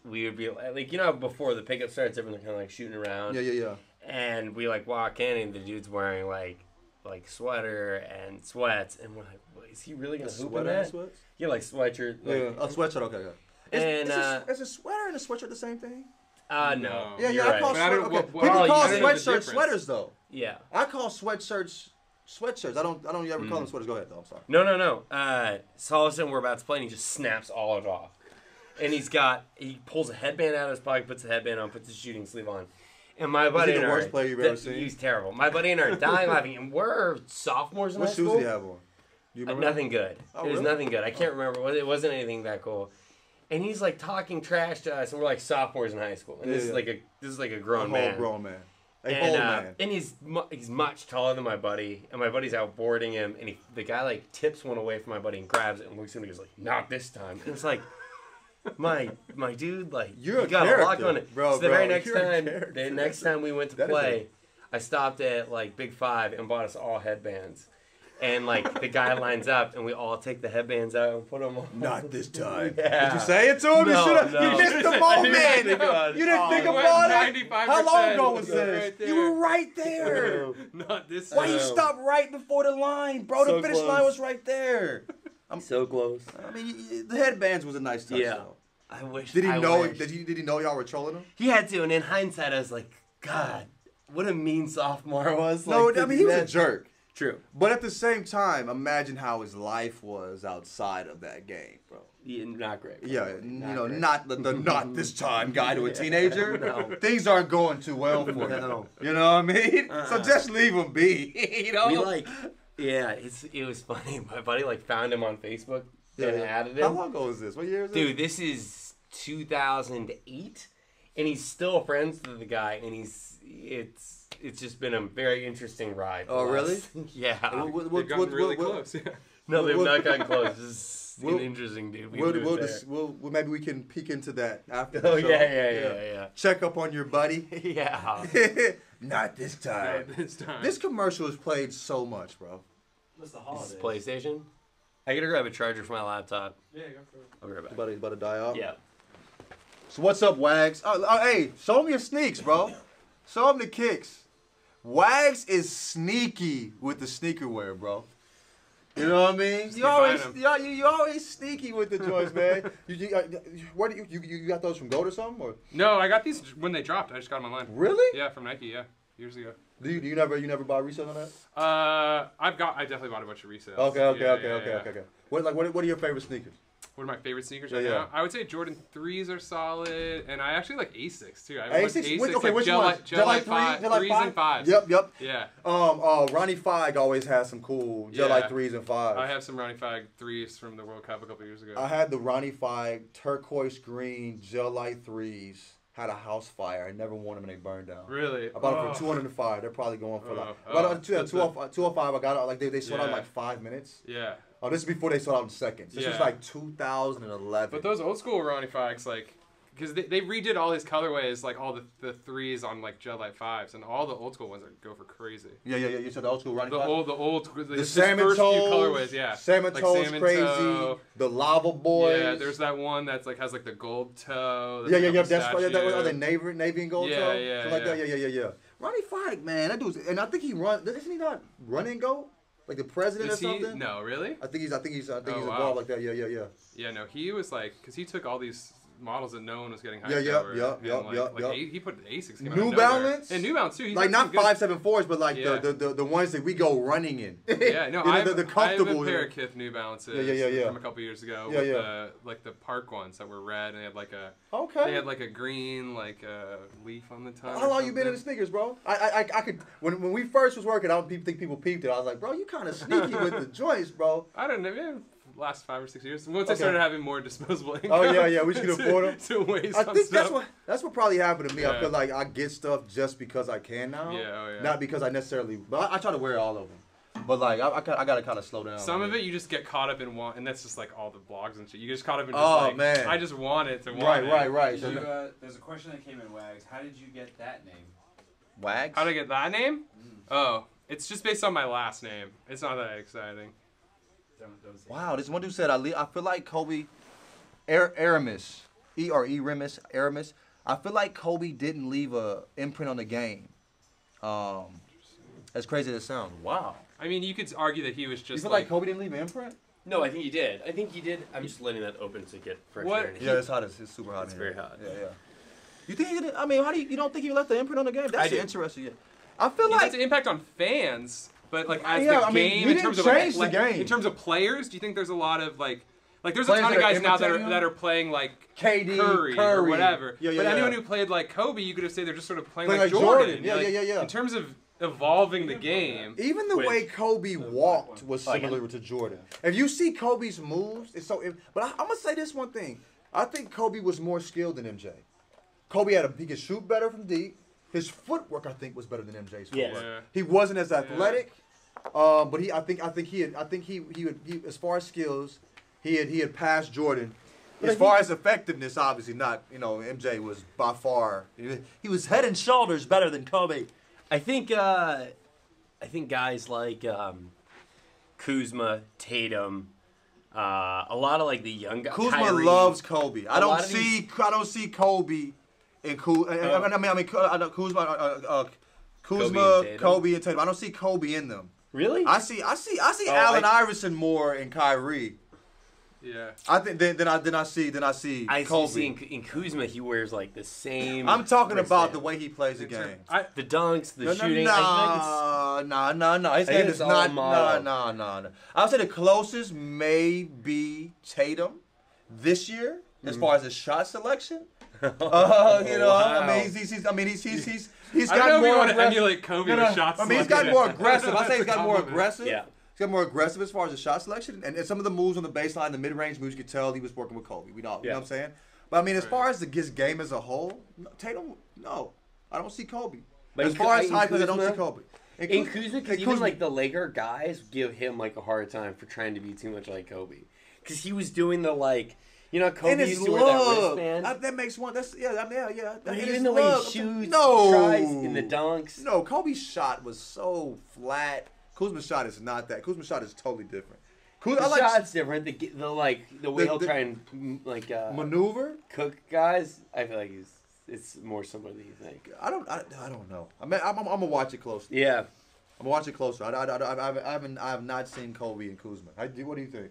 We would be like, before the pickup starts, everyone's kind of like shooting around. Yeah. And we like walk in, and the dude's wearing like sweater and sweats, and we're like, well, is he really gonna hoop in that? Sweats? Yeah, like sweatshirt. Like, A sweatshirt. Okay. And Is a sweater and a sweatshirt the same thing? no. Yeah, you're I right. call But I don't- sweater. Okay. what- People what- call I don't know the sweatshirts difference. sweaters though. Yeah. I call sweatshirts sweatshirts. I don't ever call them sweaters. Go ahead though. I'm sorry. No. So all of a sudden we're about to play, and he just snaps all of it off. And he pulls a headband out of his pocket, puts the headband on, puts his shooting sleeve on. And my buddy he the and I worst player you've ever seen? He's terrible. My buddy and I are dying laughing, and we're sophomores in What high shoes school. do you have on? Do you remember? Nothing good. Oh, It was really? nothing good. I can't remember. It wasn't anything that cool. And he's like talking trash to us, and we're like sophomores in high school. And this is like a grown man. Grown man. A And, whole man. and he's much taller than my buddy, and my buddy's outboarding him, and the guy like tips one away from my buddy and grabs it and looks at him and goes like, "Not this time." And it's like, my dude, like You're you a got a lock character, on it. bro, So the bro, very next you're a time, character. we went to That is play, I stopped at like Big Five and bought us all headbands. And like the guy lines up, and we all take the headbands out and put them on. Not this time. Yeah. Did you say it to him? No, you should have. no. You missed the I moment. didn't think about it. You didn't think Oh, about it. 95% How long ago was was this? right there. You were right there. Not this. Why you Um, stop right before the line, bro? so The finish close. line was right there. So close. I mean, the headbands was a nice touch. Yeah. Though. I wish. Did he I know? wish. Did he know y'all were trolling him? He had to, and in hindsight, I was like, God, what a mean sophomore I was. No, Like, I mean he was a jerk. True. But at the same time, imagine how his life was outside of that game, bro. Yeah, not great. Yeah, Great. not the not this time guy to a teenager. No. Things aren't going too well for him. No. You know what I mean? So just leave him be. You know? It was funny. My buddy found him on Facebook and added him. How long ago was this? What year is this? Dude, this is 2008, and he's still friends with the guy, and it's just been a very interesting ride. Oh, really? Yeah. They've gotten really close. Yeah. No, they've not gotten close. This is We'll- an interesting dude. We'll maybe we can peek into that after the Oh, show. yeah. Check up on your buddy. Yeah. Not this time. This time. This commercial is played so much, bro. What's the Is holiday? this PlayStation? I gotta grab a charger for my laptop. Yeah, go for it. I'll be right back. About to die off? Yeah. So what's up, Wags? Hey, show me your sneaks, bro. Show him the kicks. Wags is sneaky with the sneaker wear, bro. You know what I mean? You always sneaky with the joints, man. Where do you got those from Goat or something? Or? No, I got these when they dropped. I just got them online. Really? Yeah, from Nike. Yeah, years ago. You never buy resale on that? I definitely bought a bunch of resales. Okay. What are your favorite sneakers? What are my favorite sneakers right now? I would say Jordan 3s are solid, and I actually like Asics too. I have Asics? Asics Okay, like which ones? Gel Light Light 3s? 3s and 5s. Yep. Yeah. Ronnie Fig always has some cool Gel Light 3s and 5s. I have some Ronnie Fig 3s from the World Cup a couple years ago. I had the Ronnie Fig turquoise green Gel Light 3s. Had a house fire. I never worn them and they burned down. Really? I bought them for $205. They're probably going for like 205. I got it like they sold out in like 5 minutes. Yeah. Oh, this is before they sold out in seconds. This was like 2011. But those old school Ronnie Figs, like, because they redid all these colorways, like all the 3s on like Gel Light 5s, and all the old school ones go for crazy. Yeah. You said the old school Ronnie Fig? The salmon first toes, few colorways, yeah. Salmon like toes, salmon crazy. toe. The lava boys. Yeah, there's that one that's like has like the gold toe. Yeah. That's are they navy and gold toe? Yeah. Ronnie Fig, man, that dude's, and I think he runs. Isn't he not running goat? Like the president or something? No, really? I think he's involved like that. Yeah. Yeah, no, he was like, because he took all these models that no one was getting hyped over. He put Asics. New Balance? And New Balance, too. Like not 574s, but like the ones that we go running in. Yeah, no, I have a pair of Kith New Balances from a couple years ago with the park ones that were red, and they had like a green like leaf on the tongue. How long you been in the sneakers, bro? I could when we first was working, I don't think people peeped it. I was like, bro, you kind of sneaky with the joints, bro. I don't know, man. Last 5 or 6 years. Once I started having more disposable income. Oh yeah, we should afford them. To waste I think stuff. that's what probably happened to me. I feel like I get stuff just because I can now. Yeah. Not because I necessarily. But I try to wear all of them. But like I gotta kind of slow down. Some of it you just get caught up in and that's just like all the blogs and shit. You get just caught up in just man. I just want it to want it. Right. There's a question that came in, Wags. How did you get that name? Wags? How did I get that name? Oh, it's just based on my last name. It's not that exciting. Wow, this one dude said, I feel like Kobe, Aramis, Aramis. I feel like Kobe didn't leave a imprint on the game. As crazy as it sounds. Wow. I mean, you could argue that he was just You feel like Kobe didn't leave an imprint? No, I think he did. I'm just letting that open to get fresh air. Yeah, it's hot. It's super hot. It's very hot. Yeah. You think he did? I mean, you don't think he left the imprint on the game? That's interesting. I feel he like has an impact on fans. But like as the game, in terms of the game. In terms of players, do you think there's a lot of like there's a ton of guys now that are playing like KD, Curry or whatever. Yeah, but anyone who played like Kobe, you could have said they're just sort of playing like Jordan. Yeah. Yeah. In terms of evolving the game, even the way Kobe walked was similar to Jordan. If you see Kobe's moves, it's so. But I'm gonna say this one thing. I think Kobe was more skilled than MJ. Kobe he could shoot better from deep. His footwork, I think, was better than MJ's footwork. Yeah. He wasn't as athletic, but I think he as far as skills, he had passed Jordan. As far as effectiveness, obviously not. You know, MJ was by far he was head and shoulders better than Kobe. I think guys like Kuzma, Tatum, a lot of like the young guys. Kuzma Kyrie, loves Kobe. I don't see Kobe. Kuzma, Kobe, and Tatum. I don't see Kobe in them. Really? I see Allen Iverson more in Kyrie. Yeah. I think then I see Kobe. See in Kuzma he wears like the same. I'm talking about the way he plays the game. The dunks, the shooting. No. His game is not. No. I would say the closest may be Tatum this year as far as his shot selection. You know, wow. I mean, he's got more. I don't know if you want to emulate Kobe with shots. I mean, he's got more aggressive. I say he's got more aggressive. Yeah. He's got more aggressive as far as the shot selection, and some of the moves on the baseline, the mid-range moves, you could tell he was working with Kobe. You know what I'm saying? But I mean, as far as his game as a whole, Tatum, no, I don't see Kobe. But as far as high players, I don't see Kobe. In Kuzma, because even like the Laker guys give him like a hard time for trying to be too much like Kobe, because he was doing the like. You know, Kobe used to wear that wristband. That makes one. That's yeah. But even the way he shoots, tries in the dunks. No, Kobe's shot was so flat. Kuzma's shot is not that. Kuzma's shot is totally different. Kuzma, The I like shot's different. The way he'll try and maneuver. cook guys. I feel like it's more similar than you think. I don't know. I'm gonna watch it closely. Yeah. I'm gonna watch it closer. I have not seen Kobe and Kuzma. What do you think?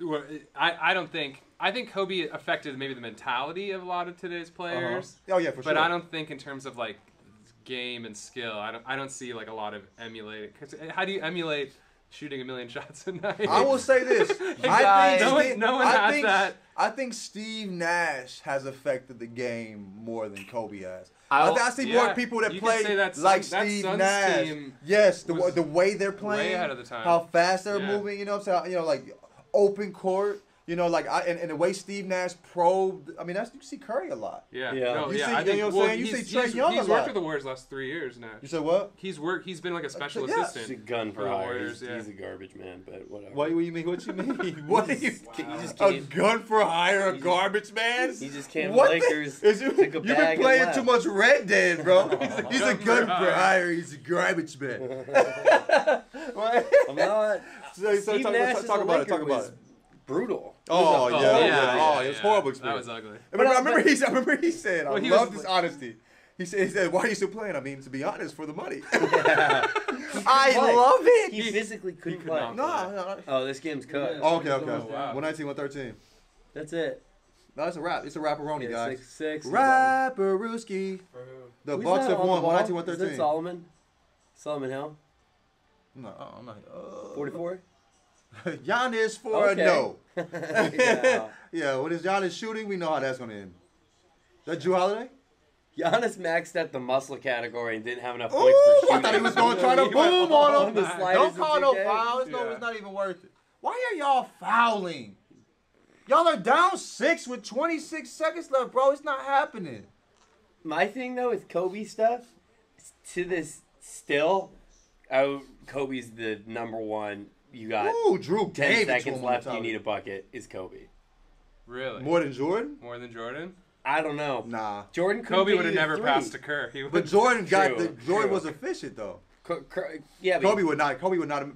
Well, I don't think. I think Kobe affected maybe the mentality of a lot of today's players. Oh yeah, for sure. But I don't think in terms of like game and skill. I don't see like a lot of emulating. Cause how do you emulate shooting 1 million shots a night? I will say this. No one has that. I think Steve Nash has affected the game more than Kobe has. I see more people that play like Steve Nash. Yes, the way they're playing, way ahead of the time. how fast they're moving. You know what I'm saying? You know, like open court. You know, like and the way Steve Nash probed. I mean, you see Curry a lot. Yeah. Yeah. No, You see, I think, you know what I'm saying? You see Trae Young a He's lot. worked with the Warriors the last 3 years now. You said what? He's been like a special Yeah. assistant. He's a gun for the hire. Warriors, He's a garbage man, but whatever. What do you mean? What you mean? What do you? You just A can't. gun for hire, a He garbage man? He just can't. What Lakers Is you, took a you've bag been and playing left. too much Red Dead, bro. He's a gun for hire. hire. He's a garbage man. I'm not. So Steve talk Nash about it. Talk about was it. brutal. Oh, It was yeah. It was horrible That experience. was ugly. I remember he said, I Well, he love was this honesty. He said, why are you still playing? I mean, to be honest, for the money. Yeah. I love it. He physically couldn't could play. not. No. Oh, this game's cut. Oh, okay. Oh, wow. 119, 113. That's it. No, it's a wrap. It's a rapperoni, guys. 6-6. Rapperooski. The Who's Bucks that have on won the ball? 119, Is it 113. Solomon? Solomon Hill? No, I'm not. 44? Giannis for Okay. a no. Yeah. Yeah, when it's Giannis shooting, we know how that's going to end. That Drew Holiday? Giannis maxed out the muscle category and didn't have enough points for Ooh, shooting. I thought he was going to try to He went boom all on him. the sliders Don't call in no 2K. fouls. No, Yeah. it's not even worth it. Why are y'all fouling? Y'all are down 6 with 26 seconds left, bro. It's not happening. My thing, though, with Kobe stuff, to this still, Kobe's the number one. You got Ooh, Drew 10 gave it to seconds him left. on You the need a bucket. Is Kobe? Really? More than Jordan? More than Jordan? I don't know. Nah. Jordan couldn't Kobe get would have you never three. passed to Kerr. He But would. Jordan True. was efficient though. Yeah, but Kobe would not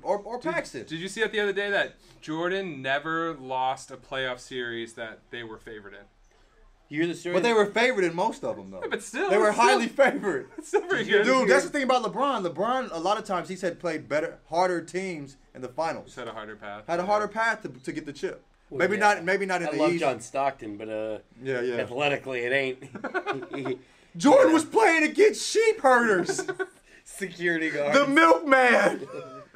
or Paxton. Did you see that the other day that Jordan never lost a playoff series that they were favored in? you hear the story? But they were favored in most of them though. Yeah, but still, They were it's still- highly favored. It's still pretty good. Dude, that's the thing about LeBron. LeBron, a lot of times he said played better, harder teams in the finals. Just had a harder path. Had a harder path to get the chip. Well, Maybe yeah. not in I the love East. John Stockton, but Yeah. athletically it ain't. Jordan was playing against sheep herders. Security guard. The milkman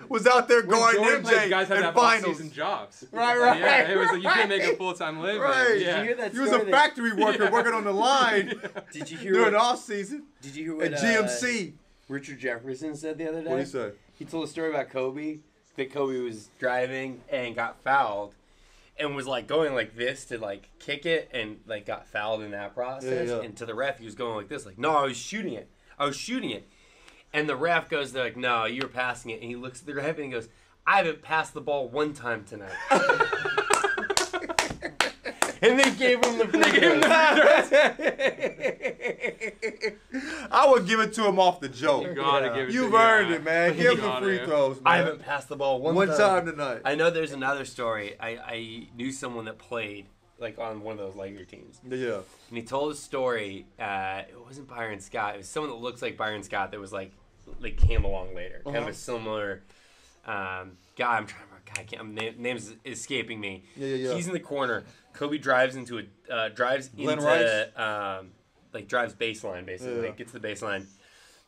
was out there When guarding Jordan played, MJ guys had to in have finals. off-season jobs. Right. Yeah, it was like you couldn't make a full-time living. Right. Yeah. Did you hear that He was a story that- factory worker working on the line Did you hear during the what, off season Did you hear what at GMC. Richard Jefferson said the other day? What did he say? He told a story about Kobe. That Kobe was driving and got fouled, and was like going like this to like kick it, and like got fouled in that process. Yeah. And to the ref, he was going like this, like, "No, I was shooting it. And the ref goes, "They're like, no, you were passing it." And he looks at the ref and he goes, "I haven't passed the ball one time tonight." And they gave him the free I would give it to him off the joke. You gotta give it You've to earned it, man. You Give him the gotta. free throws, man. I haven't passed the ball one time tonight. I know there's another story. I knew someone that played like on one of those Laker teams. Yeah. And he told a story. It wasn't Byron Scott. It was someone that looks like Byron Scott that was like came along later. Kind of a similar guy. I'm trying to remember. God, I can't. Name's escaping me. Yeah. He's in the corner. Kobe drives into drives Glenn into drives baseline basically. Yeah. Gets to the baseline.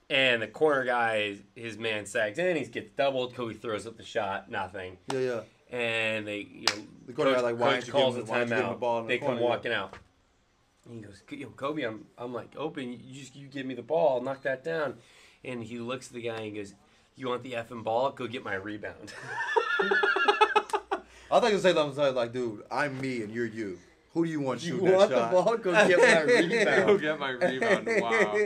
And the corner guy, his man sags in. He gets doubled. Kobe throws up the shot. Nothing. Yeah. And they, The corner guy, like, why aren't coach you calls the giving- why aren't you giving the timeout. ball in the They corner, come yeah. walking out. And he goes, Kobe, I'm like open. You give me the ball. I'll knock that down. And he looks at the guy and goes, "You want the effing ball? Go get my rebound." I thought you would say something like, dude, I'm me and you're you. Who do you want to You shoot that want the shot? ball? Go get my Go rebound. get my rebound. Wow.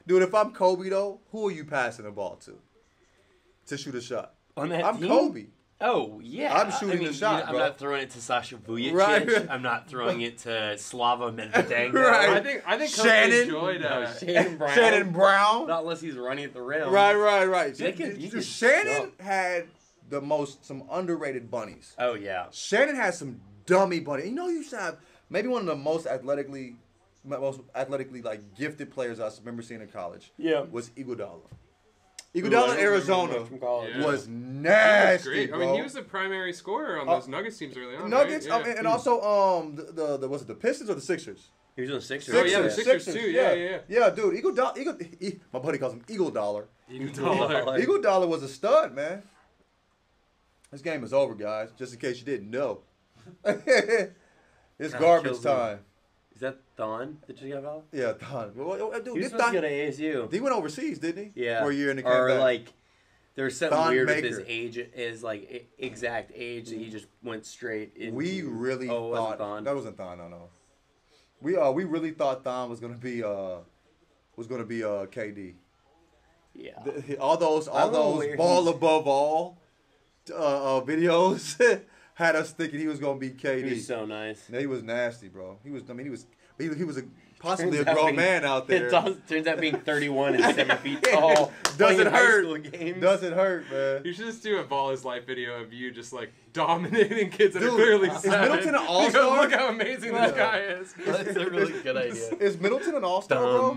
Dude, if I'm Kobe, though, who are you passing the ball to shoot a shot? On that I'm team? Kobe. Oh, yeah. I'm shooting the shot, I'm bro. not throwing it to Sasha Vujacic. Right. I'm not throwing it to Slava Medvedenko. Right. I think Kobe Shannon? enjoyed Shannon Brown. Shannon Brown. Not unless he's running at the rim. Right. He could Shannon jump. had some underrated bunnies. Oh yeah. Shannon has some dummy bunnies. You know, you used to have maybe one of the most athletically like gifted players I remember seeing in college. Yeah. Was Iguodala. Iguodala in Arizona From college. was He was nasty. great. Bro. I mean, he was the primary scorer on those Nuggets teams early on. Nuggets, right? Yeah. and also the was it the Pistons or the Sixers? He was on the Sixers. Oh, yeah, the Sixers too. Yeah. Yeah, dude. My buddy calls him Eagle Dollar. Eagle Dollar was a stud, man. This game is over, guys. Just in case you didn't know. It's garbage time. Is that Thon that just got out? Yeah, Don. Well, dude, He was supposed to go to ASU. He went overseas, didn't he? Yeah. For a year and he came or back. like, there was something Thon weird Maker. with his age, his like exact age that he just went straight into. We really Oh, it wasn't thought Thon. that wasn't Thon. No. We really thought Thon was gonna be KD. Yeah. All those ball above all videos had us thinking he was gonna be KD. He was so nice. Yeah, he was nasty, bro. He was possibly a grown man out there. It turns out being 31 and 7 feet tall. Doesn't hurt. Games. Doesn't hurt, man. You should just do a Ball Is Life video of you just like dominating kids that Dude, are clearly is 7. Middleton an all-star? Look how amazing this guy is. That's a really good idea. Is Middleton an all-star, bro?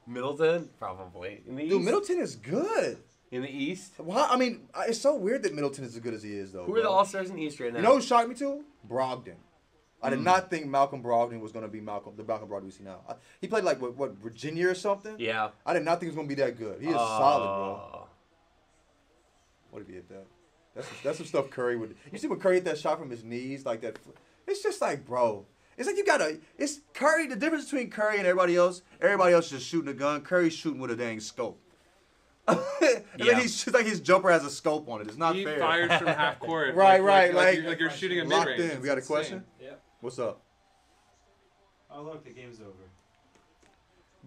Middleton? Probably. In the East? Dude, Middleton is good. In the East? Well, I mean, it's so weird that Middleton is as good as he is, though. Who are the All-Stars in the East right now? You know who shocked me too? Brogdon. I did not think Malcolm Brogdon was going to be the Malcolm Brogdon we see now. He played like what Virginia or something. Yeah. I did not think he was going to be that good. He is solid, bro. What if he hit that? That's some stuff Curry would. You see when Curry hit that shot from his knees like that? It's just like, bro. It's like it's Curry. The difference between Curry and everybody else is just shooting a gun. Curry's shooting with a dang scope. And then it's like his jumper has a scope on it. It's not He fair. fires from half court. Right. Like you're shooting a mid Locked range. in. We got a question? Yeah. What's up? Oh look, the game's over.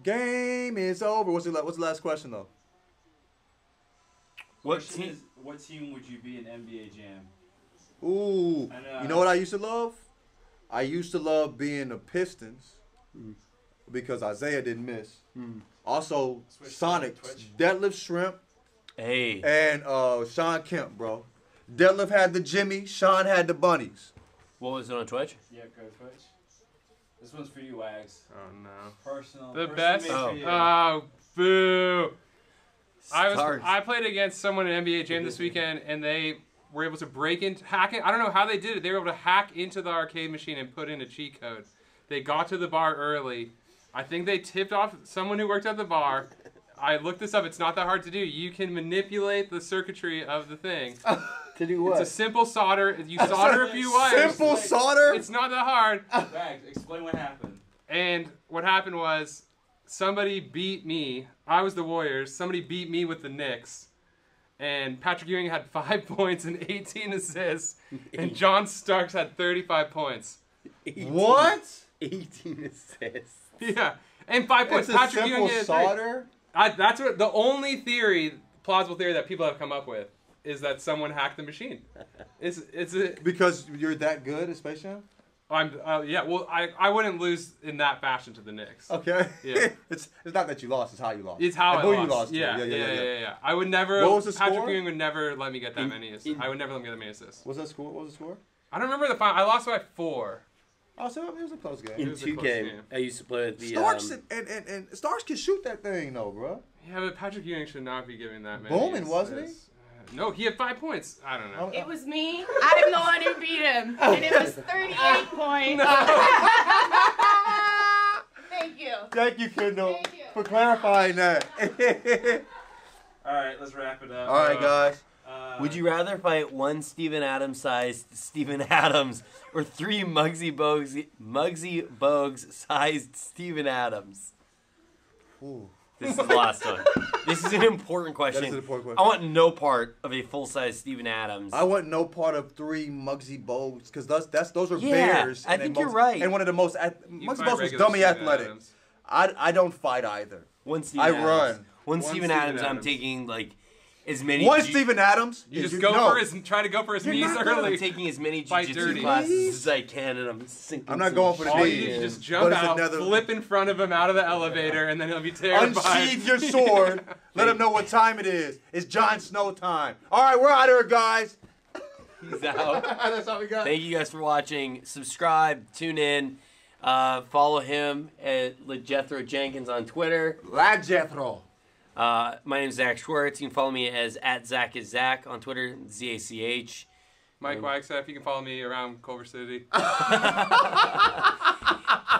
Game is over. What's the last question though? What team would you be in NBA Jam? Ooh, I know. you know what I used to love? I used to love being the Pistons because Isaiah didn't miss. Also, Switch Sonic, to Twitch. Deadlift Shrimp, Hey. and Sean Kemp, bro. Deadlift had the Jimmy, Sean had the Bunnies. What was it on Twitch? Yeah, go Twitch. This one's for you, Wags. Oh no. Personal. The personally best. made for you. Oh, boo. Stars. I played against someone in NBA Jam this weekend, and they were able to hack it. I don't know how they did it. They were able to hack into the arcade machine and put in a cheat code. They got to the bar early. I think they tipped off someone who worked at the bar. I looked this up. It's not that hard to do. You can manipulate the circuitry of the thing. To do what? It's a simple solder. You solder a few wires. Simple solder? It's not that hard. Wags, explain what happened. And what happened was somebody beat me. I was the Warriors. Somebody beat me with the Knicks. And Patrick Ewing had 5 points and 18 assists. And John Starks had 35 points. 18, What? 18 assists. Yeah. And 5 points. It's a Patrick simple Ewing had 3. solder? That's what the only plausible theory that people have come up with is that someone hacked the machine. Because you're that good at Space Jam? Yeah, well, I wouldn't lose in that fashion to the Knicks. Okay. Yeah. It's not that you lost, it's how you lost. It's how and I who lost. you lost to. Yeah. I would never. What was the Patrick score? Ewing would never let me get that many assists. I would never let me get that many assists. What was the score? I don't remember the final. I lost by 4. Oh, so it was a close game. In was a close 2K, game. I used to play with the Starks and Starks can shoot that thing though, bro. Yeah, but Patrick Ewing should not be giving that many. Bowman, wasn't he? assists. No, he had 5 points. I don't know. It was me. I'm the one who beat him. And it was 38 points. Thank you. Thank you, Kendall, Thank you. for clarifying that. All right, let's wrap it up. All right, guys. Would you rather fight one Steven Adams-sized Steven Adams or 3 Muggsy Bogues-sized Steven Adams? Ooh. This is the last one. This is an important question. That is an important question. I want no part of a full-size Steven Adams. I want no part of 3 Muggsy Bogues because those are Yeah, bears. I think you're right. And one of the most You Muggsy fight Bogues was regular dummy Steven athletic. Adams. I don't fight either. One Steven I Adams. run. One Steven Steven Adams, I'm Adams. taking like as many. One Steven Adams. You just try to go for his knees early. I'm taking as many Fight jiu-jitsu dirty. classes as I can, and I'm sinking. I'm not some going for the All knee. you need to just jump out, flip in front of him out of the elevator, and then he'll be terrified. Unsheath your sword. Let him know what time it is. It's Jon Snow time. All right, we're out of here, guys. He's out. That's all we got. Thank you guys for watching. Subscribe, tune in, follow him at Jethro Jenkins on Twitter. La Jethro. My name is Zach Schwartz. You can follow me as @ZachIsZach on Twitter, ZACH. Mike Wagstaff, you can follow me around Culver City.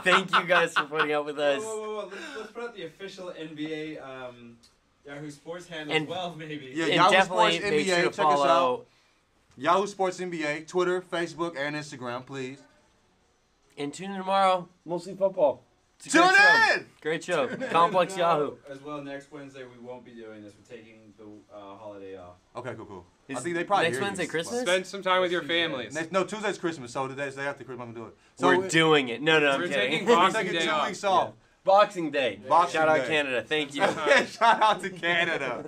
Thank you guys for putting up with us. Whoa. Let's put out the official NBA Yahoo Sports handle And- as well, maybe. Yeah, And Yahoo definitely Sports make NBA. sure to Check us out. follow. Yahoo Sports NBA, Twitter, Facebook, and Instagram, please. And tune in tomorrow. Mostly football. It's a Tune great show. in! Great show. Complex Yahoo. As well, next Wednesday we won't be doing this. We're taking the holiday off. Okay, cool. I Is think they probably next hear Wednesday you. Christmas? Spend some time with your families. No, Tuesday's Christmas, so today's day after Christmas I'm gonna do it. So We're doing it. No, I'm We're kidding. taking we're Boxing taking Day 2 off. weeks off. Boxing Day. Boxing Shout out Day. Canada. Thank you. Yeah, shout out to Canada.